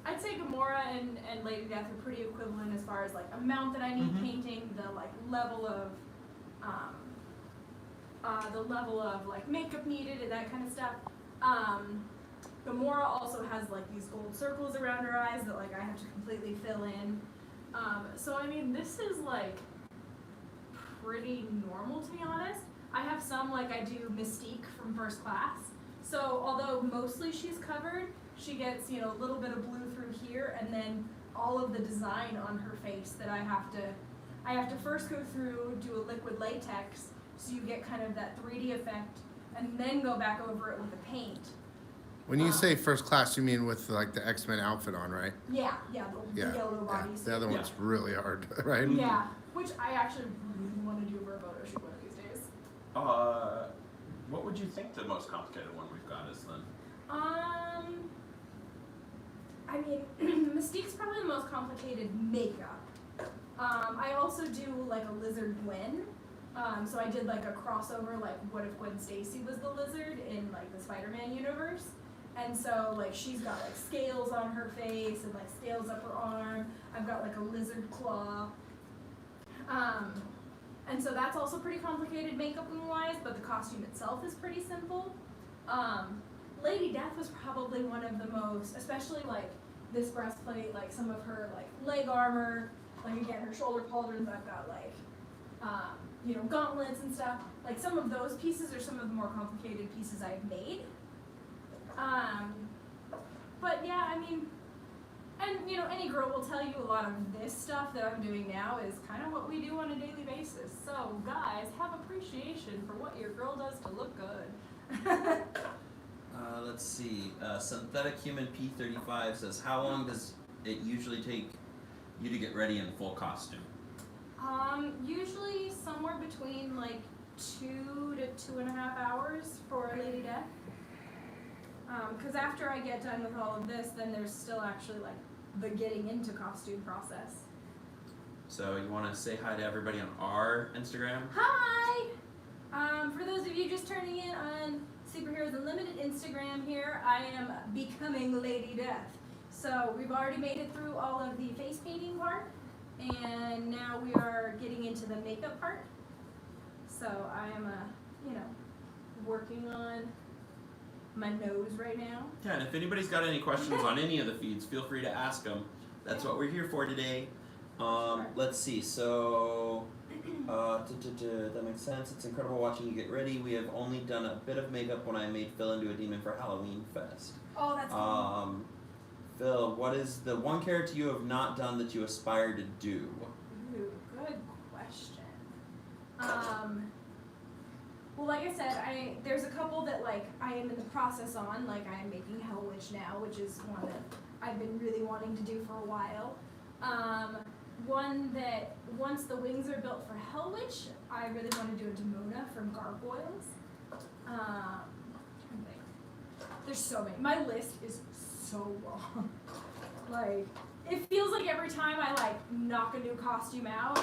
I'd say Gamora and Lady Death are pretty equivalent as far as like amount that I need painting, the like level of like makeup needed and that kind of stuff. Gamora also has like these gold circles around her eyes that like I have to completely fill in. So I mean, this is like pretty normal, to be honest. I have some, like I do Mystique from First Class. So although mostly she's covered, she gets, you know, a little bit of blue through here, and then all of the design on her face that I have to first go through, do a liquid latex, so you get kind of that 3D effect, and then go back over it with the paint. When you say First Class, you mean with like the X-Men outfit on, right? Yeah, the yellow bodies. The other one's really hard, right? Yeah, which I actually really want to do for a photo shoot one of these days. What would you think the most complicated one we've got is then? I mean, Mystique's probably the most complicated makeup. I also do like a lizard Gwen. So I did like a crossover, like what if Gwen Stacy was the lizard in like the Spider-Man universe. And so like she's got like scales on her face and like scales up her arm. I've got like a lizard claw. And so that's also pretty complicated makeup wise, but the costume itself is pretty simple. Lady Death was probably one of the most, especially like this breastplate, like some of her like leg armor, like again her shoulder pauldrons. I've got like you know, gauntlets and stuff. Like some of those pieces are some of the more complicated pieces I've made. But yeah, I mean, and you know, any girl will tell you a lot of this stuff that I'm doing now is kind of what we do on a daily basis. So guys, have appreciation for what your girl does to look good. Let's see. Synthetic Human P35 says, how long does it usually take you to get ready in full costume? Usually somewhere between like 2 to 2.5 hours for a Lady Death. Because after I get done with all of this, then there's still actually like the getting into costume process. So you want to say hi to everybody on our Instagram? Hi! For those of you just turning in on Superheroes Unlimited Instagram here, I am becoming Lady Death. So we've already made it through all of the face painting part, and now we are getting into the makeup part. So I am, you know, working on my nose right now. Yeah, and if anybody's got any questions on any of the feeds, feel free to ask them. That's what we're here for today. Let's see, so that makes sense. It's incredible watching you get ready. We have only done a bit of makeup when I made Phil into a demon for Halloween Fest. Oh, that's cool. Phil, what is the one character you have not done that you aspire to do? Ooh, good question. Well, like I said, there's a couple that like I am in the process on. Like I am making Hell Witch now, which is one that I've been really wanting to do for a while. One that once the wings are built for Hell Witch, I really want to do a Demona from Gargoyles. I'm trying to think. There's so many. My list is so long. Like it feels like every time I like knock a new costume out,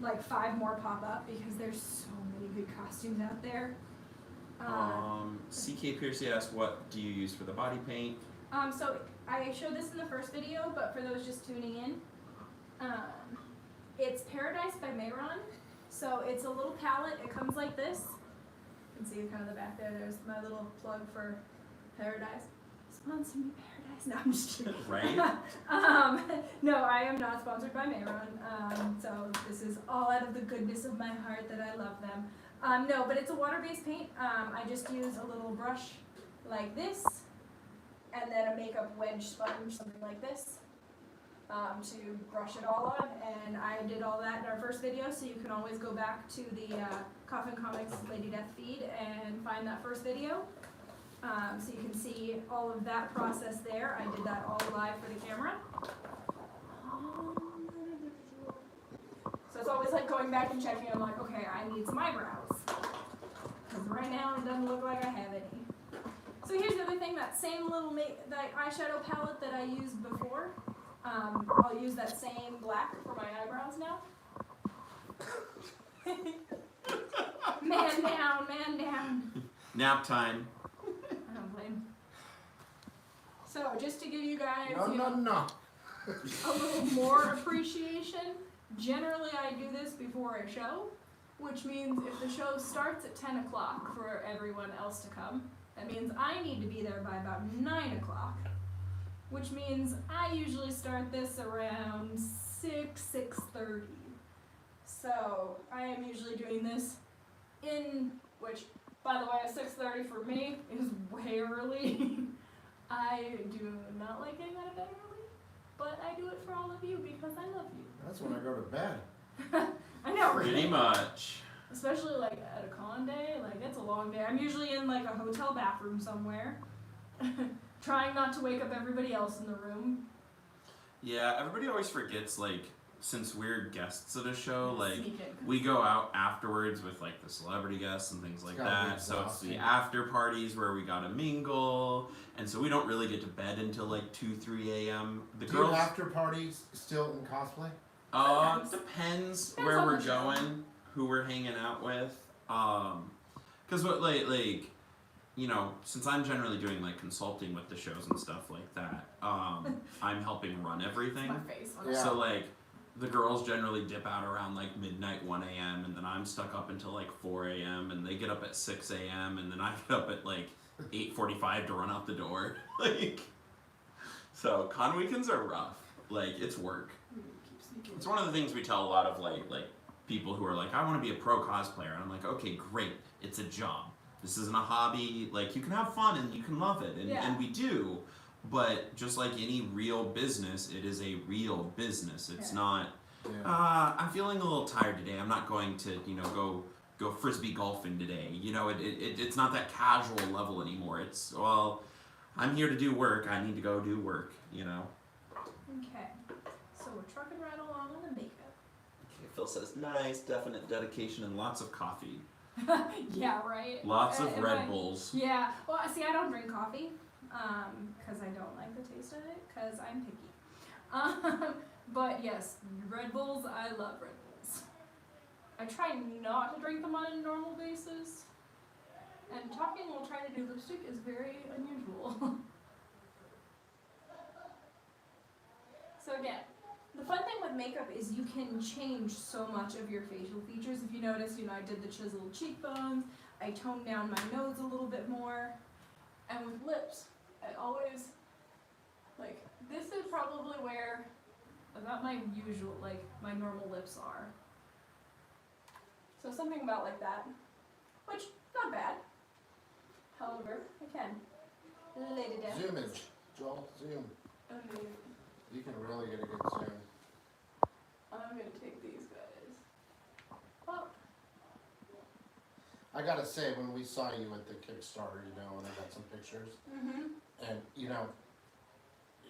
like 5 more pop up because there's so many good costumes out there. CK Piercy asked, what do you use for the body paint? So I showed this in the first video, but for those just tuning in, it's Paradise by Mayron. So it's a little palette. It comes like this. You can see kind of the back there. There's my little plug for Paradise. Sponsor me, Paradise. No, I'm just kidding. Right? No, I am not sponsored by Mayron. So this is all out of the goodness of my heart that I love them. No, but it's a water-based paint. I just use a little brush like this, and then a makeup wedge sponge, something like this, to brush it all on. And I did all that in our first video, so you can always go back to the Coffin Comics Lady Death feed and find that first video. So you can see all of that process there. I did that all live for the camera. So it's always like going back and checking. I'm like, okay, I need some eyebrows. Because right now it doesn't look like I have any. So here's the other thing, that same little that eyeshadow palette that I used before. I'll use that same black for my eyebrows now. Man down, man down. Nap time. I don't blame. So just to give you guys, No, you no, know, no. a little more appreciation, generally I do this before a show, which means if the show starts at 10 o'clock for everyone else to come, that means I need to be there by about 9 o'clock, which means I usually start this around 6:30. So I am usually doing this which, by the way, 6:30 for me is way early. I do not like getting out of bed early, but I do it for all of you because I love you. That's when I go to bed. I know, Pretty right? much. Especially like at a con day, like it's a long day. I'm usually in like a hotel bathroom somewhere, trying not to wake up everybody else in the room. Yeah, everybody always forgets, like, since we're guests at a show, like, Sneak in. we go out afterwards with, like, the celebrity guests and things like gotta be that. So it's the exhausting. after parties where we gotta mingle, and so we don't really get to bed until, like, 2, 3 a.m. The Do girls... you after parties still in cosplay? Sometimes. Depends Depends where on we're the show. going, who we're hanging out with. Because what, like, you know, since I'm generally doing, like, consulting with the shows and stuff like that, I'm helping run everything. My face. Yeah. So, like, the girls generally dip out around, like, midnight, 1 a.m., and then I'm stuck up until, like, 4 a.m., and they get up at 6 a.m., and then I get up at, like, 8:45 to run out the door. Like, so con weekends are rough. Like, it's work. It's one of the things we tell a lot of, like people who are like, I want to be a pro cosplayer. And I'm like, okay, great. It's a job. This isn't a hobby. Like, you can have fun and you can love it. And, Yeah. and we do. But just like any real business, it is a real business. It's Yeah. not, Yeah. I'm feeling a little tired today. I'm not going to, you know, go frisbee golfing today. You know, it's not that casual level anymore. It's, well, I'm here to do work. I need to go do work, you know. Okay. So we're trucking right along on the makeup. Okay, Phil says, nice, definite dedication, and lots of coffee. Yeah, right? Lots of Am Red I- Bulls. Yeah. Well, see, I don't drink coffee, because I don't like the taste of it, because I'm picky. But yes, Red Bulls, I love Red Bulls. I try not to drink them on a normal basis, and talking while trying to do lipstick is very unusual. So again, the fun thing with makeup is you can change so much of your facial features. If you notice, you know, I did the chiseled cheekbones, I toned down my nose a little bit more, and with lips, I always, like, this is probably where about my usual, like, my normal lips are. So something about like that, which, not bad. However, I can lay it down. Zoomage. Joel, zoom. Okay. You can really get a good zoom. I'm gonna take these guys. Oh, I gotta say, when we saw you at the Kickstarter, you know, and I got some pictures, and, you know,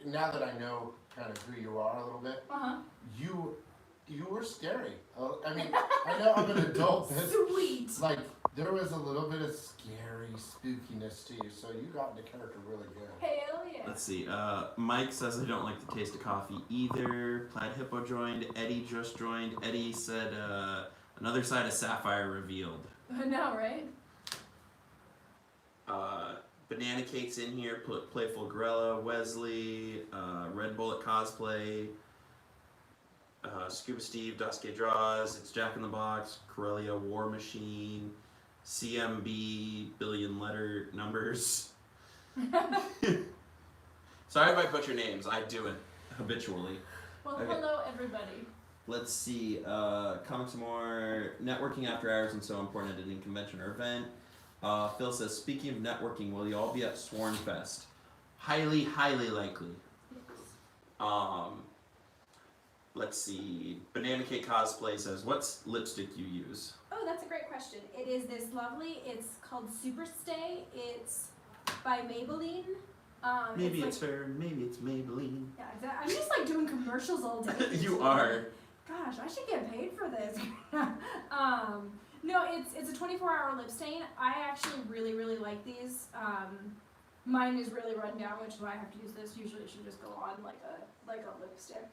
now that I know kind of who you are a little bit, you were scary. I mean, I know I'm an adult, but sweet. like, there was a little bit of scary spookiness to you, so you got into character really good. Hell yeah. Let's see. Mike says I don't like the taste of coffee either. Plaid Hippo joined. Eddie just joined. Eddie said another side of Sapphire revealed. I know, right? Banana Cake's in here. Playful Gorilla. Wesley. Red Bullet Cosplay. Scuba Steve. Dusky Draws. It's Jack in the Box. Corellia War Machine. CMB. Billion Letter Numbers. Sorry if I butcher names. I do it habitually. Well, Okay. hello everybody. Let's see. Comics some more. Networking after hours and so important at any convention or event. Phil says, speaking of networking, will you all be at Sworn Fest? Highly, highly likely. Let's see. Banana Cake Cosplay says, what's lipstick you use? Oh, that's a great question. It is this lovely, it's called Superstay. It's by Maybelline. Maybe like, it's fair, maybe it's Maybelline. Yeah, I'm just like doing commercials all day. You are. Gosh, I should get paid for this. No, it's a 24-hour lip stain. I actually really, really like these. Mine is really run down, which is why I have to use this. Usually it should just go on like a lipstick.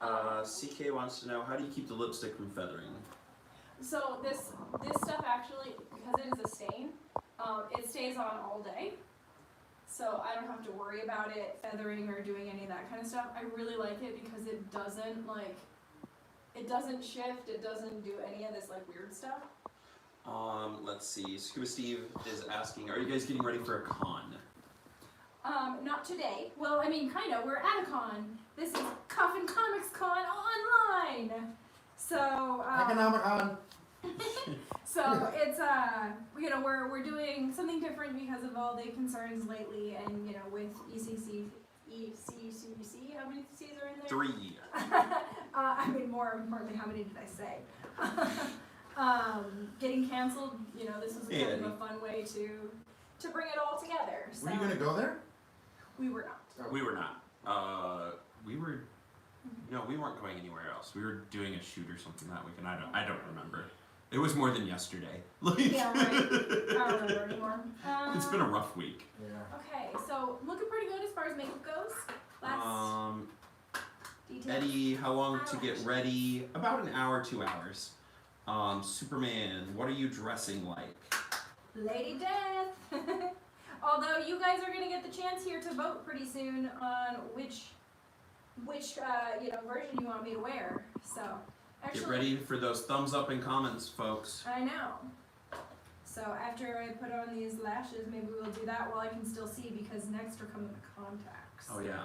CK wants to know, how do you keep the lipstick from feathering? So this stuff actually, because it is a stain, it stays on all day. so I don't have to worry about it feathering or doing any of that kind of stuff. I really like it because it doesn't shift, it doesn't do any of this like weird stuff. Let's see. Scuba Steve is asking, are you guys getting ready for a con? Not today. Well, I mean, kind of. We're at a con. This is COFFINCOMICCON online. So, ECONOMICON. so it's we're doing something different because of all the concerns lately, and with ECCC, how many C's are in there? 3. I mean, more importantly, how many did I say? Getting canceled. This was kind of a fun way to bring it all together. So. Were you gonna go there? We were not. We were not. No, we weren't going anywhere else. We were doing a shoot or something that weekend. I don't remember. It was more than yesterday. Yeah, right. I don't remember anymore. It's been a rough week. Yeah. Okay, so looking pretty good as far as makeup goes. Details. Eddie, how long to get ready? About an hour, 2 hours. Superman, what are you dressing like? Lady Death. Although you guys are gonna get the chance here to vote pretty soon on which version you want me to wear. So actually, Get ready for those thumbs up and comments, folks. I know. So after I put on these lashes, maybe we'll do that while I can still see, because next are coming the contacts. Oh yeah,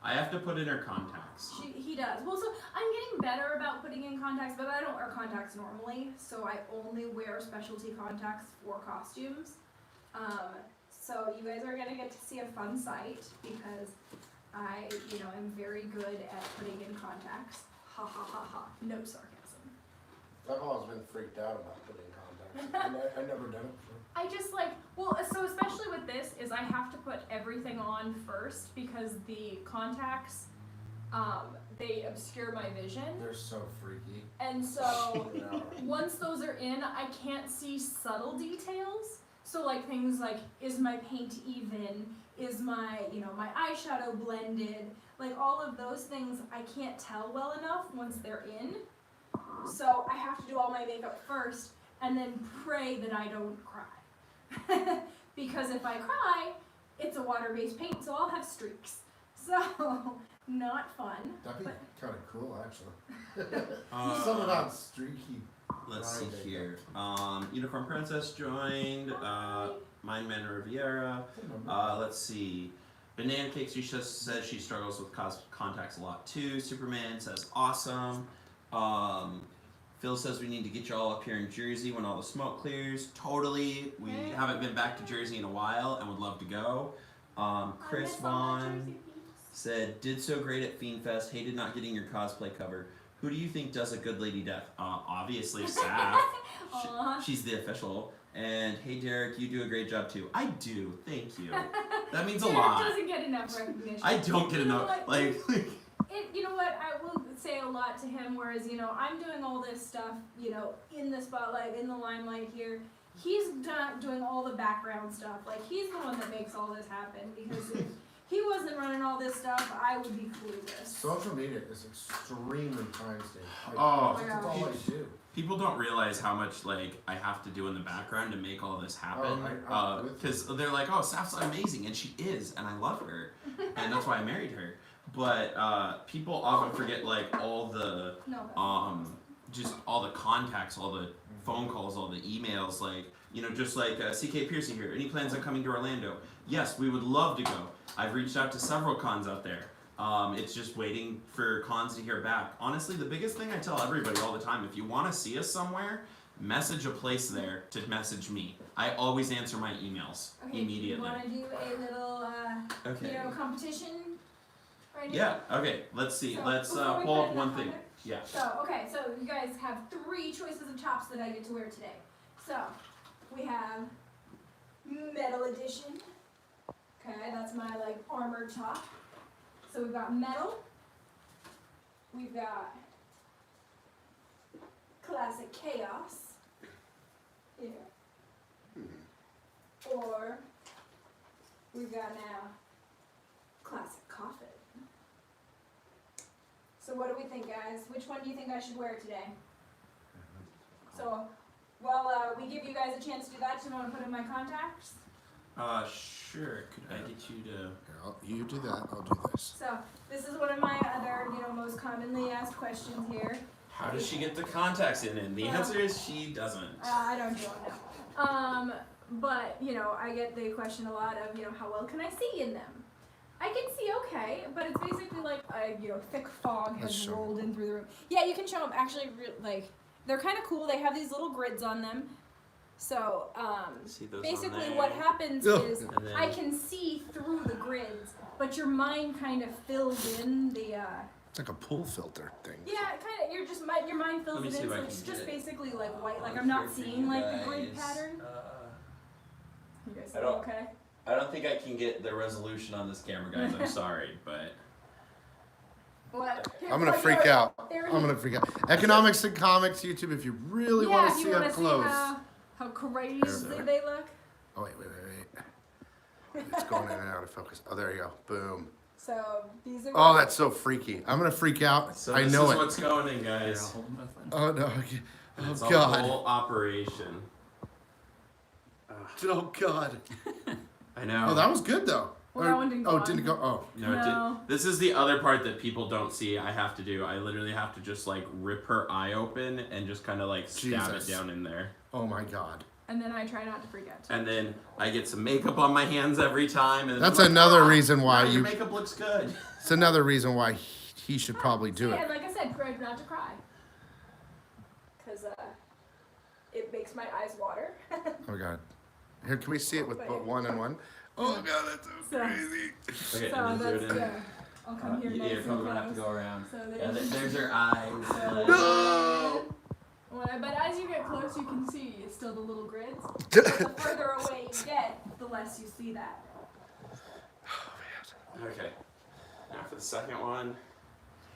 I have to put in her contacts. He does. Well, so I'm getting better about putting in contacts, but I don't wear contacts normally, so I only wear specialty contacts for costumes. So you guys are gonna get to see a fun sight, because I, am very good at putting in contacts. Ha ha ha ha. No sarcasm. I've always been freaked out about putting contacts. I never done it before. I just so especially with this, is I have to put everything on first, because the contacts, they obscure my vision. They're so freaky. And so, once those are in, I can't see subtle details. So like things like, is my paint even? Is my, my eyeshadow blended? Like all of those things I can't tell well enough once they're in. So I have to do all my makeup first and then pray that I don't cry. Because if I cry, it's a water-based paint, so I'll have streaks. So, not fun. That'd be kind of cool, actually. Some of that streaky. Let's see here. Unicorn Princess joined. Mind Man Riviera. Let's see. Banana Cake, she just says she struggles with contacts a lot too. Superman says awesome. Phil says we need to get you all up here in Jersey when all the smoke clears. Totally. We haven't been back to Jersey in a while and would love to go. Chris Vaughn said, did so great at Fiend Fest. Hated not getting your cosplay cover. Who do you think does a good Lady Death? Obviously Saph. She's the official. And hey Derek, you do a great job too. I do, thank you. That means a lot. Derek doesn't get enough recognition. I don't get enough, you know what, I will say a lot to him, whereas, I'm doing all this stuff, in the spotlight, in the limelight here. He's doing all the background stuff. Like, he's the one that makes all this happen, because if he wasn't running all this stuff, I would be clueless. Social media is extremely time-stating. That's all I do. People don't realize how much I have to do in the background to make all this happen. Because they're like, oh, Saph's amazing, and she is, and I love her, and that's why I married her. But people often forget all the just all the contacts, all the phone calls, all the emails. Just like CK Piercy here. Any plans on coming to Orlando? Yes, we would love to go. I've reached out to several cons out there. It's just waiting for cons to hear back. Honestly, the biggest thing I tell everybody all the time, if you want to see us somewhere, message a place there to message me. I always answer my emails immediately. You want to do a little, competition? Right yeah, okay, let's see. Let's pull up one thing. Yeah. So you guys have 3 choices of tops that I get to wear today. So, we have Metal Edition. Okay, that's my armored top. So we've got metal, we've got Classic Chaos, or we've got now Classic Coffin. So what do we think, guys? Which one do you think I should wear today? Mm-hmm. So while we give you guys a chance to do that, do you want to put in my contacts? Sure. Could I get you to? You do that. I'll do this. So this is one of my other, most commonly asked questions here. How does she get the contacts in? And the answer is she doesn't. I don't know. But I get the question a lot of, how well can I see in them? I can see okay, but it's basically like a thick fog has rolled in through the room. Yeah, you can show them. Actually, they're kind of cool. They have these little grids on them. So basically what happens is I can see through the grids, but your mind kind of fills in the It's like a pool filter thing. yeah, kind of. Your mind fills it in, so it's just basically like white. Like I'm not seeing like the grid pattern. You guys see okay? I don't think I can get the resolution on this camera, guys. I'm sorry, but What? I'm gonna freak out. I'm gonna freak out. Economics and Comics YouTube. If you really want to see up close. How crazy they look. Oh wait. It's going in and out of focus. Oh, there you go. Boom. So these are. Oh, that's so freaky. I'm gonna freak out. so I this know is it. what's going in, guys. Oh no. Okay. Oh It's God. a whole operation. Oh God. I know. Oh, that was good though. Well, that one didn't go on. Didn't go. Oh. No, it did. This is the other part that people don't see. I have to do. I literally have to just like rip her eye open and just kind of like stab it down in there. Oh my God. And then I try not to freak out. And then I get some makeup on my hands every time. And That's I'm like, another reason why your makeup looks good. It's another reason why he should probably do it. And like I said, try not to cry. Because it makes my eyes water. Oh my God. Here, can we see it with but one and one? Oh God, that's so crazy. Okay, so and then that's zoom it in. I'll come here nice You're and probably close. gonna have to go around. So Yeah, there's her eyes. No! But as you get close, you can see it's still the little grids. The further away you get, the less you see that. Okay. Now for the second one.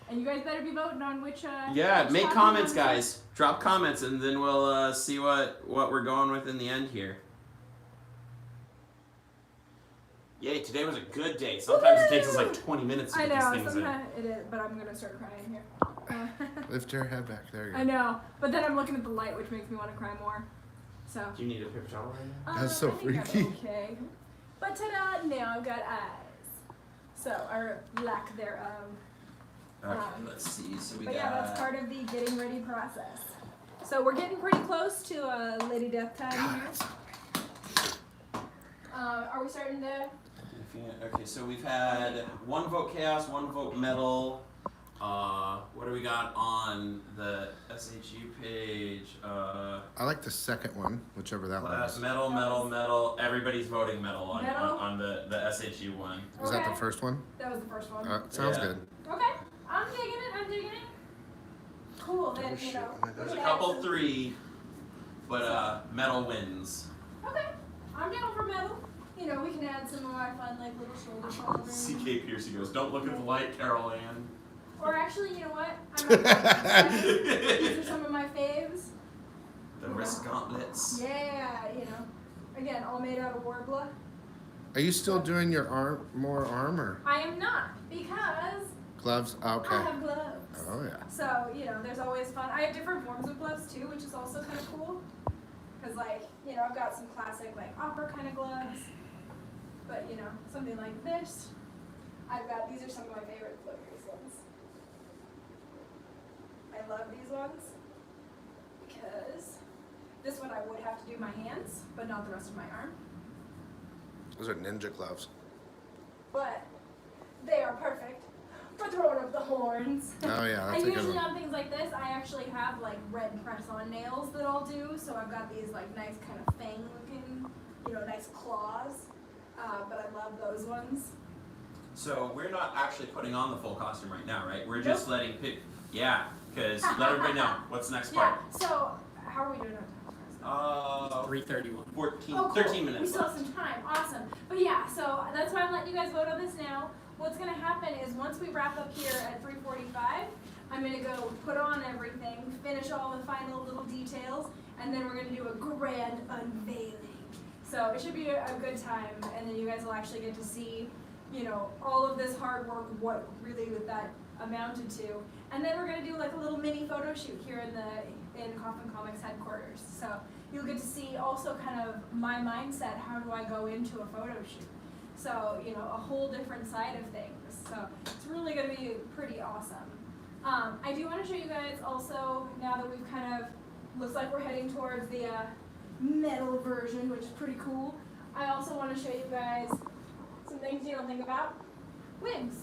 And you guys better be voting on which. Yeah, which make top comments, you want. guys. Drop comments, and then we'll see what we're going with in the end here. Yay! Today was a good day. Sometimes it takes us like 20 minutes to I get know, these things in. sometimes it is, but I'm gonna start crying here. Lift your head back. There you go. I know, but then I'm looking at the light, which makes me want to cry more. So. Do you need a paper towel right now? That's so I think I'm freaky. okay. But ta-da! Now I've got eyes. So, or lack thereof. Okay, let's see. So we But got. yeah, that's part of the getting ready process. So we're getting pretty close to Lady Death time here. Are we starting to? Okay, so we've had one vote chaos, one vote metal. What do we got on the SHU page? I like the second one, whichever that one is. Metal. Everybody's voting metal on Metal? on the SHU one. Was that the first one? That was the first one. Sounds Yeah. good. Okay, I'm digging it. Cool, then, There's a couple three, but metal wins. Okay, I'm down for metal. We can add some more fun, like little shoulder shoulders. CK Piercy goes, don't look at the light, Carol Ann. Or actually, you know what? I'm not gonna these are some of my faves. The wrist gauntlets. Yeah, again, all made out of warbler. Are you still doing your more armor? I am not, because Gloves? Okay. I have gloves. Oh yeah. So, there's always fun. I have different forms of gloves too, which is also kind of cool. Because, I've got some classic, opera kind of gloves. But, something like this. These are some of my favorite Clover's ones. I love these ones. Because this one I would have to do my hands, but not the rest of my arm. Those are ninja gloves. But they are perfect for throwing up the horns. Oh yeah, that's And a good usually one. on things like this, I actually have red press-on nails that I'll do. So I've got these nice kind of fang-looking, nice claws. But I love those ones. So we're not actually putting on the full costume right now, right? We're just letting yeah, because let everybody know what's the next part. Yeah. So how are we doing on time? 3:31. 13 minutes. We still have some time. Awesome. But yeah, so that's why I'm letting you guys vote on this now. What's going to happen is once we wrap up here at 3:45, I'm going to go put on everything, finish all the final little details, and then we're going to do a grand unveiling. So it should be a good time, and then you guys will actually get to see, all of this hard work, what really that amounted to. And then we're going to do a little mini photo shoot here in Coffin Comics headquarters. So you'll get to see also kind of my mindset. How do I go into a photo shoot? So, you know, a whole different side of things. So it's really going to be pretty awesome. I do want to show you guys also, now that we've kind of, looks like we're heading towards the metal version, which is pretty cool. I also want to show you guys some things you don't think about. Wigs.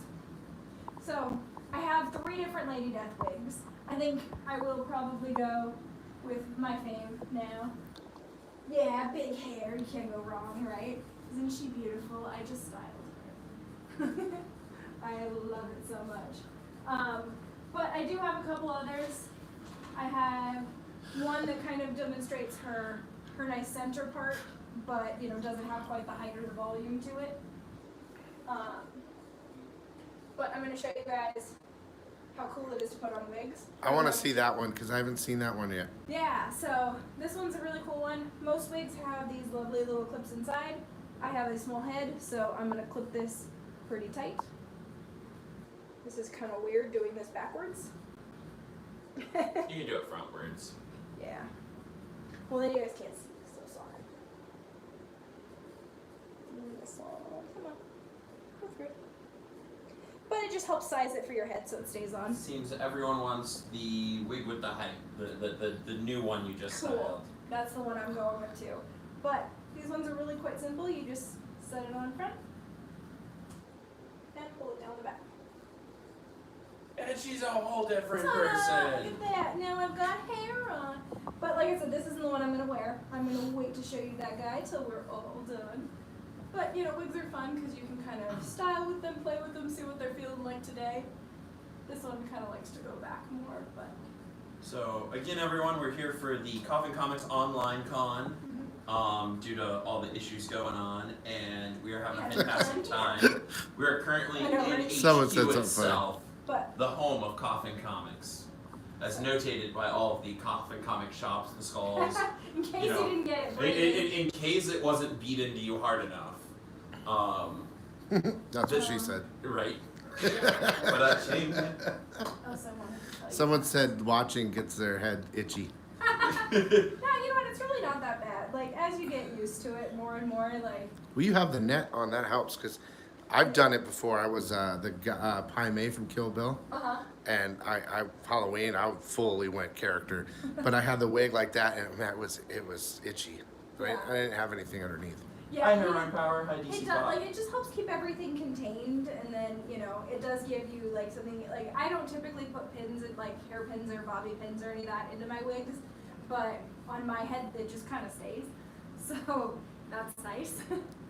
So I have 3 different Lady Death wigs. I think I will probably go with my fave now. Yeah, big hair, you can't go wrong, right? Isn't she beautiful? I just styled her. I love it so much. But I do have a couple others. I have one that kind of demonstrates her nice center part, but you know, doesn't have quite the height or the volume to it. But I'm going to show you guys how cool it is to put on wigs. I want to see that one because I haven't seen that one yet. Yeah, so this one's a really cool one. Most wigs have these lovely little clips inside. I have a small head, so I'm going to clip this pretty tight. This is kind of weird doing this backwards. You can do it frontwards. Yeah. Well, then you guys can't see, so sorry. This one, come on. Go through it. But it just helps size it for your head so it stays on. Seems everyone wants the wig with the height, the new one you just Cool. styled. That's the one I'm going with too. But these ones are really quite simple. You just set it on front and pull it down the back. And she's a whole different Ta-da! person. Look at that. Now I've got hair on. But like I said, this isn't the one I'm going to wear. I'm going to wait to show you that guy till we're all done. But, you know, wigs are fun because you can kind of style with them, play with them, see what they're feeling like today. This one kind of likes to go back more, but... So, again, everyone, we're here for the Coffin Comics Online Con, due to all the issues going on, and we are having a fantastic time. We are currently in HQ Someone said something itself, But the home of Coffin Comics, as notated by all of the Coffin Comic shops, the skulls. in case you know, you didn't get it, in case it wasn't beat into you hard enough. That's what she said. Right. But Someone said watching gets their head itchy. no, you know what? It's really not that bad. Like, as you get used to it more and more, like... Well, you have the net on. That helps because I've done it before. I was the Pai Mei from Kill Bill. Uh-huh. And I Halloween, I fully went character. But I had the wig like that, and man, it was itchy. Right? Yeah. I didn't have anything underneath. Yeah, hi, Heroin Power. Hi, DC it does, Pop. like, it just helps keep everything contained, and then, you know, it does give you, like, something, like, I don't typically put pins, like, hairpins or bobby pins or any of that into my wigs, but on my head, it just kind of stays, so that's nice.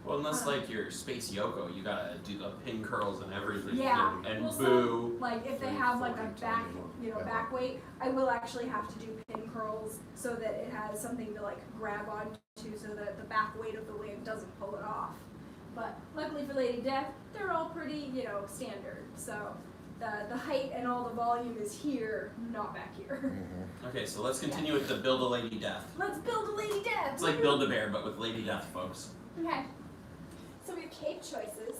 Well, unless like your Space Yoko, you gotta do the pin curls and everything. Yeah, And well, boo. some, like, if they have, like, a back, you know, back weight, I will actually have to do pin curls so that it has something to, like, grab onto so that the back weight of the wig doesn't pull it off. But luckily for Lady Death, they're all pretty, you know, standard. So the height and all the volume is here, not back here. Okay, so let's continue with the Build a Lady Death. Let's build a Lady Death! It's like Build a Bear, but with Lady Death, folks. Okay. So we have cape choices.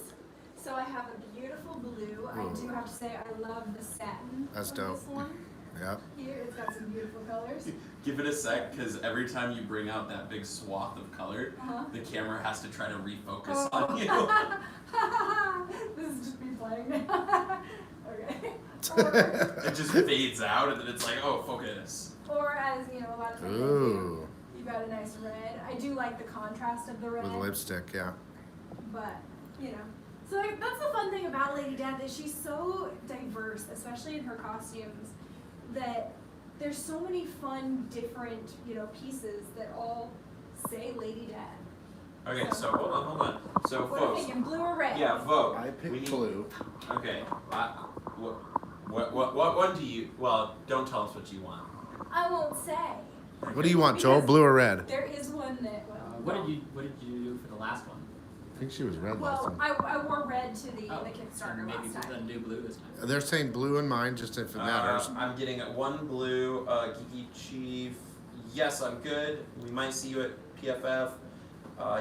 So I have a beautiful blue. I do have to say I love the satin. That's on dope. This one. Yep. Here, it's got some beautiful colors. Give it a sec, because every time you bring out that big swath of color, Uh-huh. the camera has to try to refocus on you. This is just me playing now. Okay. Or, It just fades out, and then it's like, oh, focus. or as you know, a lot of times Ooh. you got a nice red. I do like the contrast of the red. With lipstick, yeah. But, you know. So like, that's the fun thing about Lady Death is she's so diverse, especially in her costumes, that there's so many fun, different, you know, pieces that all say Lady Death. Okay, so hold on. So, What are you folks. thinking, blue or red? Yeah, vote. I We picked need- blue. Okay. What one do you? Well, don't tell us what you want. I won't say. What do you want, Joel? Blue or red? There is one that, well, What did you do for the last one? I think she was red last well, time. I wore red to the Oh, Kickstarter maybe last time. then do blue this time. They're saying blue in mine, just if it matters. I'm getting one blue, Geeky Chief. Yes, I'm good. We might see you at PFF.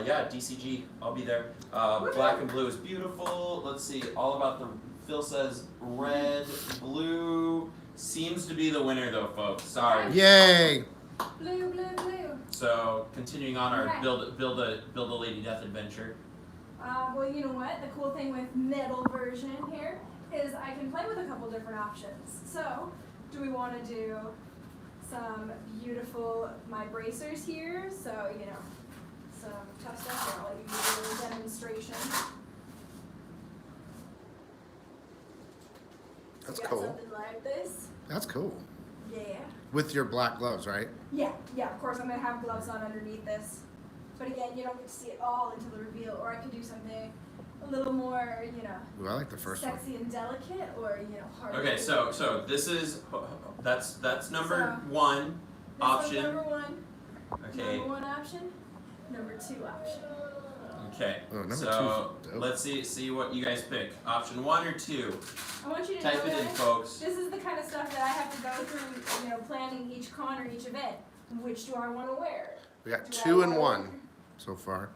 Yeah, DCG. I'll be there. Black and blue is beautiful. Let's see. All about the. Phil says red, blue seems to be the winner though, folks. Sorry. Yay! Blue, blue, blue. So continuing on our Okay. build a Lady Death adventure. Well, you know what? The cool thing with metal version here is I can play with a couple different options. So, do we want to do some beautiful my bracers here? So, you know, some tough stuff. Here, I'll let you do a little demonstration. That's You got cool. something like this. That's cool. Yeah. With your black gloves, right? Yeah, of course I'm gonna have gloves on underneath this. But again, you don't get to see it all until the reveal, or I can do something a little more, you know, Ooh, I like the first one. sexy and delicate, or, you know, hard. Okay, so this is that's number So, one This one's option. number one. Okay. Number one option. Number two option. Okay. Oh, number so two's dope. let's see what you guys pick. Option 1 or 2. I want you to Type know it in, guys, folks. this is the kind of stuff that I have to go through, you know, planning each con or each event. Which do I want to wear? We got Do I 2 and wanna- 1 so far.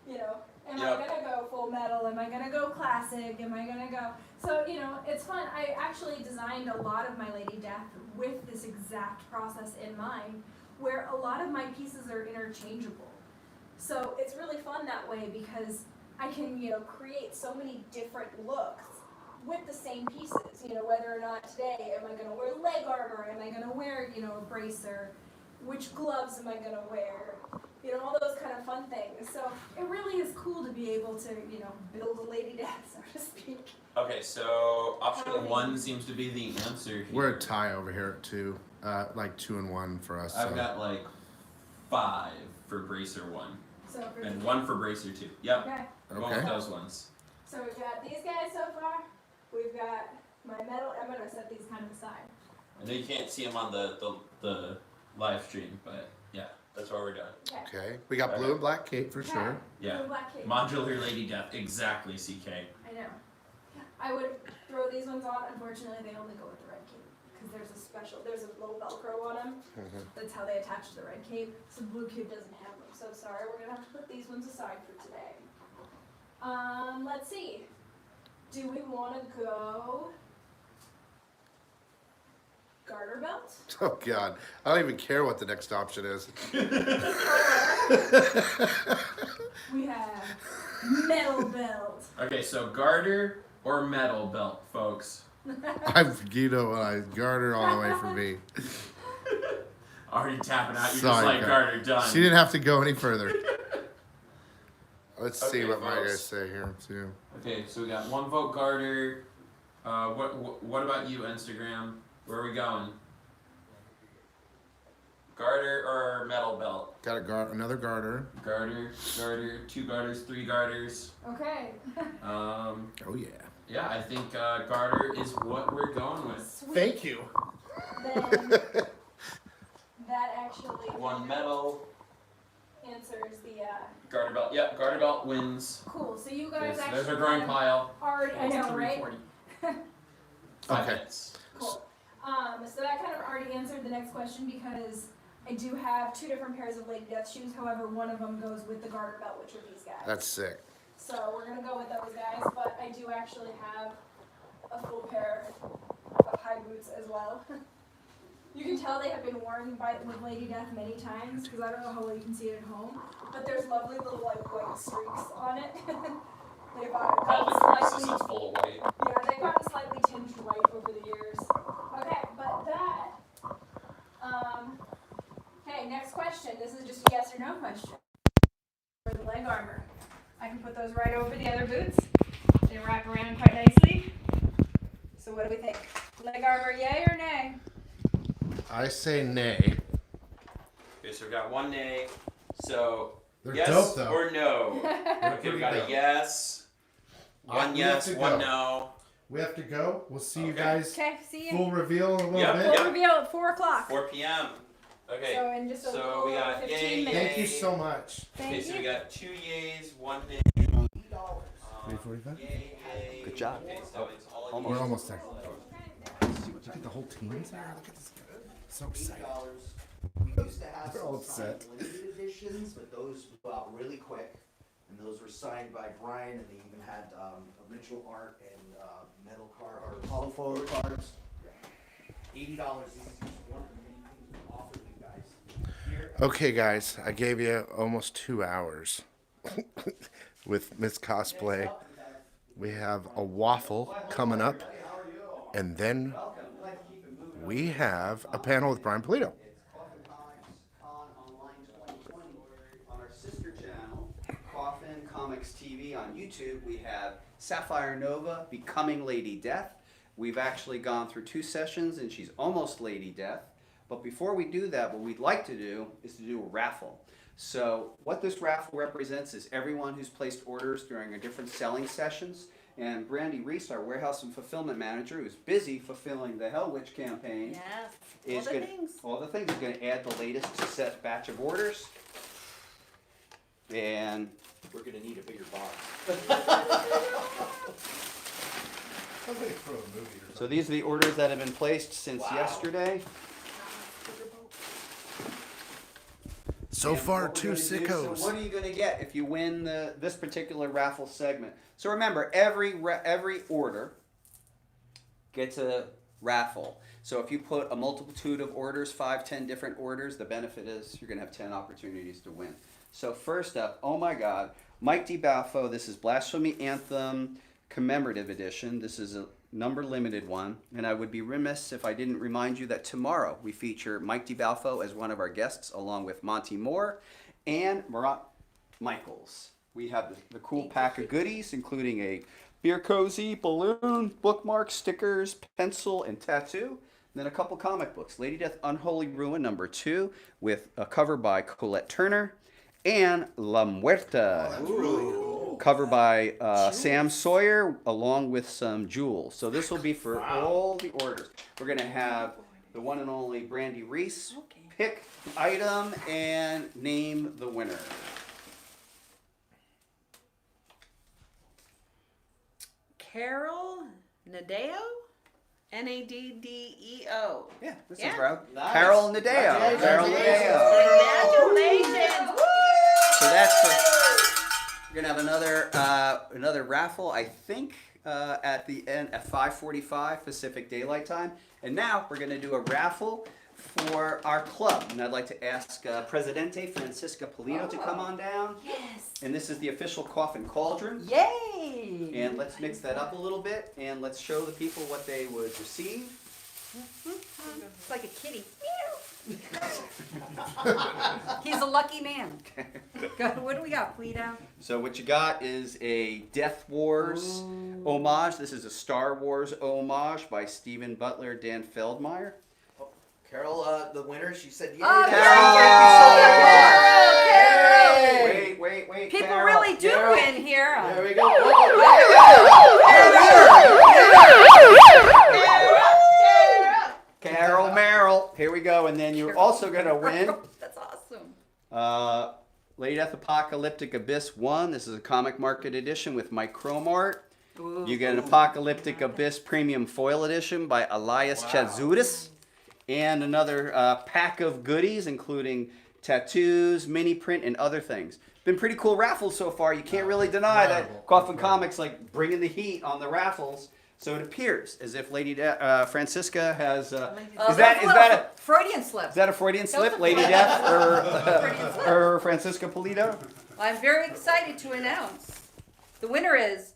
You know, am Yep. I gonna go full metal? Am I gonna go classic? Am I gonna go? So, you know, it's fun. I actually designed a lot of my Lady Death with this exact process in mind, where a lot of my pieces are interchangeable. So it's really fun that way because I can, you know, create so many different looks with the same pieces. You know, whether or not today, am I gonna wear leg armor? Am I gonna wear, you know, a bracer? Which gloves am I gonna wear? You know, all those kind of fun things. So it really is cool to be able to, you know, build a Lady Death, so to speak. Okay, so option Harley. 1 seems to be the answer here. We're a tie over here at 2. Like 2 and 1 for us. I've so. got like 5 for bracer 1 So for and 1 for bracer 2. Yep. okay. We're going with Okay. those ones. So we've got these guys so far. We've got my metal. I'm gonna set these kind of aside. I know you can't see them on the live stream, but yeah, that's what we're doing. Okay. Okay. We got blue and black cape for sure. Yeah. Blue, black cape. Modular Lady Death, exactly, CK. I know. I would throw these ones on. Unfortunately, they only go with the red cape because there's a little Velcro on them. That's how they attach to the red cape. So blue cape doesn't have them. So sorry, we're gonna have to put these ones aside for today. Let's see. Do we want to go garter belt? Oh God, I don't even care what the next option is. We have metal belt. Okay, so garter or metal belt, folks. You know what? I garter all the way for me. Already tapping out. You're Sorry, just like Gar- garter done. She didn't have to go any further. Let's see Okay, what my folks. guys say here too. Okay, so we got 1 vote garter. What about you, Instagram? Where are we going? Garter or metal belt? Got another garter. Garter, 2 garters, 3 garters. Okay. Oh yeah. Yeah, I think garter is what we're going with. Sweet. Thank you. Then that actually 1 metal, answers the garter belt. Yep, garter belt wins. cool. So you guys There's actually our growing kind of pile. already, I know, right? 340. 5 Okay. minutes. Cool. So that kind of already answered the next question because I do have 2 different pairs of Lady Death shoes. However, one of them goes with the garter belt, which are these guys. That's sick. So we're gonna go with those guys, but I do actually have a full pair of high boots as well. You can tell they have been worn with Lady Death many times because I don't know how well you can see it at home, but there's lovely little like white streaks on it. They've All gotten the creases slightly, is full of white. yeah, they've gotten slightly tinged white over the years. Okay, but that, okay, next question. This is just a yes or no question. For the leg armor. I can put those right over the other boots. They wrap around quite nicely. So what do we think? Leg armor, yay or nay? I say nay. Okay, so we got 1 nay. So They're yes dope though. or no? Okay, we got a yes. We 1 have yes, to 1 go. no. We have to go. We'll see you Okay. guys. Okay, see you. Full reveal in a little Yep. bit. Full reveal at 4 o'clock. 4 p.m. Okay. So in just a So little we got 15 yay, minutes. Thank you so much. Okay, Thank so you. we got 2 yays, 1 nay. $3.45? Yay, yay. Good job. Okay, so it's all Almost. We're almost there. Look at the whole team in there. Look at this guy. So excited. We used to have They're all some signed upset. limited editions, but those go out really quick. And those were signed by Brian, and they even had original art and metal card or polyfoil cards. $80. This is just one of the many things we offer you guys. Okay, guys, I gave you almost 2 hours with Miss Cosplay. We have a waffle coming up, and then we have a panel with Brian Polito. On our sister channel, Coffin Comics TV on YouTube, we have Sapphire Nova becoming Lady Death. We've actually gone through 2 sessions, and she's almost Lady Death. But before we do that, what we'd like to do is to do a raffle. So what this raffle represents is everyone who's placed orders during our different selling sessions. And Brandy Reese, our warehouse and fulfillment manager, who's busy fulfilling the Hell Witch campaign, Yes. all the things is going to add the latest set batch of orders. And We're gonna need a bigger box. so these are the orders that have been placed since yesterday. So And far, what we're 2 gonna do- sickos. So what are you going to get if you win this particular raffle segment? So remember, every order gets a raffle. So if you put a multitude of orders, 5, 10 different orders, the benefit is you're going to have 10 opportunities to win. So first up, oh my God, Mike DiBaffo. This is Blasphemy Anthem Commemorative Edition. This is a number limited one, and I would be remiss if I didn't remind you that tomorrow we feature Mike DiBaffo as one of our guests, along with Monty Moore and Muerta Michaels. We have the cool pack of goodies, including a beer cozy, balloon, bookmark, stickers, pencil, and tattoo. And then a couple comic books. Lady Death Unholy Ruin #2 with a cover by Colette Turner, and La Muerta. Cover by Sam Sawyer, along with some jewels. So this will be for all the orders. We're going to have the one and only Brandy Reese pick item and name the winner. Carol Nadeo? Naddeo. Yeah, this Yeah. is right. Nice. Carol Nadeo. Congratulations. Carol Nadeo. Congratulations! Woo! So that's we're gonna have another raffle, I think, at the end at 5:45 Pacific Daylight Time. And now we're gonna do a raffle for our club, and I'd like to ask Presidente Francisca Polito to come on down. Yes. And this is the official Coffin Cauldron. Yay! And let's mix that up a little bit, and let's show the people what they would receive. It's like a kitty. He's a lucky man. What do we got, Polito? So what you got is a Death Wars homage. This is a Star Wars homage by Stephen Butler, Dan Feldmeyer. Carol, the winner, she said, "Yay, Oh, Carol!" Carol! Wait, People Carol. really do Carol. win here. There we go. Carol Merrill. Here we go, and then you're also gonna win That's awesome. Lady Death Apocalyptic Abyss 1. This is a comic market edition with Mike Cromart. You get an Apocalyptic Abyss Premium Foil Edition by Elias Chazoudis. And another pack of goodies, including tattoos, mini print, and other things. Been pretty cool raffles so far. You can't really deny that Coffin Comics like bringing the heat on the raffles. So it appears as if Lady Francisca has. Is that a Freudian slip? Is that a Freudian slip, a Lady Freudian Death Freudian slip. or Francisca Polito? I'm very excited to announce the winner is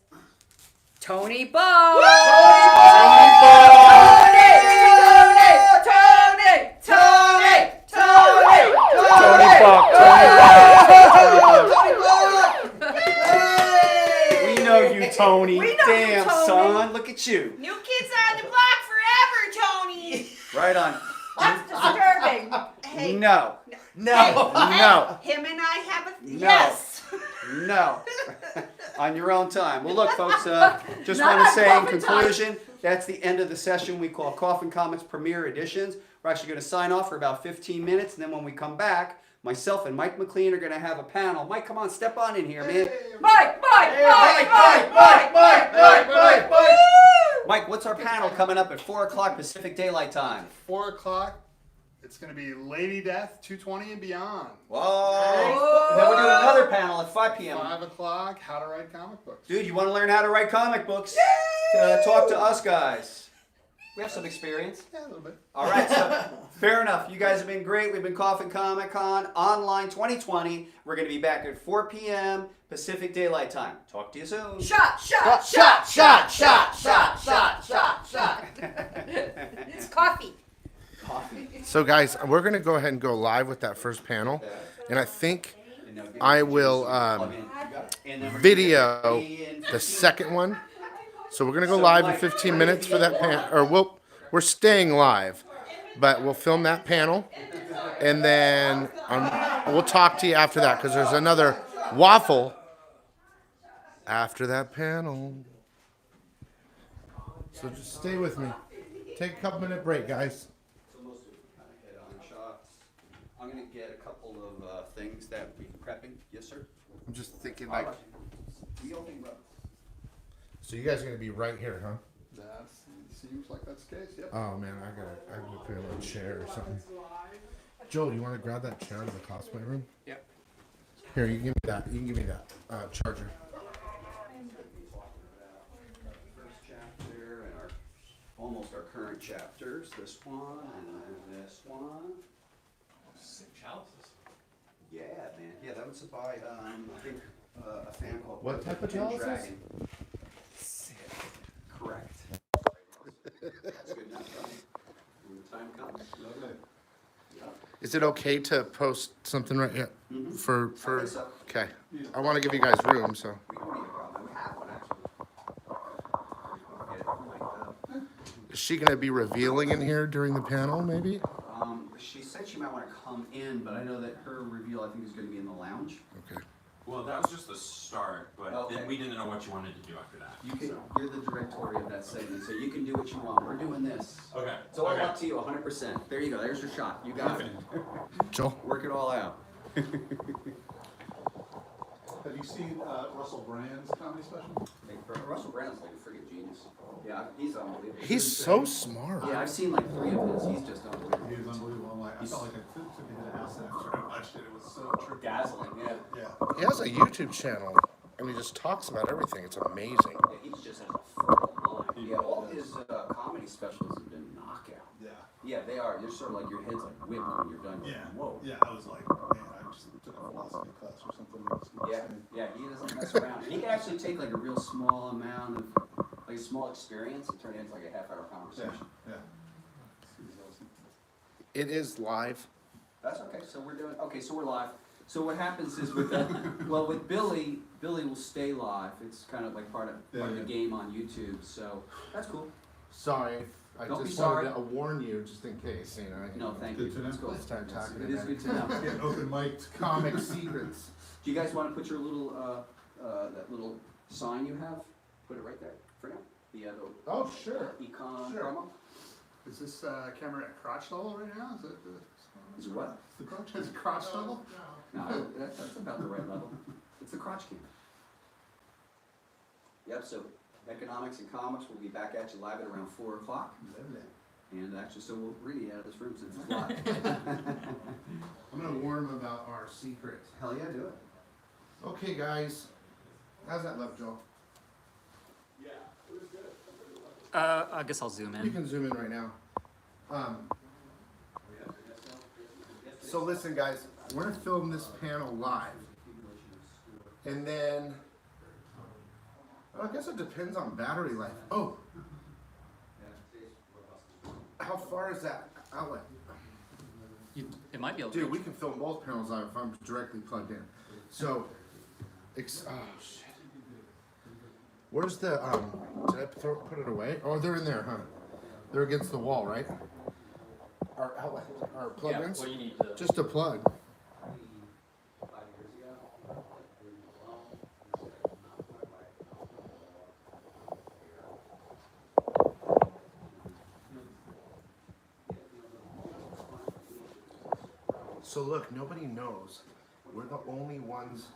Tony Bo. We know you, Tony. We know you, Damn, Tony. son, look at you. New kids on the block forever, Tony! Right on. That's disturbing. Hey, No. No. No. him and I have a... No. Yes! No. On your own time. Well, look, folks, just Not want to on say in Coffin conclusion, that's the end of the session we call Coffin Comics Premiere Editions. We're actually going to sign off for about 15 minutes, and then when we come back, myself and Mike MacLean are going to have a panel. Mike, come on, step on in here, man. Mike. Mike, what's our panel coming up at 4 o'clock Pacific Daylight Time? 4 o'clock. It's going to be Lady Death 220 and beyond. Whoa! And then we're doing another panel at 5 p.m. 5 o'clock, how to write comic books. Dude, you want to learn how to write comic books? Talk to us guys. We have some experience. Yeah, a little bit. All right, so fair enough. You guys have been great. We've been Coffin Comic Con Online 2020. We're going to be back at 4 p.m. Pacific Daylight Time. Talk to you soon. Shot, Shot, shot, shot, shot, shot, shot, shot, shot. It's coffee. Coffee. So guys, we're gonna go ahead and go live with that first panel, and I think I will video the second one. So we're gonna go live in 15 minutes for that panel, we're staying live, but we'll film that panel, and then we'll talk to you after that because there's another waffle after that panel. So just stay with me. Take a couple minute break, guys. So most of it kind of head-on shots. I'm going to get a couple of things that we're prepping. Yes, sir? I'm just thinking All like. right. We all think about So you guys are gonna be right here, huh? That seems like that's the case, yep. Oh man, I gotta put in a chair or something. Joel, do you want to grab that chair to the cosplay room? Yep. Here, you can give me that. You can give me that charger. first chapter and almost our current chapters. This one and then this one. Sick chalices. Yeah, man. Yeah, that was by I think a fan called What type of Ken chalices? Dragon. Correct. That's good enough, right? When the time comes. Lovely. Yep. Is it okay to post something right here Mhm. for? I think so. Okay. I want to give you guys room, so. We don't need a problem. We have one actually. Get it like that. Is she gonna be revealing in here during the panel, maybe? She said she might want to come in, but I know that her reveal I think is going to be in the lounge. Okay. Well, that was just the start, but Okay. then we didn't know what you wanted to do after that. You can. You're the directory of that segment, so you can do what you want. We're doing this. Okay. It's all up to you, 100%. There you go. There's your shot. You got it. Joel. Work it all out. Have you seen Russell Brand's comedy special? Russell Brand's like a freaking genius. Yeah, he's unbelievable. He's so smart. Yeah, I've seen like 3 of his. He's just unbelievable. He is unbelievable. I'm like, I felt like I took him to the house after I watched it. It was so trippy. Dazzling. Yeah. Yeah. He has a YouTube channel, and he just talks about everything. It's amazing. Yeah, he just has a full line. Yeah, all his comedy specials have been knockout. Yeah. Yeah, they are. You're sort of like your head's like whipped when you're done. Yeah. Whoa. Yeah, I was like, man, I just took a philosophy class or something. Yeah, he doesn't mess around. And he can actually take like a real small amount of, like a small experience and turn it into like a half-hour Yeah. conversation. Yeah. It is live. That's okay. So we're doing. Okay, so we're live. So what happens is with well, with Billy will stay live. It's kind of like part of the game on YouTube. So that's cool. Sorry, I Don't be just sorry. wanted to warn you just in case, you know. No, thank you. Good to know. That's cool. Start talking It is about good to know. Getting open mic. comic secrets. Do you guys want to put your little that little sign you have? Put it right there for now. The Oh, sure. econ Sure. promo. Is this camera at crotch level right now? Is it? Is it what? The crotch? Is it crotch level? No, that's about the right level. It's the crotch cam. Yep, so economics and comics will be back at you live at around 4 o'clock. And actually, so we'll really out of this room since it's live. I'm gonna warn him about our secret. Hell yeah, do it. Okay, guys. How's that look, Joel? I guess I'll zoom You in. can zoom in right now. So listen, guys. We're gonna film this panel live, and then I guess it depends on battery life. Oh, how far is that outlet? It might be able to. Dude, we can film both panels live if I'm directly plugged in. So, oh shit. Where's the did I put it away? Oh, they're in there, huh? They're against the wall, right? Our outlet, our plug-ins. What do you need to? Just a plug. So look, nobody knows. We're the only ones.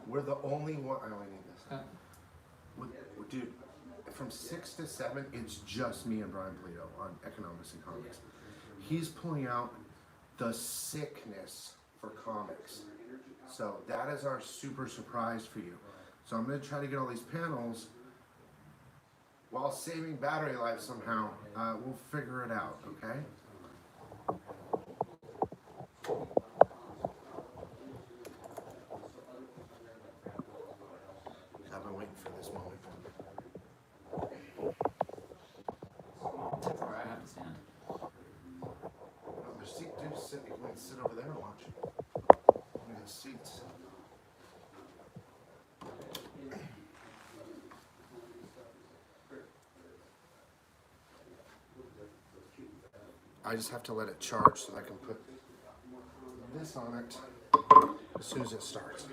We're the only one. I only need this. Dude, from 6 to 7, it's just me and Brian Polito on Economics and Comics. He's pulling out the sickness for comics. So that is our super surprise for you. So I'm going to try to get all these panels while saving battery life somehow. We'll figure it out, okay? I've been waiting for this moment. That's where I have to stand. Oh, there's seat, dude, sit, you can sit over there and watch. Look at the seats. I just have to let it charge so I can put this on it as soon as it starts.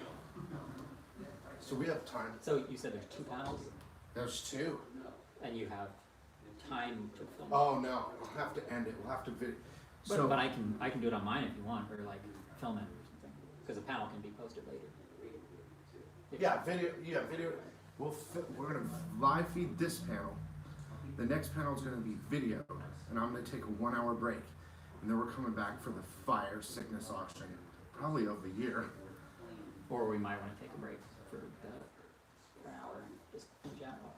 So we have time. So you said there's 2 panels, There's 2. and you have time to film. Oh no, we'll have to end it. We'll have to video. But I can do it on mine if you want, or like film it or something, because a panel can be posted later. Yeah, video. Yeah, video. We're gonna live feed this panel. The next panel is gonna be video, and I'm gonna take a 1-hour break, and then we're coming back for the fire sickness auction, probably of the year. Or we might want to take a break for an hour, just in general.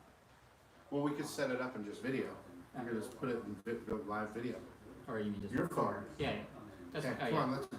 Well, we could set it up and just video. We could just put it in live video. Or you mean just Your record. phone. Yeah, yeah. That's Okay, fine. come on, let's go.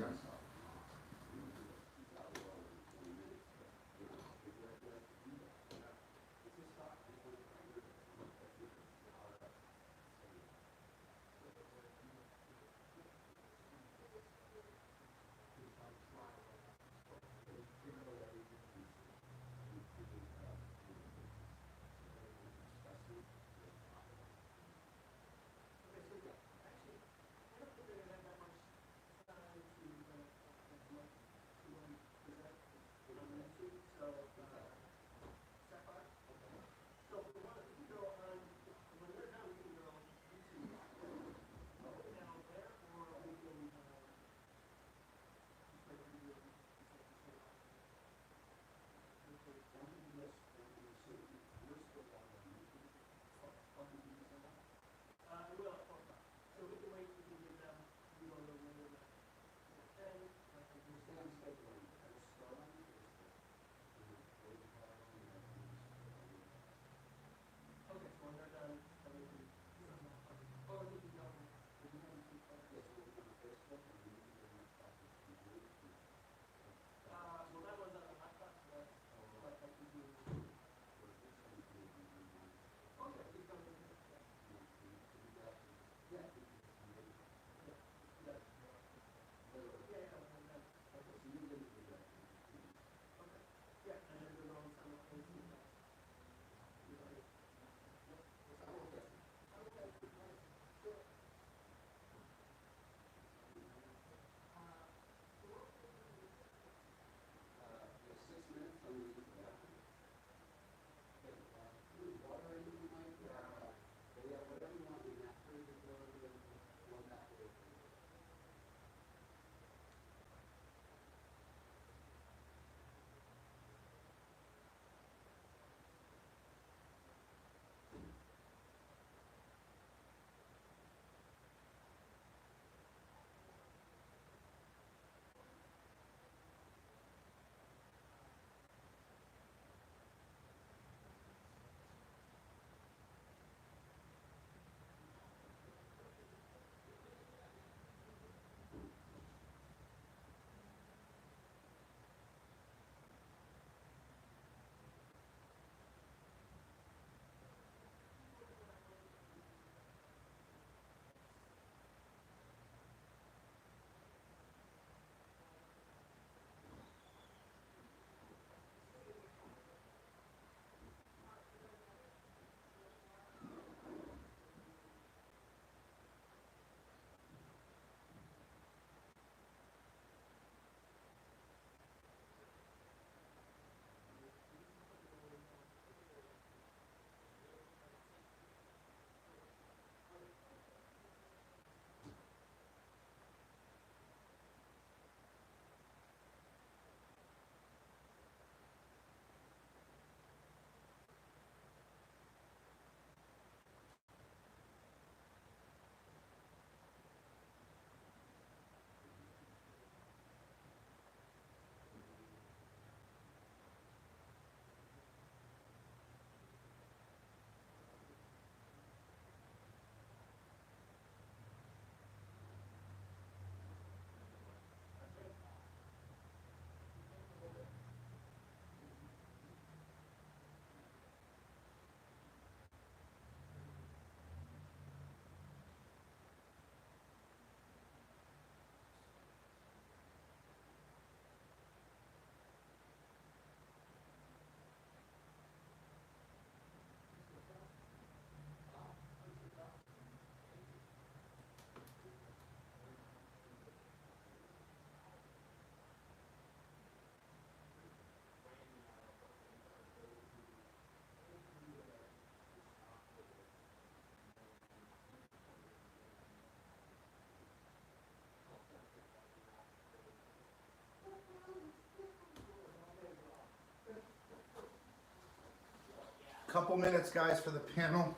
Couple minutes, guys, for the panel.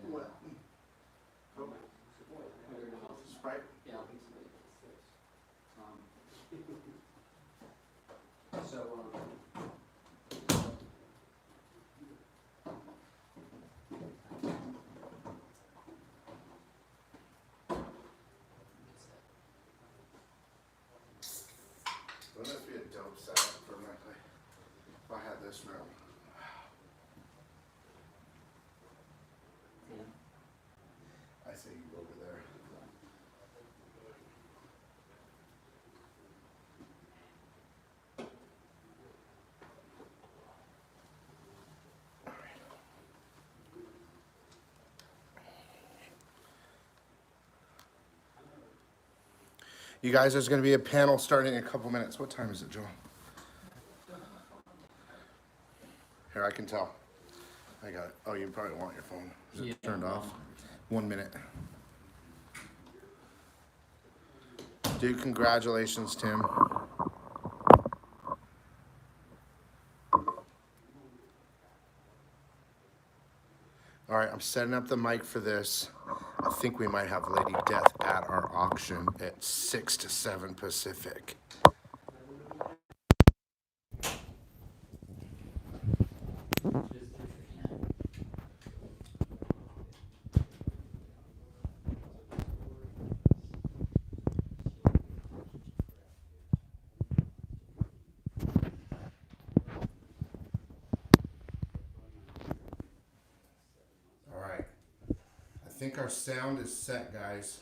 What? Sprite? Yeah, I'll think so. Wouldn't this be a dope setup for my if I had this room? I say you over there. You guys, there's going to be a panel starting in a couple minutes. What time is it, Joel? Here, I can tell. I got it. Oh, you probably want your phone. Is it turned off? 1 minute. Dude, congratulations, Tim. All right, I'm setting up the mic for this. I think we might have Lady Death at our auction at 6 to 7 Pacific. All right. I think our sound is set, guys.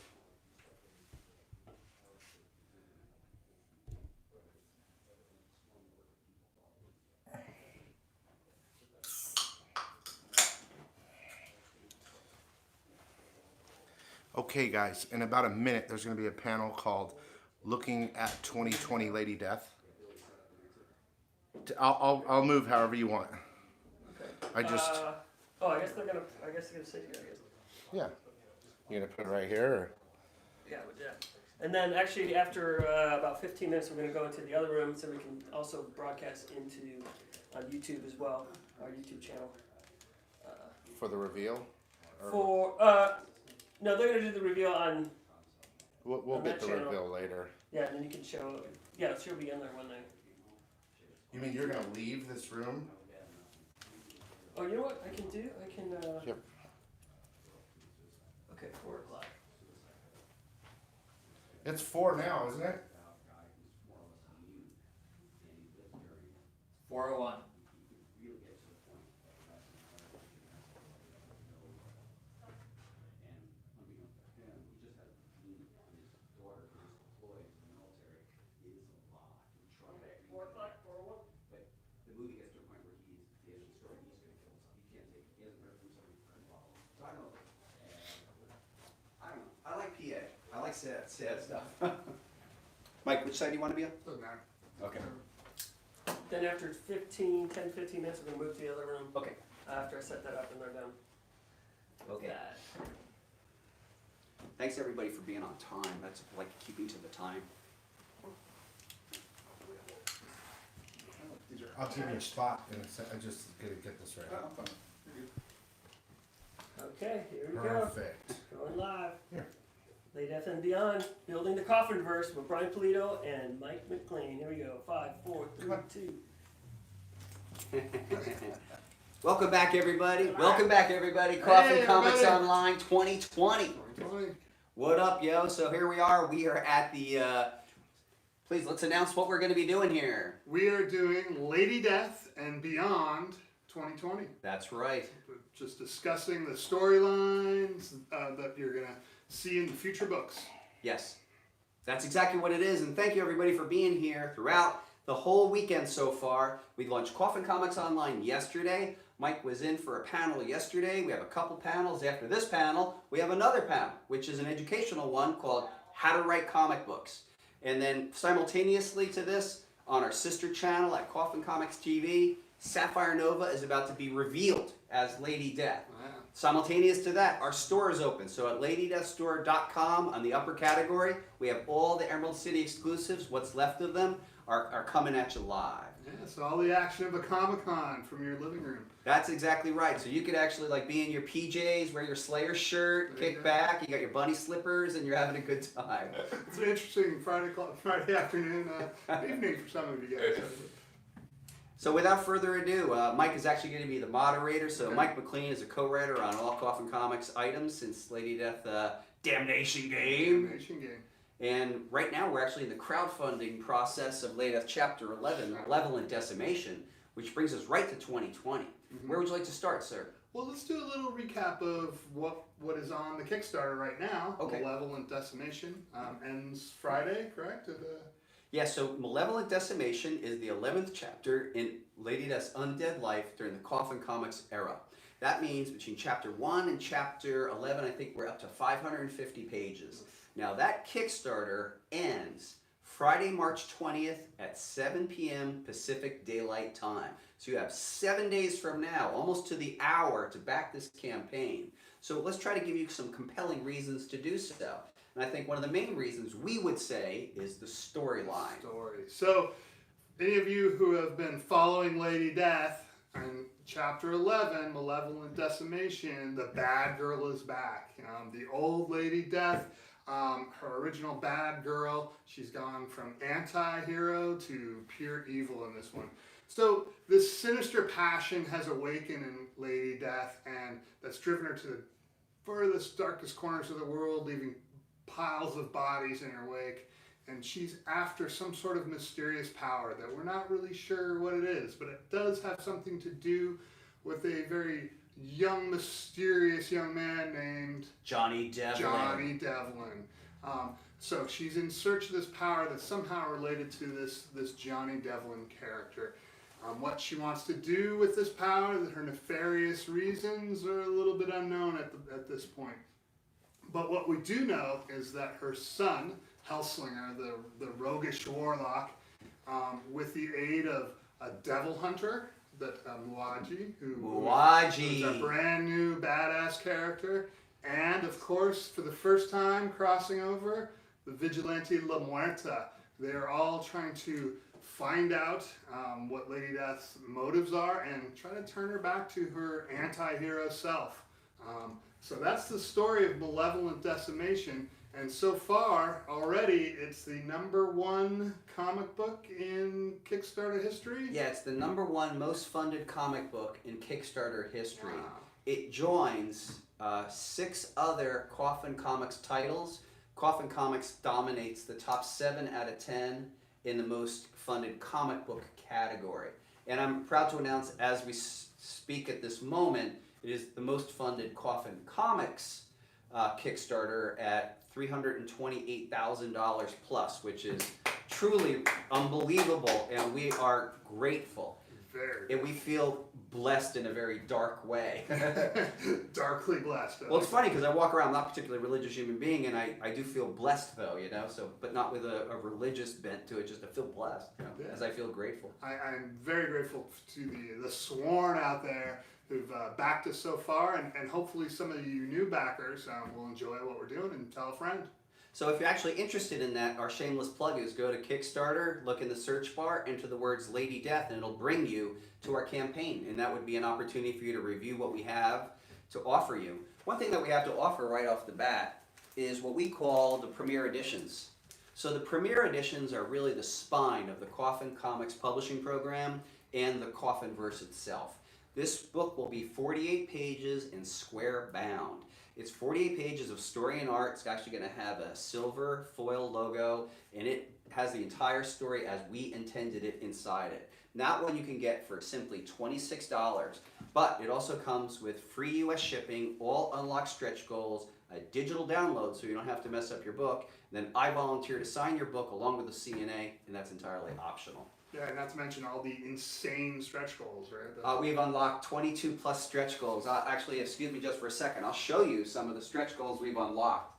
Okay, guys, in about a minute, there's going to be a panel called Looking at 2020 Lady Death. I'll move however you want. I just... I guess they're gonna sit here, I guess. Yeah. You gonna put it right here, or? Yeah, and then actually after about 15 minutes, we're gonna go into the other room so we can also broadcast into YouTube as well, our YouTube channel. For the reveal? No, they're gonna do the reveal on. We'll on get that the channel. reveal later. Yeah, and then you can show. Yeah, she'll be in there one night. You mean you're gonna leave this room? Oh, you know what I can do? I can. Yep. Okay, 4 o'clock. It's 4 now, isn't it? 4:01. I like PA. I like sad stuff. Mike, which side do you want to be on? Doesn't matter. Okay. Then after 10, 15 minutes, we're gonna move to the other room. Okay. After I set that up and they're done. Okay. Thanks everybody for being on time. That's like keeping to the time. I'll give you a spot in a sec. I just gotta get this right. Okay, here we Perfect. go. Going live. Here. Late F and Beyond, building the Coffinverse with Brian Polito and Mike MacLean. Here we go. 5, 4, 3, 2. Welcome back, everybody. Welcome back, everybody. Coffin Comics everybody. Online 2020. What up, yo? So here we are. We are at the. Please let's announce what we're going to be doing here. We are doing Lady Death and Beyond 2020. That's right. Just discussing the storylines that you're going to see in the future books. Yes, that's exactly what it is. And thank you, everybody, for being here throughout the whole weekend so far. We launched Coffin Comics Online yesterday. Mike was in for a panel yesterday. We have a couple panels. After this panel, we have another panel, which is an educational one called How to Write Comic Books. And then simultaneously to this, on our sister channel at Coffin Comics TV. Sapphire Nova is about to be revealed as Lady Death. Wow. Simultaneous to that, our store is open. So at LadyDeathStore.com on the upper category, we have all the Emerald City exclusives. What's left of them are coming at you live. Yeah, so all the action of a Comic-Con from your living room. That's exactly right. So you could actually like be in your PJs, wear your Slayer shirt, There you kick go. back, you got your bunny slippers, and you're having a good time. It's an interesting Friday afternoon evening for some of you guys. So without further ado, Mike is actually going to be the moderator. So Okay. Mike MacLean is a co-writer on all Coffin Comics items since Lady Death Damnation Game. Damnation Game. And right now we're actually in the crowdfunding process of Lady Death Chapter 11, Malevolent Decimation, which brings us right to 2020. Where would you like to start, sir? Well, let's do a little recap of what is on the Kickstarter right now. Okay. Malevolent Decimation ends Friday, correct? Yeah, so Malevolent Decimation is the 11th chapter in Lady Death's undead life during the Coffin Comics era. That means between chapter 1 and chapter 11, I think we're up to 550 pages. Now that Kickstarter ends Friday, March 20th at 7 p.m. Pacific Daylight Time. So you have 7 days from now, almost to the hour, to back this campaign. So let's try to give you some compelling reasons to do so. And I think one of the main reasons we would say is the storyline. So, any of you who have been following Lady Death, in chapter 11, Malevolent Decimation, the bad girl is back. The old Lady Death, her original bad girl, she's gone from anti-hero to pure evil in this one. So this sinister passion has awakened in Lady Death, and that's driven her to the furthest, darkest corners of the world, leaving piles of bodies in her wake. And she's after some sort of mysterious power that we're not really sure what it is, but it does have something to do with a very young, mysterious young man named Johnny Devlin. So she's in search of this power that's somehow related to this Johnny Devlin character. What she wants to do with this power, her nefarious reasons are a little bit unknown at this point. But what we do know is that her son, Hellslinger, the roguish warlock, with the aid of a devil hunter, Muaji, who's a brand new badass character, and of course, for the first time crossing over, the vigilante La Muerta. They're all trying to find out what Lady Death's motives are and try to turn her back to her anti-hero self. So that's the story of Malevolent Decimation, and so far, already, it's the #1 comic book in Kickstarter history? Yeah, it's the #1 most funded comic book in Kickstarter history. Wow. It joins 6 other Coffin Comics titles. Coffin Comics dominates the top 7 out of 10 in the most funded comic book category. And I'm proud to announce, as we speak at this moment, it is the most funded Coffin Comics Kickstarter at $328,000 plus, which is truly unbelievable, and we are grateful. And we feel blessed in a very dark way. Darkly blessed. Well, it's funny because I walk around, I'm not a particularly religious human being, and I do feel blessed though, you know, so, but not with a religious bent to it, just to feel blessed, you know, as I feel grateful. I'm very grateful to the sworn out there who've backed us so far, and hopefully some of you new backers will enjoy what we're doing and tell a friend. So if you're actually interested in that, our shameless plug is go to Kickstarter, look in the search bar, enter the words Lady Death, and it'll bring you to our campaign. And that would be an opportunity for you to review what we have to offer you. One thing that we have to offer right off the bat is what we call the Premier Editions. So the Premier Editions are really the spine of the Coffin Comics publishing program and the Coffinverse itself. This book will be 48 pages and square bound. It's 48 pages of story and art. It's actually going to have a silver foil logo, and it has the entire story as we intended it inside it. Not one you can get for simply $26, but it also comes with free US shipping, all unlocked stretch goals, a digital download so you don't have to mess up your book. And then I volunteer to sign your book along with the CNA, and that's entirely optional. Yeah, and not to mention all the insane stretch goals, right? We've unlocked 22 plus stretch goals. Actually, excuse me just for a second. I'll show you some of the stretch goals we've unlocked.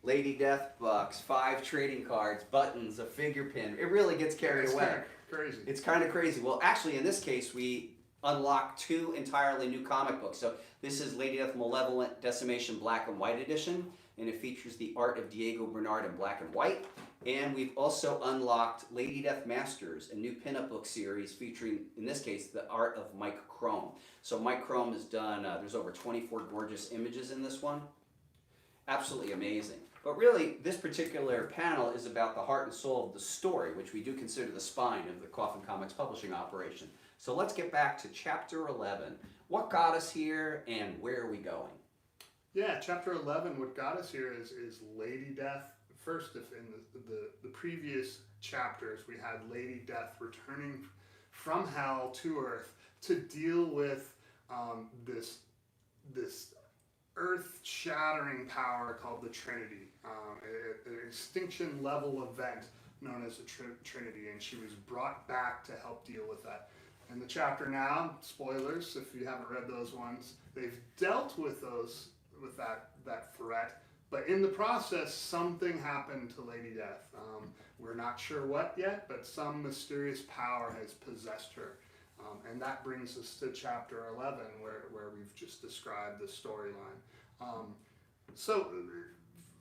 Lady Death bucks, 5 trading cards, buttons, a figure pin. It really gets carried It's away. kinda crazy. It's kind of crazy. Well, actually, in this case, we unlocked 2 entirely new comic books. So this is Lady Death Malevolent Decimation Black and White Edition, and it features the art of Diego Bernard in black and white. And we've also unlocked Lady Death Masters, a new pinup book series featuring, in this case, the art of Mike Chrome. So Mike Chrome has done, there's over 24 gorgeous images in this one. Absolutely amazing. But really, this particular panel is about the heart and soul of the story, which we do consider the spine of the Coffin Comics publishing operation. So let's get back to Chapter 11. What got us here, and where are we going? Yeah, Chapter 11, what got us here is Lady Death. First, if in the previous chapters, we had Lady Death returning from hell to Earth to deal with this earth-shattering power called the Trinity, an extinction-level event known as the Trinity, and she was brought back to help deal with that. In the chapter now, spoilers if you haven't read those ones, they've dealt with that threat, but in the process, something happened to Lady Death. We're not sure what yet, but some mysterious power has possessed her. And that brings us to Chapter 11, where we've just described the storyline. So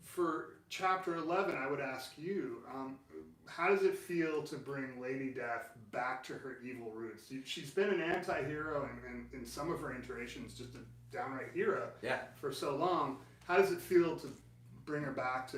for Chapter 11, I would ask you, how does it feel to bring Lady Death back to her evil roots? She's been an anti-hero and in some of her iterations just a downright hero for so long. How does it feel to bring her back to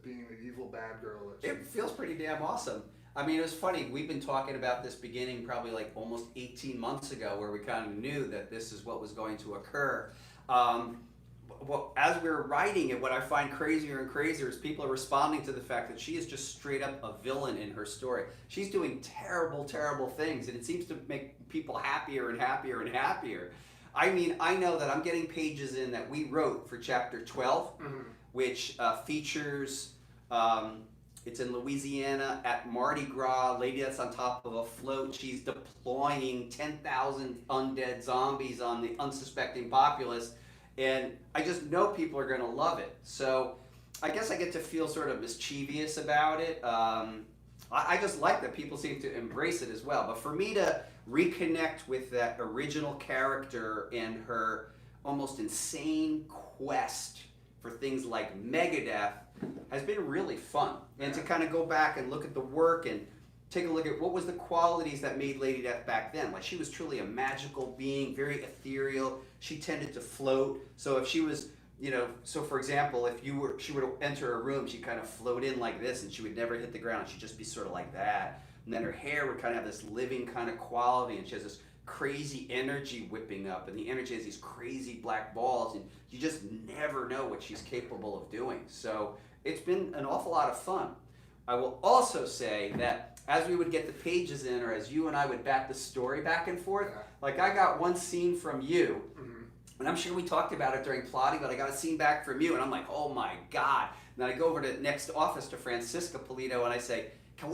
being the evil bad girl? It feels pretty damn awesome. I mean, it was funny. We've been talking about this beginning probably like almost 18 months ago, where we kind of knew that this is what was going to occur. Well, as we were writing it, what I find crazier and crazier is people are responding to the fact that she is just straight up a villain in her story. She's doing terrible, terrible things, and it seems to make people happier and happier and happier. I mean, I know that I'm getting pages in that we wrote for Chapter 12, which features... it's in Louisiana at Mardi Gras. Lady Death's on top of a float. She's deploying 10,000 undead zombies on the unsuspecting populace. And I just know people are going to love it. So I guess I get to feel sort of mischievous about it. I just like that people seem to embrace it as well. But for me to reconnect with that original character and her almost insane quest for things like Megadeth has been really fun. And to kind of go back and look at the work and take a look at what was the qualities that made Lady Death back then. Like, she was truly a magical being, very ethereal. She tended to float. So if she was, you know, so for example, if she were to enter a room, she'd kind of float in like this and she would never hit the ground. She'd just be sort of like that. And then her hair would kind of have this living kind of quality, and she has this crazy energy whipping up, and the energy has these crazy black balls, and you just never know what she's capable of doing. So it's been an awful lot of fun. I will also say that as we would get the pages in, or as you and I would back the story back and forth, like I got one scene from you, and I'm sure we talked about it during plotting, but I got a scene back from you, and I'm like, oh my God. And then I go over to the next office to Francisca Polito, and I say, do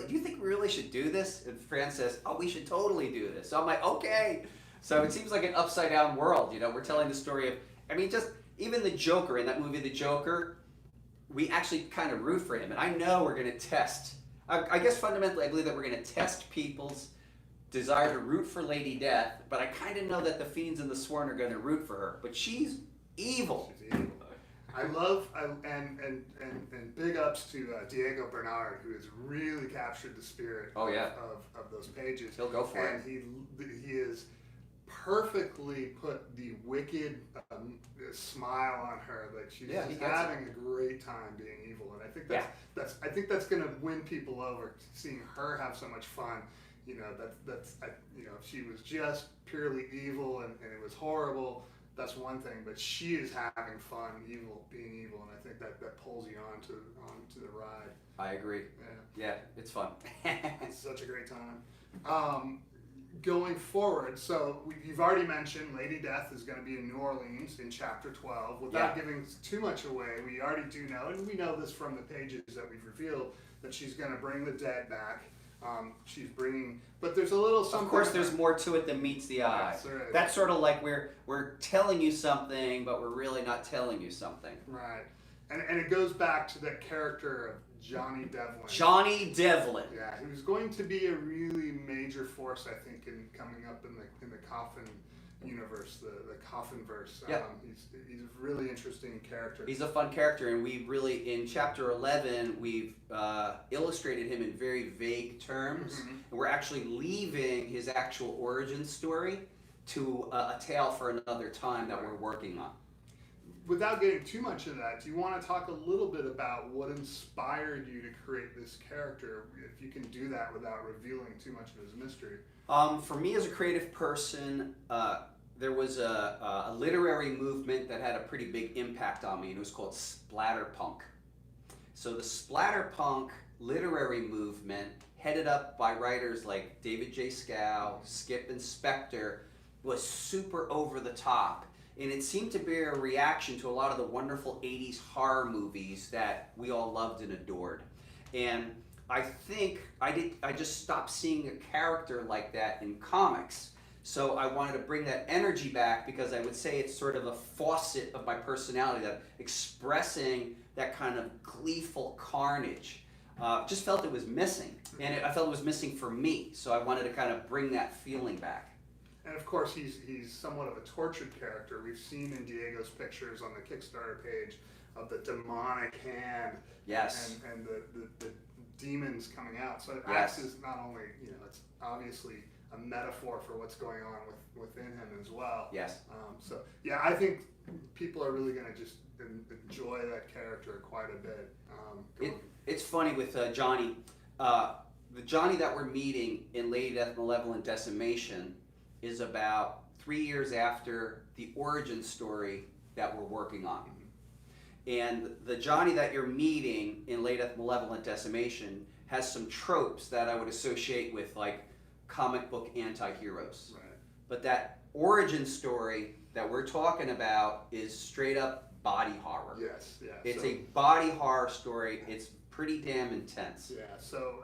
you think we really should do this? And Fran says, oh, we should totally do this. So I'm like, okay. So it seems like an upside down world, you know, we're telling the story of, I mean, just even the Joker, in that movie, The Joker, we actually kind of root for him. And I know we're going to test, I guess fundamentally I believe that we're going to test people's desire to root for Lady Death, but I kind of know that the Fiends and the Sworn are going to root for her. But she's evil. She's evil. I love, and big ups to Diego Bernard, who has really captured the spirit of those pages. He'll go for it. And he is perfectly put the wicked smile on her. Like she's just having a great time being evil, and I think that's going to win people over. Seeing her have so much fun, you know, if she was just purely evil and it was horrible, that's one thing. But she is having fun, being evil, and I think that pulls you onto the ride. I agree. Yeah, it's fun. It's such a great time. Going forward, so you've already mentioned Lady Death is going to be in New Orleans in Chapter 12. Without giving too much away, we already do know, and we know this from the pages that we've revealed, that she's going to bring the dead back. She's bringing, but there's a little something. Of course, there's more to it than meets the eye. That's sort of like we're telling you something, but we're really not telling you something. Right. And it goes back to that character of Johnny Devlin. Johnny Devlin. Yeah, he was going to be a really major force, I think, in coming up in the Coffin universe, the Coffinverse. Yeah. He's a really interesting character. He's a fun character, and we really, in chapter 11, we've illustrated him in very vague terms, and we're actually leaving his actual origin story to a tale for another time that we're working on. Without getting too much of that, do you want to talk a little bit about what inspired you to create this character, if you can do that without revealing too much of his mystery? For me as a creative person, there was a literary movement that had a pretty big impact on me, and it was called splatterpunk. So the splatterpunk literary movement, headed up by writers like David J. Scow, Skip and Spector, was super over the top. And it seemed to be a reaction to a lot of the wonderful 80s horror movies that we all loved and adored. And I think I just stopped seeing a character like that in comics. So I wanted to bring that energy back, because I would say it's sort of a faucet of my personality, that expressing that kind of gleeful carnage. Just felt it was missing, and I felt it was missing for me. So I wanted to kind of bring that feeling back. And of course, he's somewhat of a tortured character. We've seen in Diego's pictures on the Kickstarter page of the demonic hand. Yes. And the demons coming out. So it acts as not only, it's obviously a metaphor for what's going on within him as well. Yes. So yeah, I think people are really going to just enjoy that character quite a bit. It's funny with Johnny. The Johnny that we're meeting in Lady Death Malevolent Decimation is about 3 years after the origin story that we're working on. And the Johnny that you're meeting in Lady Death Malevolent Decimation has some tropes that I would associate with, like, comic book anti-heroes. Right. But that origin story that we're talking about is straight up body horror. Yes, yeah. It's so, a body horror story. It's pretty damn intense. Yeah, so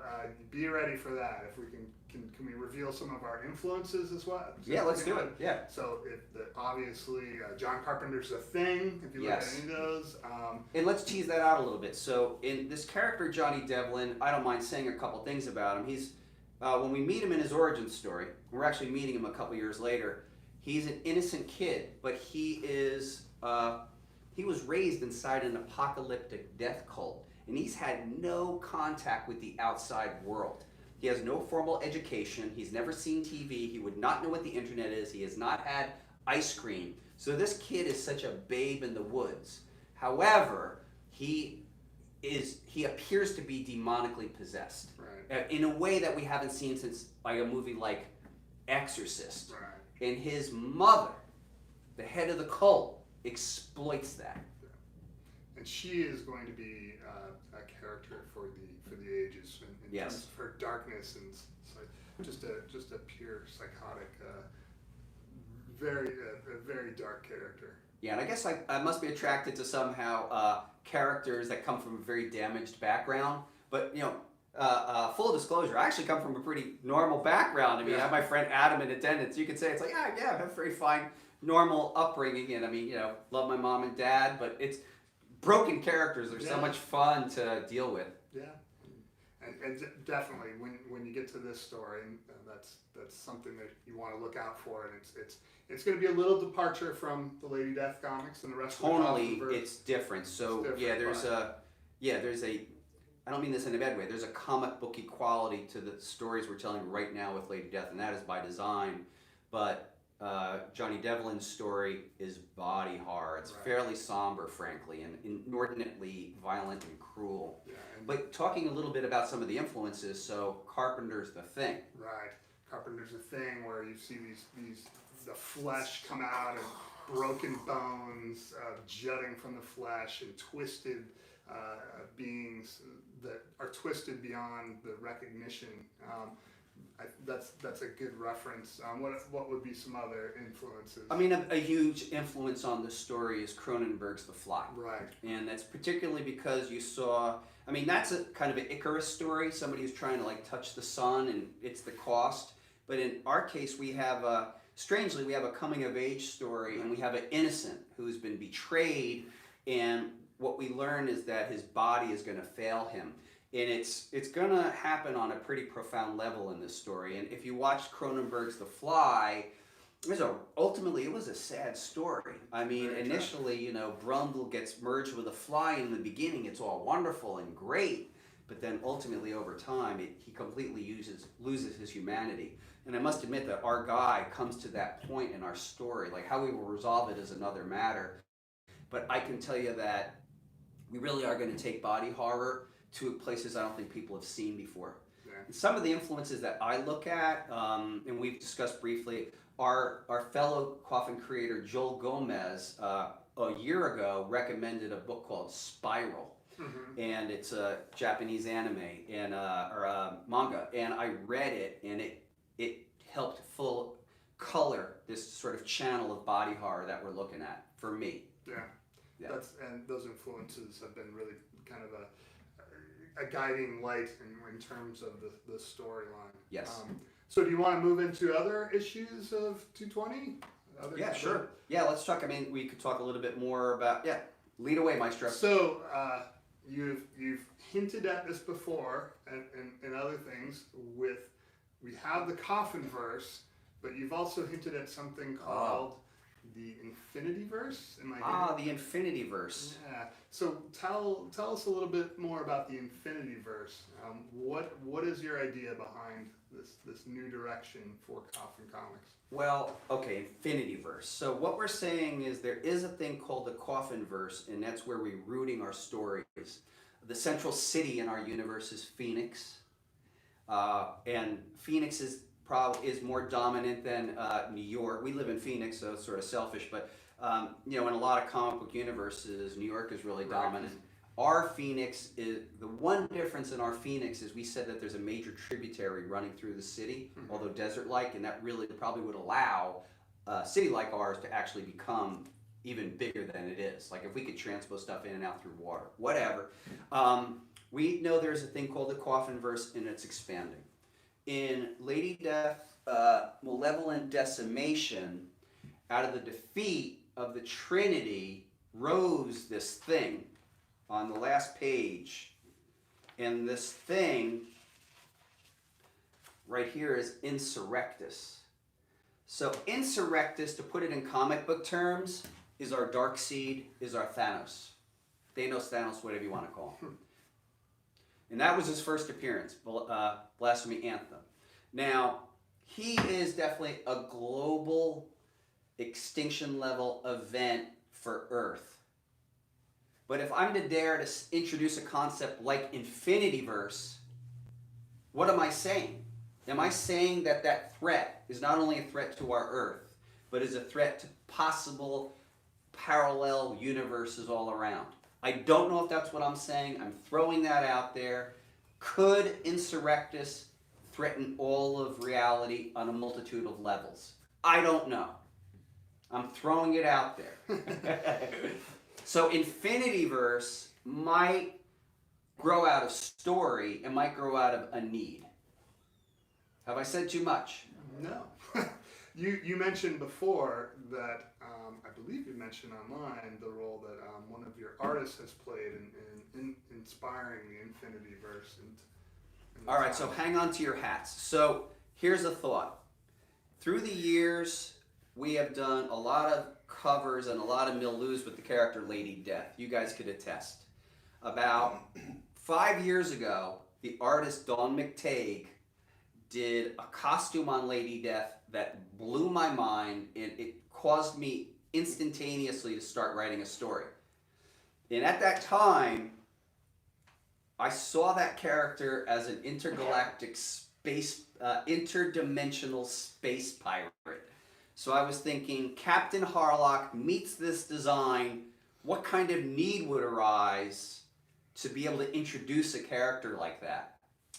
be ready for that. If we can we reveal some of our influences as well? Yeah, let's do it. Yeah. So obviously John Carpenter's The Thing, if you look at any of those. And let's tease that out a little bit. So in this character, Johnny Devlin, I don't mind saying a couple things about him. He's, when we meet him in his origin story, we're actually meeting him a couple years later, he's an innocent kid, but he was raised inside an apocalyptic death cult, and he's had no contact with the outside world. He has no formal education. He's never seen TV. He would not know what the internet is. He has not had ice cream. So this kid is such a babe in the woods. However, he appears to be demonically possessed. Right. In a way that we haven't seen since like a movie like Exorcist. Right. And his mother, the head of the cult, exploits that. And she is going to be a character for the ages in terms of her darkness, and just a pure psychotic, very dark character. Yeah, and I guess I must be attracted to somehow characters that come from a very damaged background. But full disclosure, I actually come from a pretty normal background. I mean, I have my friend Adam in attendance. You could say it's like, I have a very fine, normal upbringing, and I mean, love my mom and dad, but it's broken characters. They're so much fun to deal with. Yeah, and definitely when you get to this story, that's something that you want to look out for, and it's going to be a little departure from the Lady Death comics and the rest of the Coffinverse. It's different. So there's a I don't mean this in a bad way. There's a comic booky quality to the stories we're telling right now with Lady Death, and that is by design. But Johnny Devlin's story is body horror. It's fairly somber, frankly, and inordinately violent and cruel. Yeah, but talking a little bit about some of the influences, so Carpenter's The Thing. Right. Carpenter's The Thing, where you see the flesh come out and broken bones jutting from the flesh, and twisted beings that are twisted beyond the recognition. That's a good reference. What would be some other influences? I mean, a huge influence on this story is Cronenberg's The Fly. Right. And that's particularly because you saw, I mean, that's a kind of an Icarus story, somebody who's trying to like touch the sun, and it's the cost. But in our case, we have strangely, we have a coming of age story, and we have an innocent who's been betrayed, and what we learn is that his body is going to fail him. And it's going to happen on a pretty profound level in this story. And if you watch Cronenberg's The Fly, ultimately it was a sad story. I mean, initially, you know, Brundle gets merged with a fly in the beginning. It's all wonderful and great. But then ultimately over time, he completely loses his humanity. And I must admit that our guy comes to that point in our story. Like, how we will resolve it is another matter. But I can tell you that we really are going to take body horror to places I don't think people have seen before. Yeah. And some of the influences that I look at, and we've discussed briefly, our fellow Coffin creator Joel Gomez a year ago recommended a book called Spiral. Mm-hmm. And it's a Japanese anime and or manga, and I read it, and it helped full color this sort of channel of body horror that we're looking at for me. Yeah. And those influences have been really kind of a guiding light in terms of the storyline. Yes. So do you want to move into other issues of 220? Yeah, sure. Yeah, let's talk. I mean, we could talk a little bit more about. Yeah, lead away, Maestro. So you've hinted at this before, and other things. We have the Coffinverse, but you've also hinted at something called the Infinityverse. The Infinityverse. Yeah. So tell us a little bit more about the Infinityverse. What is your idea behind this new direction for Coffin Comics? Well, okay, Infinityverse. So what we're saying is there is a thing called the Coffinverse, and that's where we're rooting our stories. The central city in our universe is Phoenix, and Phoenix is more dominant than New York. We live in Phoenix, so it's sort of selfish, but you know, in a lot of comic book universes, New York is really dominant. Our Phoenix is, the one difference in our Phoenix is we said that there's a major tributary running through the city, although desert-like, and that really probably would allow a city like ours to actually become even bigger than it is. Like if we could transpose stuff in and out through water, whatever. We know there's a thing called the Coffinverse, and it's expanding. In Lady Death, Malevolent Decimation, out of the defeat of the Trinity rose this thing on the last page, and this thing right here is Insurrectus. So Insurrectus, to put it in comic book terms, is our Darkseid, is our Thanos. Thanos, whatever you want to call him. And that was his first appearance, Blasphemy Anthem. Now, he is definitely a global extinction level event for Earth. But if I'm to dare to introduce a concept like Infinityverse, what am I saying? Am I saying that that threat is not only a threat to our Earth, but is a threat to possible parallel universes all around? I don't know if that's what I'm saying. I'm throwing that out there. Could Insurrectus threaten all of reality on a multitude of levels? I don't know. I'm throwing it out there. So Infinityverse might grow out of story and might grow out of a need. Have I said too much? No. You mentioned before that, I believe you mentioned online the role that one of your artists has played in inspiring the Infinityverse. All right, so hang on to your hats. So here's a thought. Through the years, we have done a lot of covers and a lot of milieus with the character Lady Death. You guys could attest. About 5 years ago, the artist Dawn McTague did a costume on Lady Death that blew my mind, and it caused me instantaneously to start writing a story. And at that time, I saw that character as an intergalactic interdimensional space pirate. So I was thinking, Captain Harlock meets this design, what kind of need would arise to be able to introduce a character like that?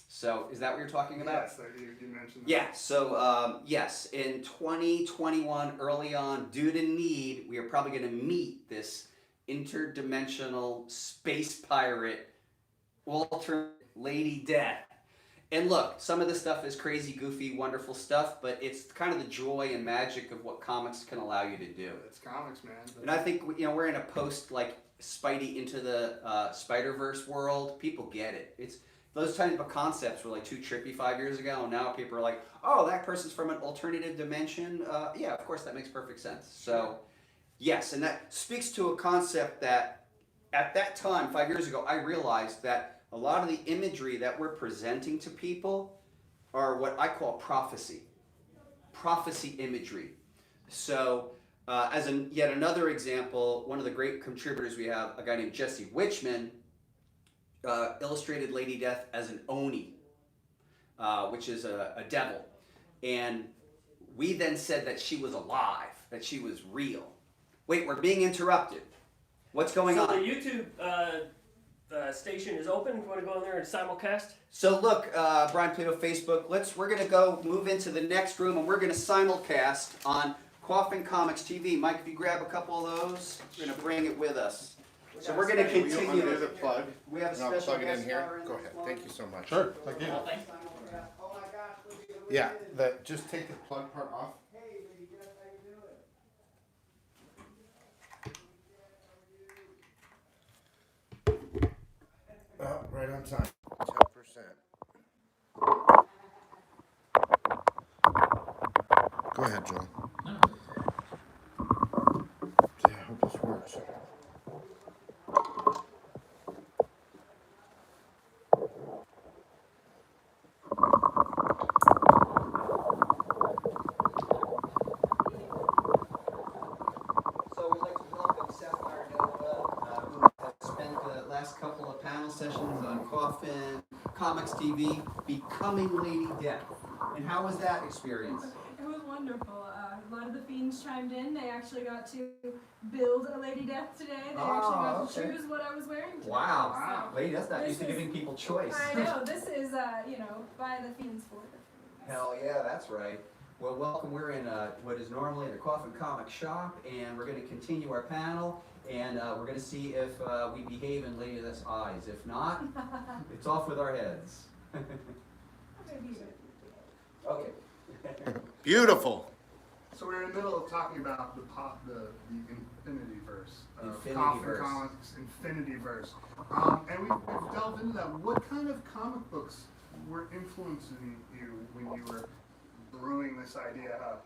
So is that what you're talking about? Yes, you mentioned that. Yeah, so yes, in 2021, early on, due to need, we are probably going to meet this interdimensional space pirate, alternate Lady Death. And look, some of this stuff is crazy, goofy, wonderful stuff, but it's kind of the joy and magic of what comics can allow you to do. It's comics, man. And I think, you know, we're in a post, like, Spidey into the Spider-Verse world, people get it. It's those type of concepts were like too trippy 5 years ago, and now people are like, oh, that person's from an alternative dimension. Yeah, of course, that makes perfect sense. So, yes, and that speaks to a concept that at that time, 5 years ago, I realized that a lot of the imagery that we're presenting to people are what I call prophecy imagery. So, as yet another example, one of the great contributors we have, a guy named Jesse Witchman, illustrated Lady Death as an Oni, which is a devil. And we then said that she was alive, that she was real. Wait, we're being interrupted. What's going on? So the YouTube station is open. You want to go in there and simulcast? So look, Brian Plato, Facebook, we're going to go move into the next room, and we're going to simulcast on Coffin Comics TV. Mike, if you grab a couple of those, we're going to bring it with us. So we're going to continue this. Plug. We have a I'll special plug it in guest here. star in Go this ahead. one. Thank you so much. Sure. Thank you. Oh my gosh. Yeah, just take the plug part off. Hey, Lady Death, how you doing? Oh, right on time. 10%. Go ahead, Joel. Yeah, I hope this works. So we'd like to welcome Sapphire, who has spent the last couple of panel sessions on Coffin Comics TV, becoming Lady Death. And how was that experience? It was wonderful. A lot of the fiends chimed in. They actually got to build a Lady Death today. They actually got to choose what I was wearing today. Wow. So Lady Death's not this used to is- giving people choice. I know. This is, by the fiends for the fiends. Hell yeah, that's right. Well, welcome. We're in what is normally the Coffin Comic Shop, and we're going to continue our panel, and we're going to see if we behave in Lady Death's eyes. If not, it's off with our heads. Okay. Beautiful. So we're in the middle of talking about the Infinity Verse, Infinity Coffin Verse. Comics Infinity Verse, and we've delved into that. What kind of comic books were influencing you when you were brewing this idea up?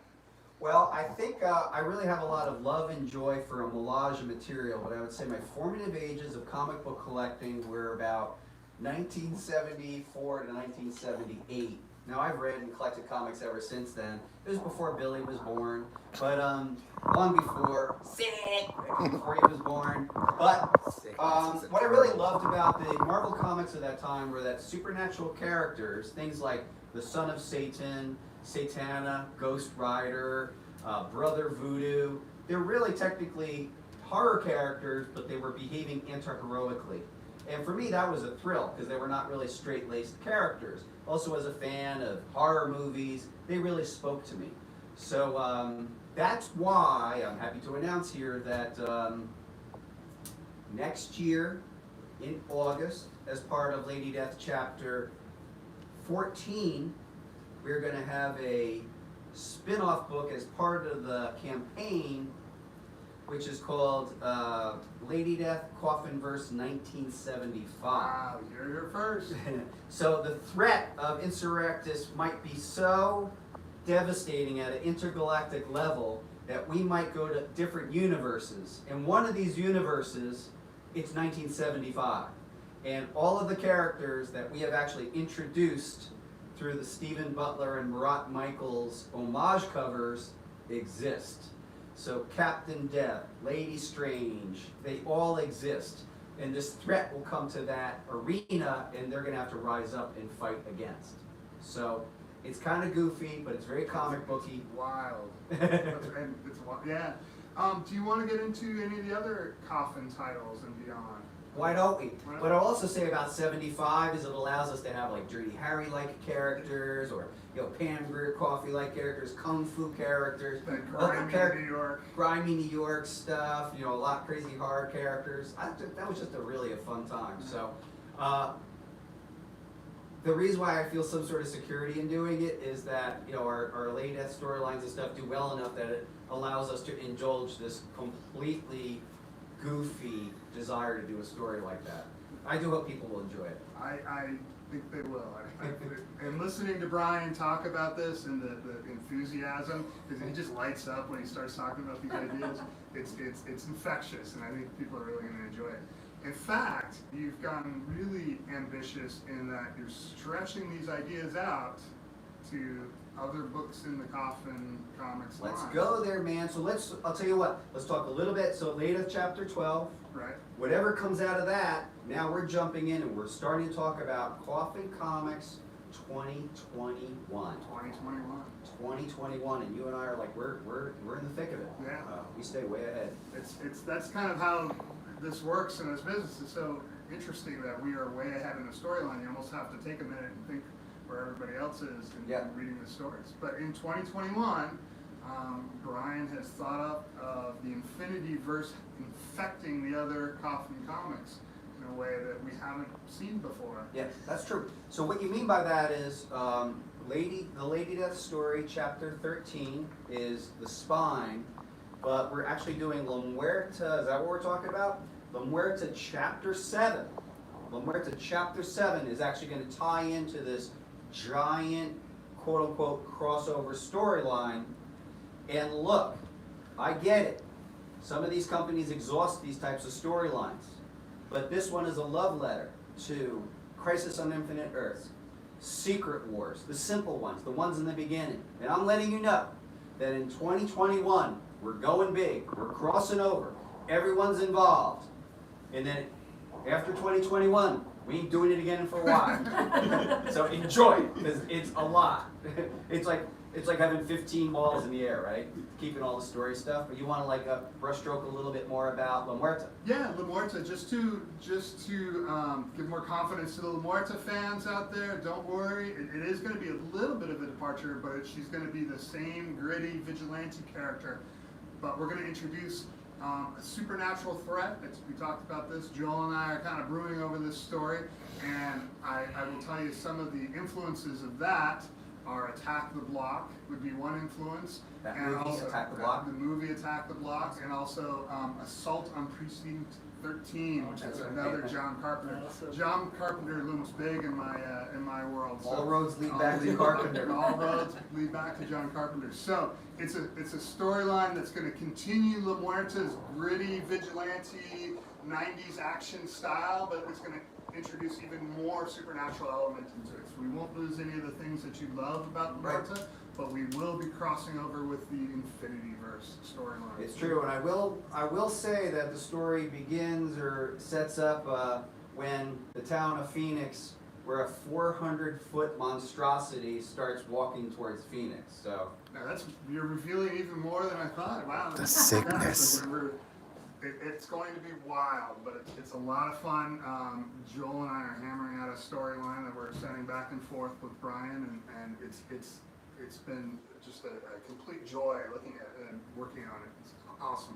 Well, I think I really have a lot of love and joy for a melange of material, but I would say my formative ages of comic book collecting were about 1974 to 1978. Now, I've read and collected comics ever since then. It was before Billy was born, but long before, before he was born. But what I really loved about the Marvel comics of that time were that supernatural characters, things like the Son of Satan, Satana, Ghost Rider, Brother Voodoo. They're really technically horror characters, but they were behaving anti-heroically. And for me, that was a thrill, because they were not really straight-laced characters. Also, as a fan of horror movies, they really spoke to me. So that's why I'm happy to announce here that next year, in August, as part of Lady Death Chapter 14, we're going to have a spin-off book as part of the campaign, which is called Lady Death Coffinverse 1975. Wow, you're here first. So the threat of Insurrectus might be so devastating at an intergalactic level that we might go to different universes. And one of these universes, it's 1975. And all of the characters that we have actually introduced through the Stephen Butler and Murat Michaels homage covers exist. So Captain Death, Lady Strange, they all exist. And this threat will come to that arena, and they're going to have to rise up and fight against. So it's kind of goofy, but it's very comic booky. Wild. It's wild. Yeah. Do you want to get into any of the other Coffin titles and beyond? Why don't we? What I'll also say about 75 is it allows us to have like Dirty Harry-like characters, or Pam Grier Coffee-like characters, Kung Fu characters, Grimy New York. grimy New York stuff, a lot crazy horror characters. That was just really a fun time. So the reason why I feel some sort of security in doing it is that our Lady Death storylines and stuff do well enough that it allows us to indulge this completely goofy desire to do a story like that. I do hope people will enjoy it. I think they will. And listening to Brian talk about this and the enthusiasm, because he just lights up when he starts talking about these ideas, it's infectious, and I think people are really going to enjoy it. In fact, you've gotten really ambitious in that you're stretching these ideas out to other books in the Coffin Comics line. Let's go there, man. So I'll tell you what, let's talk a little bit. So Leda chapter 12, Right. whatever comes out of that, now we're jumping in and we're starting to talk about Coffin Comics 2021. 2021. 2021, and you and I are like, we're in the thick of it. Yeah. We stay way ahead. That's kind of how this works in this business. It's so interesting that we are way ahead in the storyline. You almost have to take a minute and think where everybody else is in reading the stories. But in 2021, Brian has thought up of the Infinity Verse infecting the other Coffin comics in a way that we haven't seen before. Yeah, that's true. So what you mean by that is the Lady Death story, chapter 13, is the spine, but we're actually doing La Muerta. Is that what we're talking about? La Muerta chapter 7. La Muerta chapter 7 is actually going to tie into this giant, quote-unquote, crossover storyline. And look, I get it. Some of these companies exhaust these types of storylines. But this one is a love letter to Crisis on Infinite Earths, Secret Wars, the simple ones, the ones in the beginning. And I'm letting you know that in 2021, we're going big, we're crossing over, everyone's involved. And then after 2021, we ain't doing it again for a while. So enjoy it, because it's a lot. It's like having 15 balls in the air, right? Keeping all the story stuff, but you want to like brushstroke a little bit more about La Muerta. Yeah, La Muerta, just to give more confidence to the La Muerta fans out there, don't worry. It is going to be a little bit of a departure, but she's going to be the same gritty vigilante character. But we're going to introduce a supernatural threat. We talked about this. Joel and I are kind of brewing over this story, and I will tell you some of the influences of that are Attack the Block would be one influence. That movie, Attack the Block? The movie Attack the Block, and also Assault on Precinct 13, which is another John Carpenter. John Carpenter looms big in my world. All roads lead back to Carpenter. All roads lead back to John Carpenter. So it's a storyline that's going to continue La Muerta's gritty vigilante 90s action style, but it's going to introduce even more supernatural elements into it. So we won't lose any of the things that you love about Muerta, but we will be crossing over with the Infinity Verse storyline. It's true, and I will say that the story begins or sets up when the town of Phoenix, where a 400-foot monstrosity starts walking towards Phoenix. So now you're revealing even more than I thought. Wow, The sickness. It's going to be wild, but it's a lot of fun. Joel and I are hammering out a storyline that we're sending back and forth with Brian, and it's been just a complete joy looking at it and working on it. It's awesome.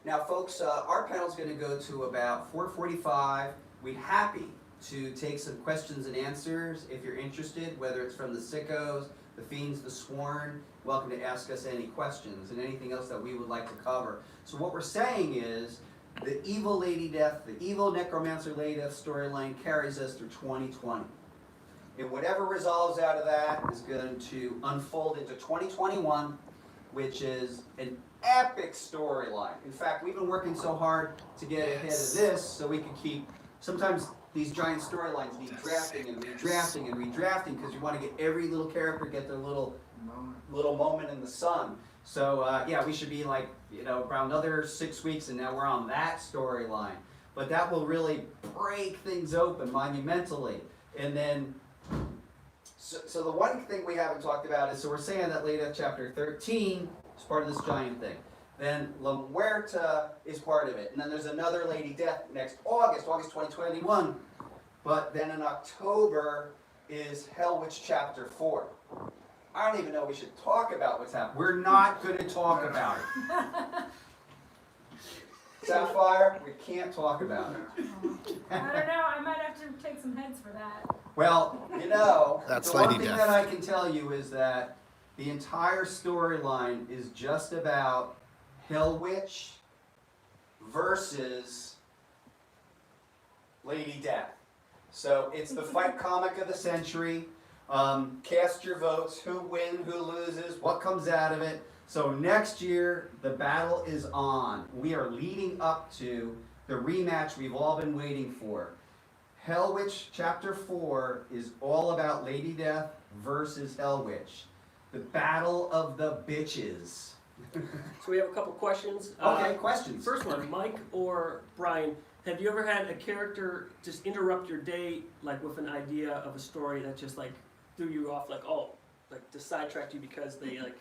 now, folks, our panel is going to go to about 4:45. We're happy to take some questions and answers if you're interested, whether it's from the sickos, the fiends, the sworn. Welcome to ask us any questions and anything else that we would like to cover. So what we're saying is the evil Lady Death, the evil Necromancer Lady Death storyline carries us through 2020. And whatever resolves out of that is going to unfold into 2021, which is an epic storyline. In fact, we've been working so hard to get ahead of this so we can keep, sometimes these giant storylines need drafting and redrafting and redrafting because you want to get every little character get their little moment in the sun. So yeah, we should be like, around another 6 weeks and now we're on that storyline. But that will really break things open monumentally. And then, so the one thing we haven't talked about is, so we're saying that Lady Death chapter 13 is part of this giant thing. Then La Muerta is part of it. And then there's another Lady Death next August 2021. But then in October is Hell Witch chapter 4. I don't even know we should talk about what's happening. We're not going to talk about it. Sapphire, we can't talk about it. I don't know. I might have to take some heads for that. Well, That's the one Lady thing Death. that I can tell you is that the entire storyline is just about Hell Witch versus Lady Death. So it's the fight comic of the century. Cast your votes. Who wins, who loses, what comes out of it. So next year, the battle is on. We are leading up to the rematch we've all been waiting for. Hell Witch Chapter 4 is all about Lady Death versus Hell Witch. The battle of the bitches. So we have a couple questions. Okay, questions. First one, Mike or Brian, have you ever had a character just interrupt your day, like with an idea of a story that just like threw you off, like, oh, like just sidetracked you because they like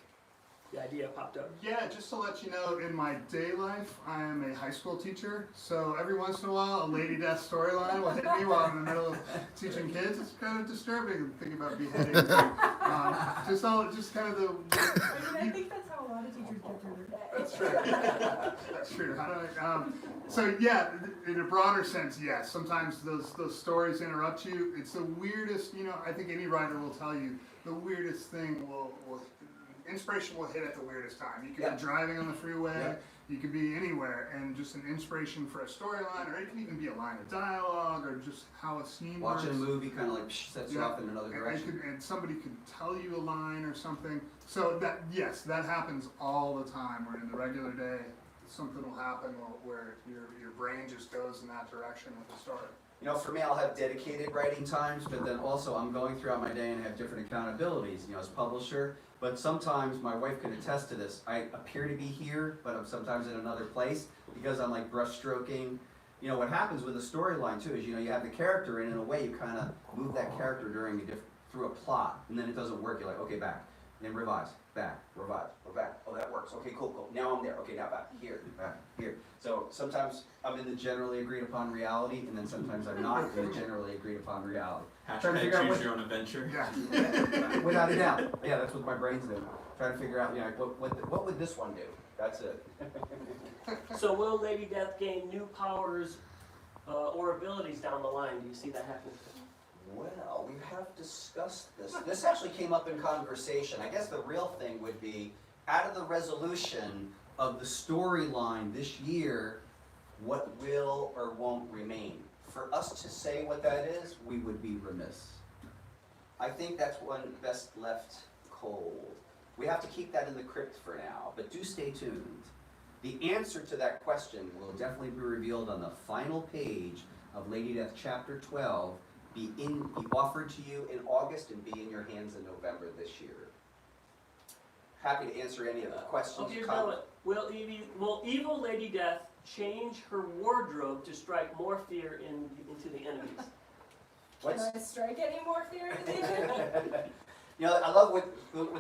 the idea popped up? Yeah, just to let you know, in my day life, I am a high school teacher. So every once in a while, a Lady Death storyline will hit me while I'm in the middle of teaching kids. It's kind of disturbing thinking about beheadings. Just kind of the. I think that's how a lot of teachers get through their day. That's true. That's true. So yeah, in a broader sense, yes. Sometimes those stories interrupt you. It's the weirdest. I think any writer will tell you the weirdest thing will inspiration will hit at the weirdest time. You could be driving on the freeway. You could be anywhere, and just an inspiration for a storyline, or it can even be a line of dialogue, or just how a scene works. Watching a movie kind of like sets you off in another direction. And somebody could tell you a line or something. So that happens all the time. Where in the regular day, something will happen where your brain just goes in that direction with the story. For me, I'll have dedicated writing times, but then also I'm going throughout my day and have different accountabilities, as publisher. But sometimes, my wife can attest to this, I appear to be here, but I'm sometimes in another place because I'm like brushstroking. What happens with a storyline too is, you have the character and in a way you kind of move that character through a plot, and then it doesn't work. You're like, okay, back, and then revise, back, revise, or back. Oh, that works. Okay, cool. Now I'm there. Okay, now back here. So sometimes I'm in the generally agreed upon reality, and then sometimes I'm not in the generally agreed upon reality. Trying to figure out choose your own adventure. Yeah. Without a doubt. Yeah, that's what my brain's doing. Trying to figure out, what would this one do? That's it. So will Lady Death gain new powers or abilities down the line? Do you see that happening? Well, we have discussed this. This actually came up in conversation. I guess the real thing would be, out of the resolution of the storyline this year, what will or won't remain. For us to say what that is, we would be remiss. I think that's one best left cold. We have to keep that in the crypt for now, but do stay tuned. The answer to that question will definitely be revealed on the final page of Lady Death Chapter 12, be offered to you in August and be in your hands in November this year. Happy to answer any of the questions. Okay, will evil Lady Death change her wardrobe to strike more fear into the enemies? Can I strike any more fear into the enemies? I love with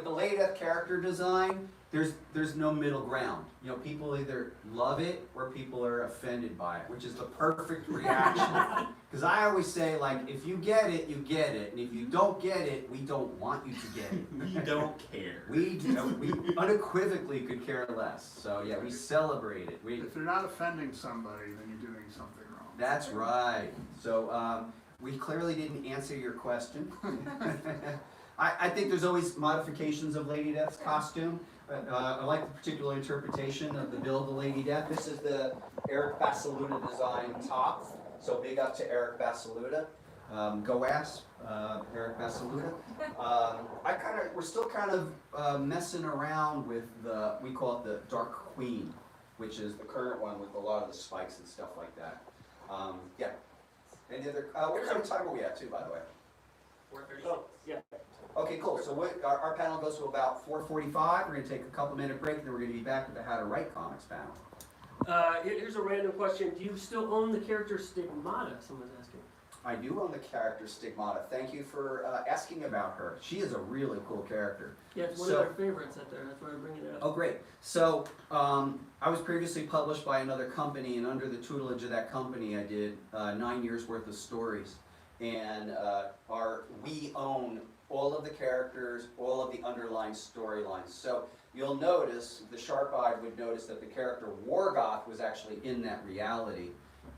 the Lady Death character design, there's no middle ground. People either love it or people are offended by it, which is the perfect reaction. Because I always say, like, if you get it, you get it. And if you don't get it, we don't want you to get it. We don't care. We unequivocally could care less. So yeah, we celebrate it. If you're not offending somebody, then you're doing something wrong. That's right. So we clearly didn't answer your question. I think there's always modifications of Lady Death's costume. I like the particular interpretation of the build of Lady Death. This is the Eric Basaluda design top. So big up to Eric Basaluda. Go ass, Eric Basaluda. We're still kind of messing around with we call it the Dark Queen, which is the current one with a lot of the spikes and stuff like that. Yeah. Any other, what kind of time are we at too, by the way? 4:30. Oh, yeah. Okay, cool. So our panel goes to about 4:45. We're going to take a couple-minute break, and then we're going to be back with the How to Write Comics panel. Here's a random question. Do you still own the character Stigmata? Someone's asking. I do own the character Stigmata. Thank you for asking about her. She is a really cool character. Yeah, it's one of our favorites out there. That's why I'm bringing it up. Oh, great. So I was previously published by another company, and under the tutelage of that company, I did 9 years worth of stories. And we own all of the characters, all of the underlying storylines. So you'll notice, the sharp-eyed would notice that the character Wargoth was actually in that reality,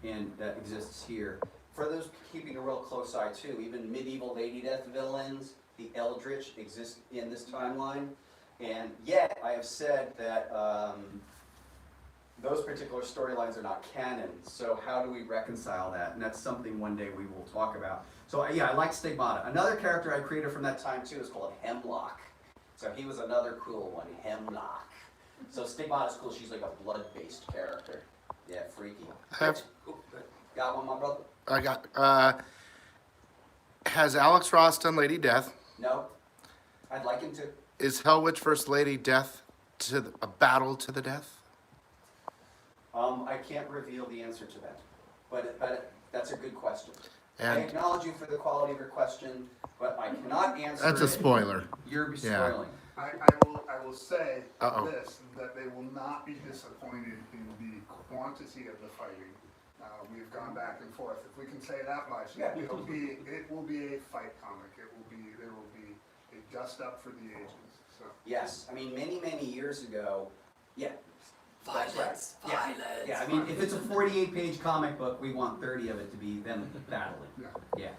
and that exists here. For those keeping a real close eye too, even medieval Lady Death villains, the Eldritch, exist in this timeline. And yet, I have said that those particular storylines are not canon. So how do we reconcile that? And that's something one day we will talk about. So yeah, I like Stigmata. Another character I created from that time too is called Hemlock. So he was another cool one, Hemlock. So Stigmata's cool. She's like a blood-based character. Yeah, freaky. Got one, my brother? I got, has Alex Ross done Lady Death? No. I'd like him to. Is Hell Witch vs. Lady Death a battle to the death? I can't reveal the answer to that, but that's a good question. I And acknowledge you for the quality of your question, but I cannot answer. that's a it. spoiler. You're Yeah. spoiling. I will say Uh-oh. this, that they will not be disappointed in the quantity of the fighting. We've gone back and forth. If we can say that much, Yeah. it will be a fight comic. There will be a dust up for the ages. So. Yes, I mean many years ago. Yeah. That's right. Yeah. I mean, if it's a 48-page comic book, we want 30 of it to be them battling. Yeah.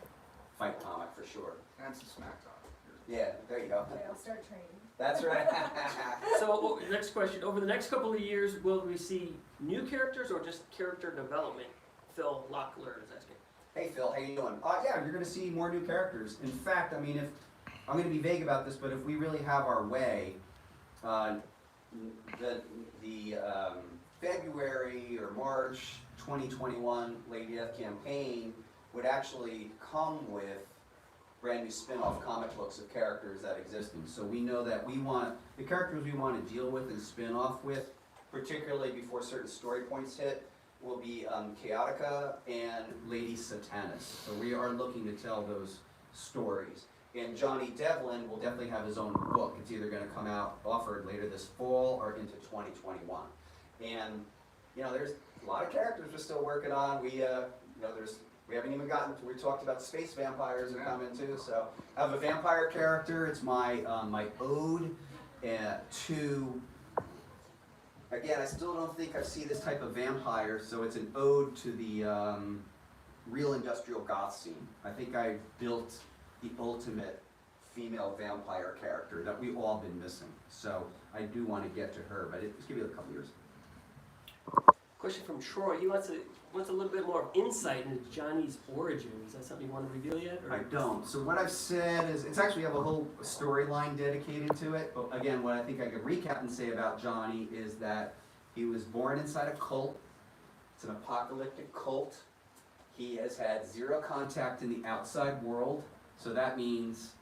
Fight comic for sure. And some smack talk. Yeah, there you go. I'll start training. That's right. So, next question. Over the next couple of years, will we see new characters or just character development? Phil Locklear is asking. Hey Phil, how you doing? Yeah, you're going to see more new characters. In fact, I mean, if I'm going to be vague about this, but if we really have our way, the February or March 2021 Lady Death campaign would actually come with brand new spin-off comic books of characters that existed. So we know that we want, the characters we want to deal with and spin off with, particularly before certain story points hit, will be Chaotica and Lady Satanis. So we are looking to tell those stories. And Johnny Devlin will definitely have his own book. It's either going to come out offered later this fall or into 2021. And there's a lot of characters we're still working on. We haven't even gotten to, we talked about space vampires are coming too. So I have a vampire character. It's my my ode to. Again, I still don't think I see this type of vampire. So it's an ode to the real industrial goth scene. I think I built the ultimate female vampire character that we've all been missing. So I do want to get to her, but it's give you a couple years. Question from Troy. He wants a little bit more insight into Johnny's origin. Is that something you want to reveal yet? Or? I don't. So what I've said is, it's actually have a whole storyline dedicated to it. But again, what I think I could recap and say about Johnny is that he was born inside a cult. It's an apocalyptic cult. He has had zero contact in the outside world. So that means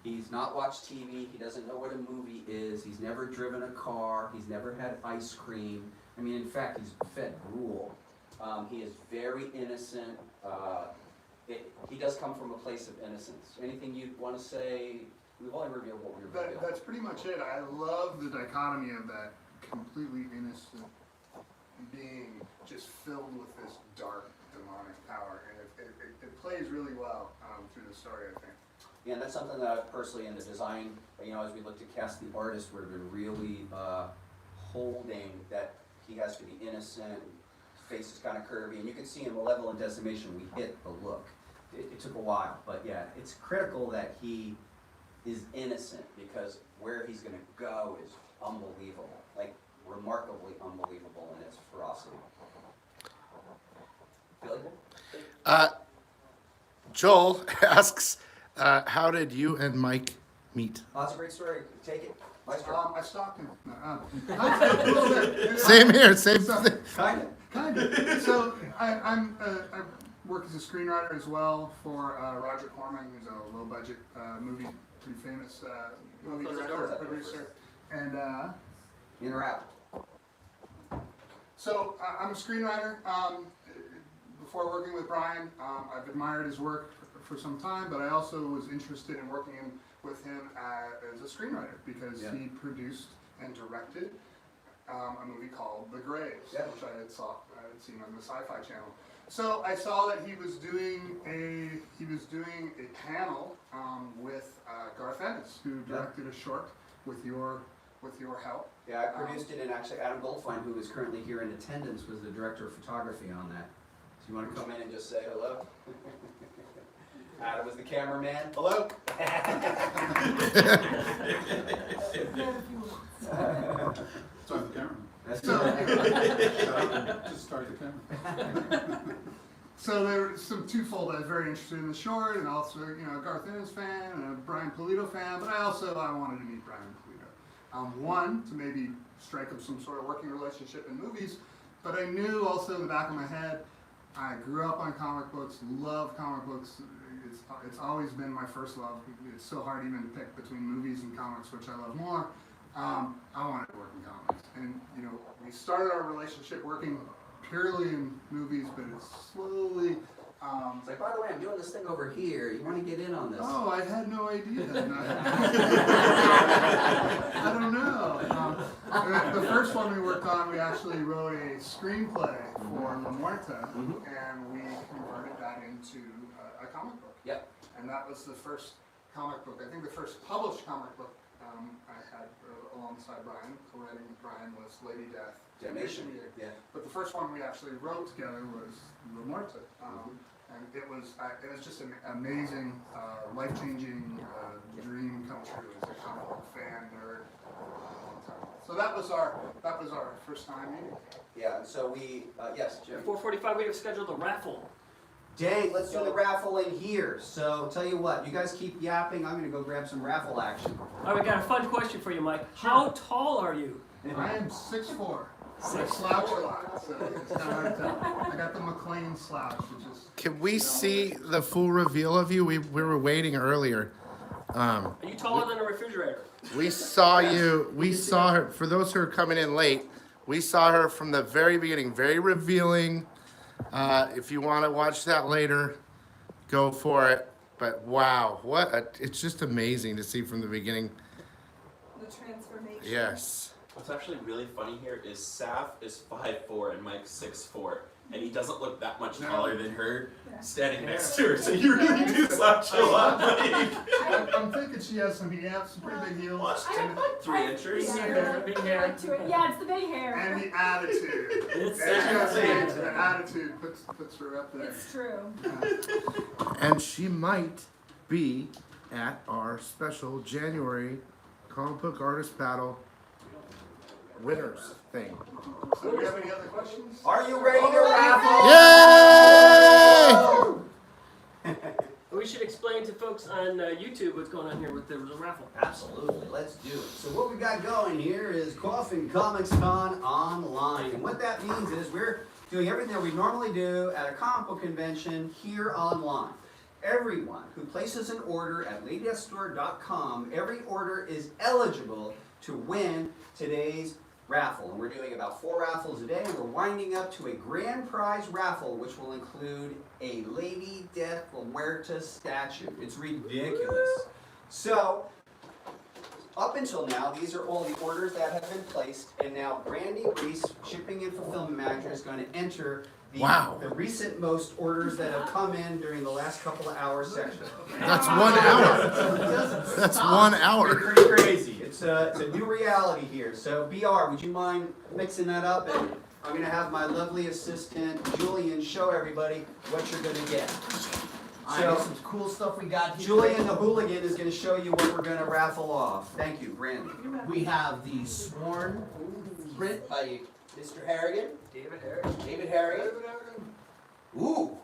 he's not watched TV. He doesn't know what a movie is. He's never driven a car. He's never had ice cream. I mean, in fact, he's fed gruel. He is very innocent. He does come from a place of innocence. Anything you want to say? We've only revealed what we revealed. That's pretty much it. I love the dichotomy of that completely innocent being just filled with this dark, demonic power. And it plays really well through the story, I think. Yeah, and that's something that I personally, in the design, as we look to cast the artist, we've been really holding that he has to be innocent, face is kind of curvy, and you can see in the level of decimation we hit the look. It took a while, but yeah, it's critical that he is innocent because where he's going to go is unbelievable, like remarkably unbelievable in its ferocity. Billy? Joel asks, how did you and Mike meet? Oh, that's a great story. Take it. I stalked him. A little bit. Same here, same thing. Kind of. So I work as a screenwriter as well for Roger Corman, who's a low-budget movie, pretty famous movie director, producer, and Interact. So I'm a screenwriter. Before working with Brian, I've admired his work for some time, but I also was interested in working with him as a screenwriter because he produced and directed a movie called The Graves, which I had seen on the Sci-Fi Channel. So I saw that he was doing a panel with Garth Ennis, who directed a short with your help. Yeah, I produced it, and actually Adam Goldfein, who is currently here in attendance, was the director of photography on that. So you want to come in and just say hello? Adam was the cameraman. Hello. So I'm the cameraman. Just start the camera. So there were some twofold. I was very interested in the short, and also, a Garth Ennis fan and a Brian Pulido fan. But I wanted to meet Brian Pulido. One, to maybe strike up some sort of working relationship in movies. But I knew also in the back of my head, I grew up on comic books, love comic books. It's always been my first love. It's so hard even to pick between movies and comics, which I love more. I wanted to work in comics, and we started our relationship working purely in movies, but it's slowly. It's like, by the way, I'm doing this thing over here. You want to get in on this? Oh, I had no idea. I don't know. The first one we worked on, we actually wrote a screenplay for Muerta, and we converted that into a comic book. Yep. And that was the first comic book. I think the first published comic book I had alongside Brian, co-writing with Brian, was Lady Death. Damnation. Yeah. But the first one we actually wrote together was Muerta. And it was just an amazing, life-changing dream come true as a comic book fan nerd. So that was our first time meeting. Yeah. And so we yes, Jim. At 4:45, we have scheduled a raffle. Dang, let's do the raffle in here. So tell you what, you guys keep yapping. I'm gonna go grab some raffle action. All right, we got a fun question for you, Mike. How tall are you? I am 6'4". I slouch a lot, so it's kind of hard to tell. I got the MacLean slouch, which is. Can we see the full reveal of you? We were waiting earlier. Are you taller than a refrigerator? We saw you. We saw her. For those who are coming in late, we saw her from the very beginning. Very revealing. If you want to watch that later, go for it. But wow, it's just amazing to see from the beginning. The transformation. Yes. What's actually really funny here is Saph is 5'4" and Mike's 6'4", and he doesn't look that much taller than her standing next to her. So you really do slouch a lot, Mike. I'm thinking she has some pretty big heels. What? 3 inches? Big hair. Yeah, it's the big hair. And the attitude. The attitude puts her up there. It's true. And she might be at our special January comic book artist battle winners thing. So do you have any other questions? Are you ready to raffle? Yay! We should explain to folks on YouTube what's going on here with the raffle. Absolutely, let's do it. So what we got going here is COFFINCOMICCON Online. And what that means is we're doing everything that we normally do at a comic book convention here online. Everyone who places an order at LadyStore.com, every order is eligible to win today's raffle. And we're doing about 4 raffles a day. We're winding up to a grand prize raffle, which will include a Lady Death Muerta statue. It's ridiculous. So, up until now, these are all the orders that have been placed, and now Brandy Reese, shipping and fulfillment manager, is going to enter the recent most orders that have come in during the last couple of hours section. That's 1 hour. That's 1 hour. It's pretty crazy. It's a new reality here. So BR, would you mind mixing that up? And I'm going to have my lovely assistant Julian show everybody what you're going to get. So some cool stuff we got here. Julian the hooligan is going to show you what we're going to raffle off. Thank you, Brandy. We have the Sworn print by Mr. Harrigan. David Harrigan. Ooh.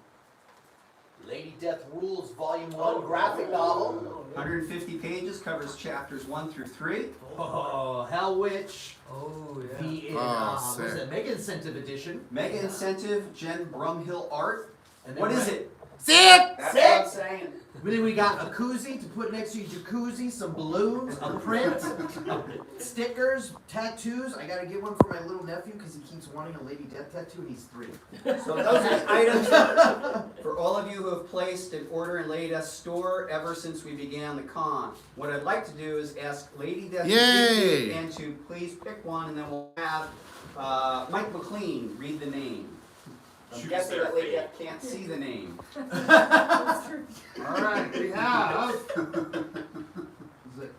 Lady Death Rules Volume 1 graphic novel. 150 pages, covers chapters 1 through 3. Oh, Hell Witch. Oh, yeah. What is it? Mega Incentive Edition. Mega Incentive, Jen Brumhill art. And then what is it? Sick! That's what I'm saying. Then we got a koozie to put next to your jacuzzi, some balloons, a print, stickers, tattoos. I gotta get one for my little nephew because he keeps wanting a Lady Death tattoo and he's 3. So those are the items for all of you who have placed an order in Lady Death's store ever since we began the con. What I'd like to do is ask Lady Death and to please pick one, and then we'll have Mike MacLean read the name. I'm guessing that Lady Death can't see the name. Alright, we have is it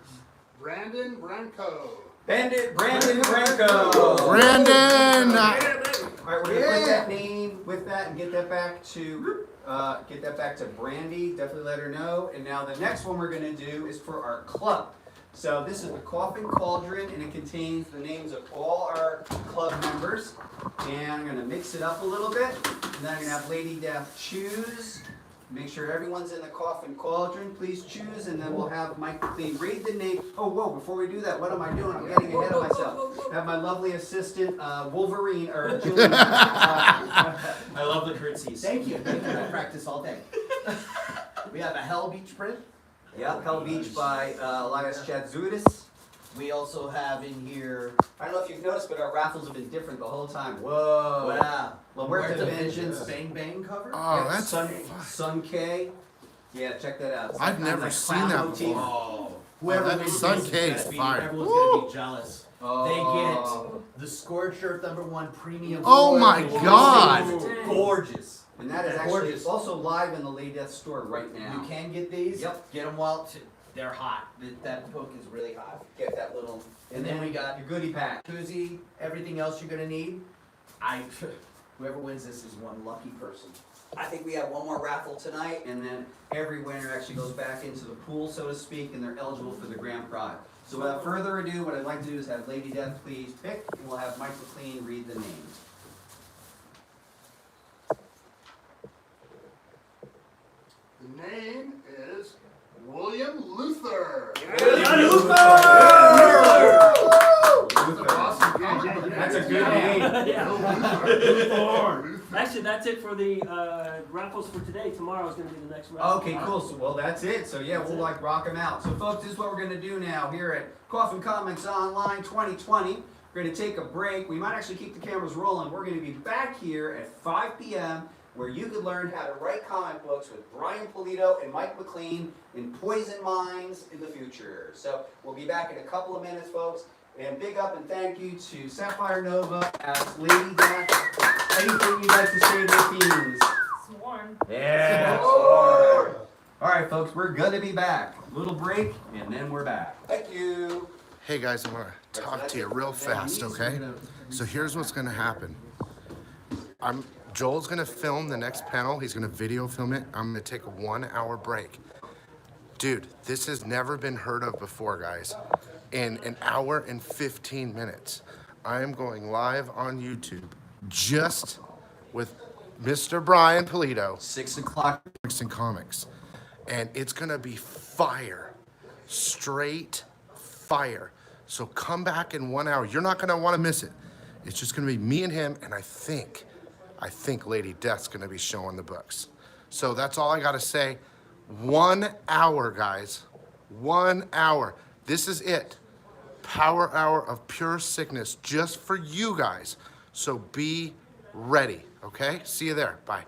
Brandon Branco. Brandon Branco. Brandon! Alright, we're gonna put that name with that and get that back to Brandy. Definitely let her know. And now the next one we're gonna do is for our club. So this is the Coffin Cauldron, and it contains the names of all our club members. And I'm gonna mix it up a little bit, and then I'm gonna have Lady Death choose. Make sure everyone's in the Coffin Cauldron. Please choose, and then we'll have Mike MacLean read the name. Oh, whoa! Before we do that, what am I doing? I'm getting ahead of myself. I have my lovely assistant, Wolverine or Julian. I love the curtsies. Thank you. Thank you. I practice all day. We have a Hell Beach print. Yeah, Hell Beach by Elias Chadzouris. We also have in here. I don't know if you've noticed, but our raffles have been different the whole time. Whoa! Wow. Muerta Vengeance. Bang Bang cover. Oh, Yeah, that's Sun K. Yeah, check that out. I've Sometimes never like seen clown that motif. before. Oh. Whoever that wins Sun this K gonna is be- fire. Everyone's Woo! gonna be jealous. Oh. They get the Scorched Earth #1 premium. Oh foil. my God. Gorgeous. And that is actually Gorgeous. also live in the Lady Death store right now. You can get these. Yep. Get them while they're hot. That book is really hot. Get that little. And then we got your goodie pack. koozie, everything else you're gonna need. Whoever wins this is one lucky person. I think we have one more raffle tonight, and then every winner actually goes back into the pool, so to speak, and they're eligible for the grand prize. So without further ado, what I'd like to do is have Lady Death please pick, and we'll have Mike MacLean read the names. The name is William Luther. That's a good name. Actually, that's it for the raffles for today. Tomorrow is going to be the next raffle. Okay, cool. So, well, that's it. So, yeah, we'll like rock them out. So, folks, this is what we're going to do now here at Coffin Comics Online 2020. We're going to take a break. We might actually keep the cameras rolling. We're going to be back here at 5 p.m. where you could learn how to write comic books with Brian Polito and Mike MacLean in Poison Minds in the future. So, we'll be back in a couple of minutes, folks. And big up and thank you to Sapphire Nova as Lady Death. Anything you'd like to say to the teams? Sworn. Yeah. All right, folks, we're gonna be back. Little break, and then we're back. Thank you. Hey guys, I want to talk to you real fast, okay? So here's what's gonna happen. Joel's gonna film the next panel. He's gonna video film it. I'm gonna take a 1 hour break. Dude, this has never been heard of before, guys. In an hour and 15 minutes, I am going live on YouTube just with Mr. Brian Polito. 6 o'clock. Comics. And it's gonna be fire. Straight fire. So come back in 1 hour. You're not gonna wanna miss it. It's just gonna be me and him, and I think Lady Death's gonna be showing the books. So that's all I gotta say. 1 hour, guys. 1 hour. This is it. Power hour of pure sickness just for you guys. So be ready, okay? See you there. Bye.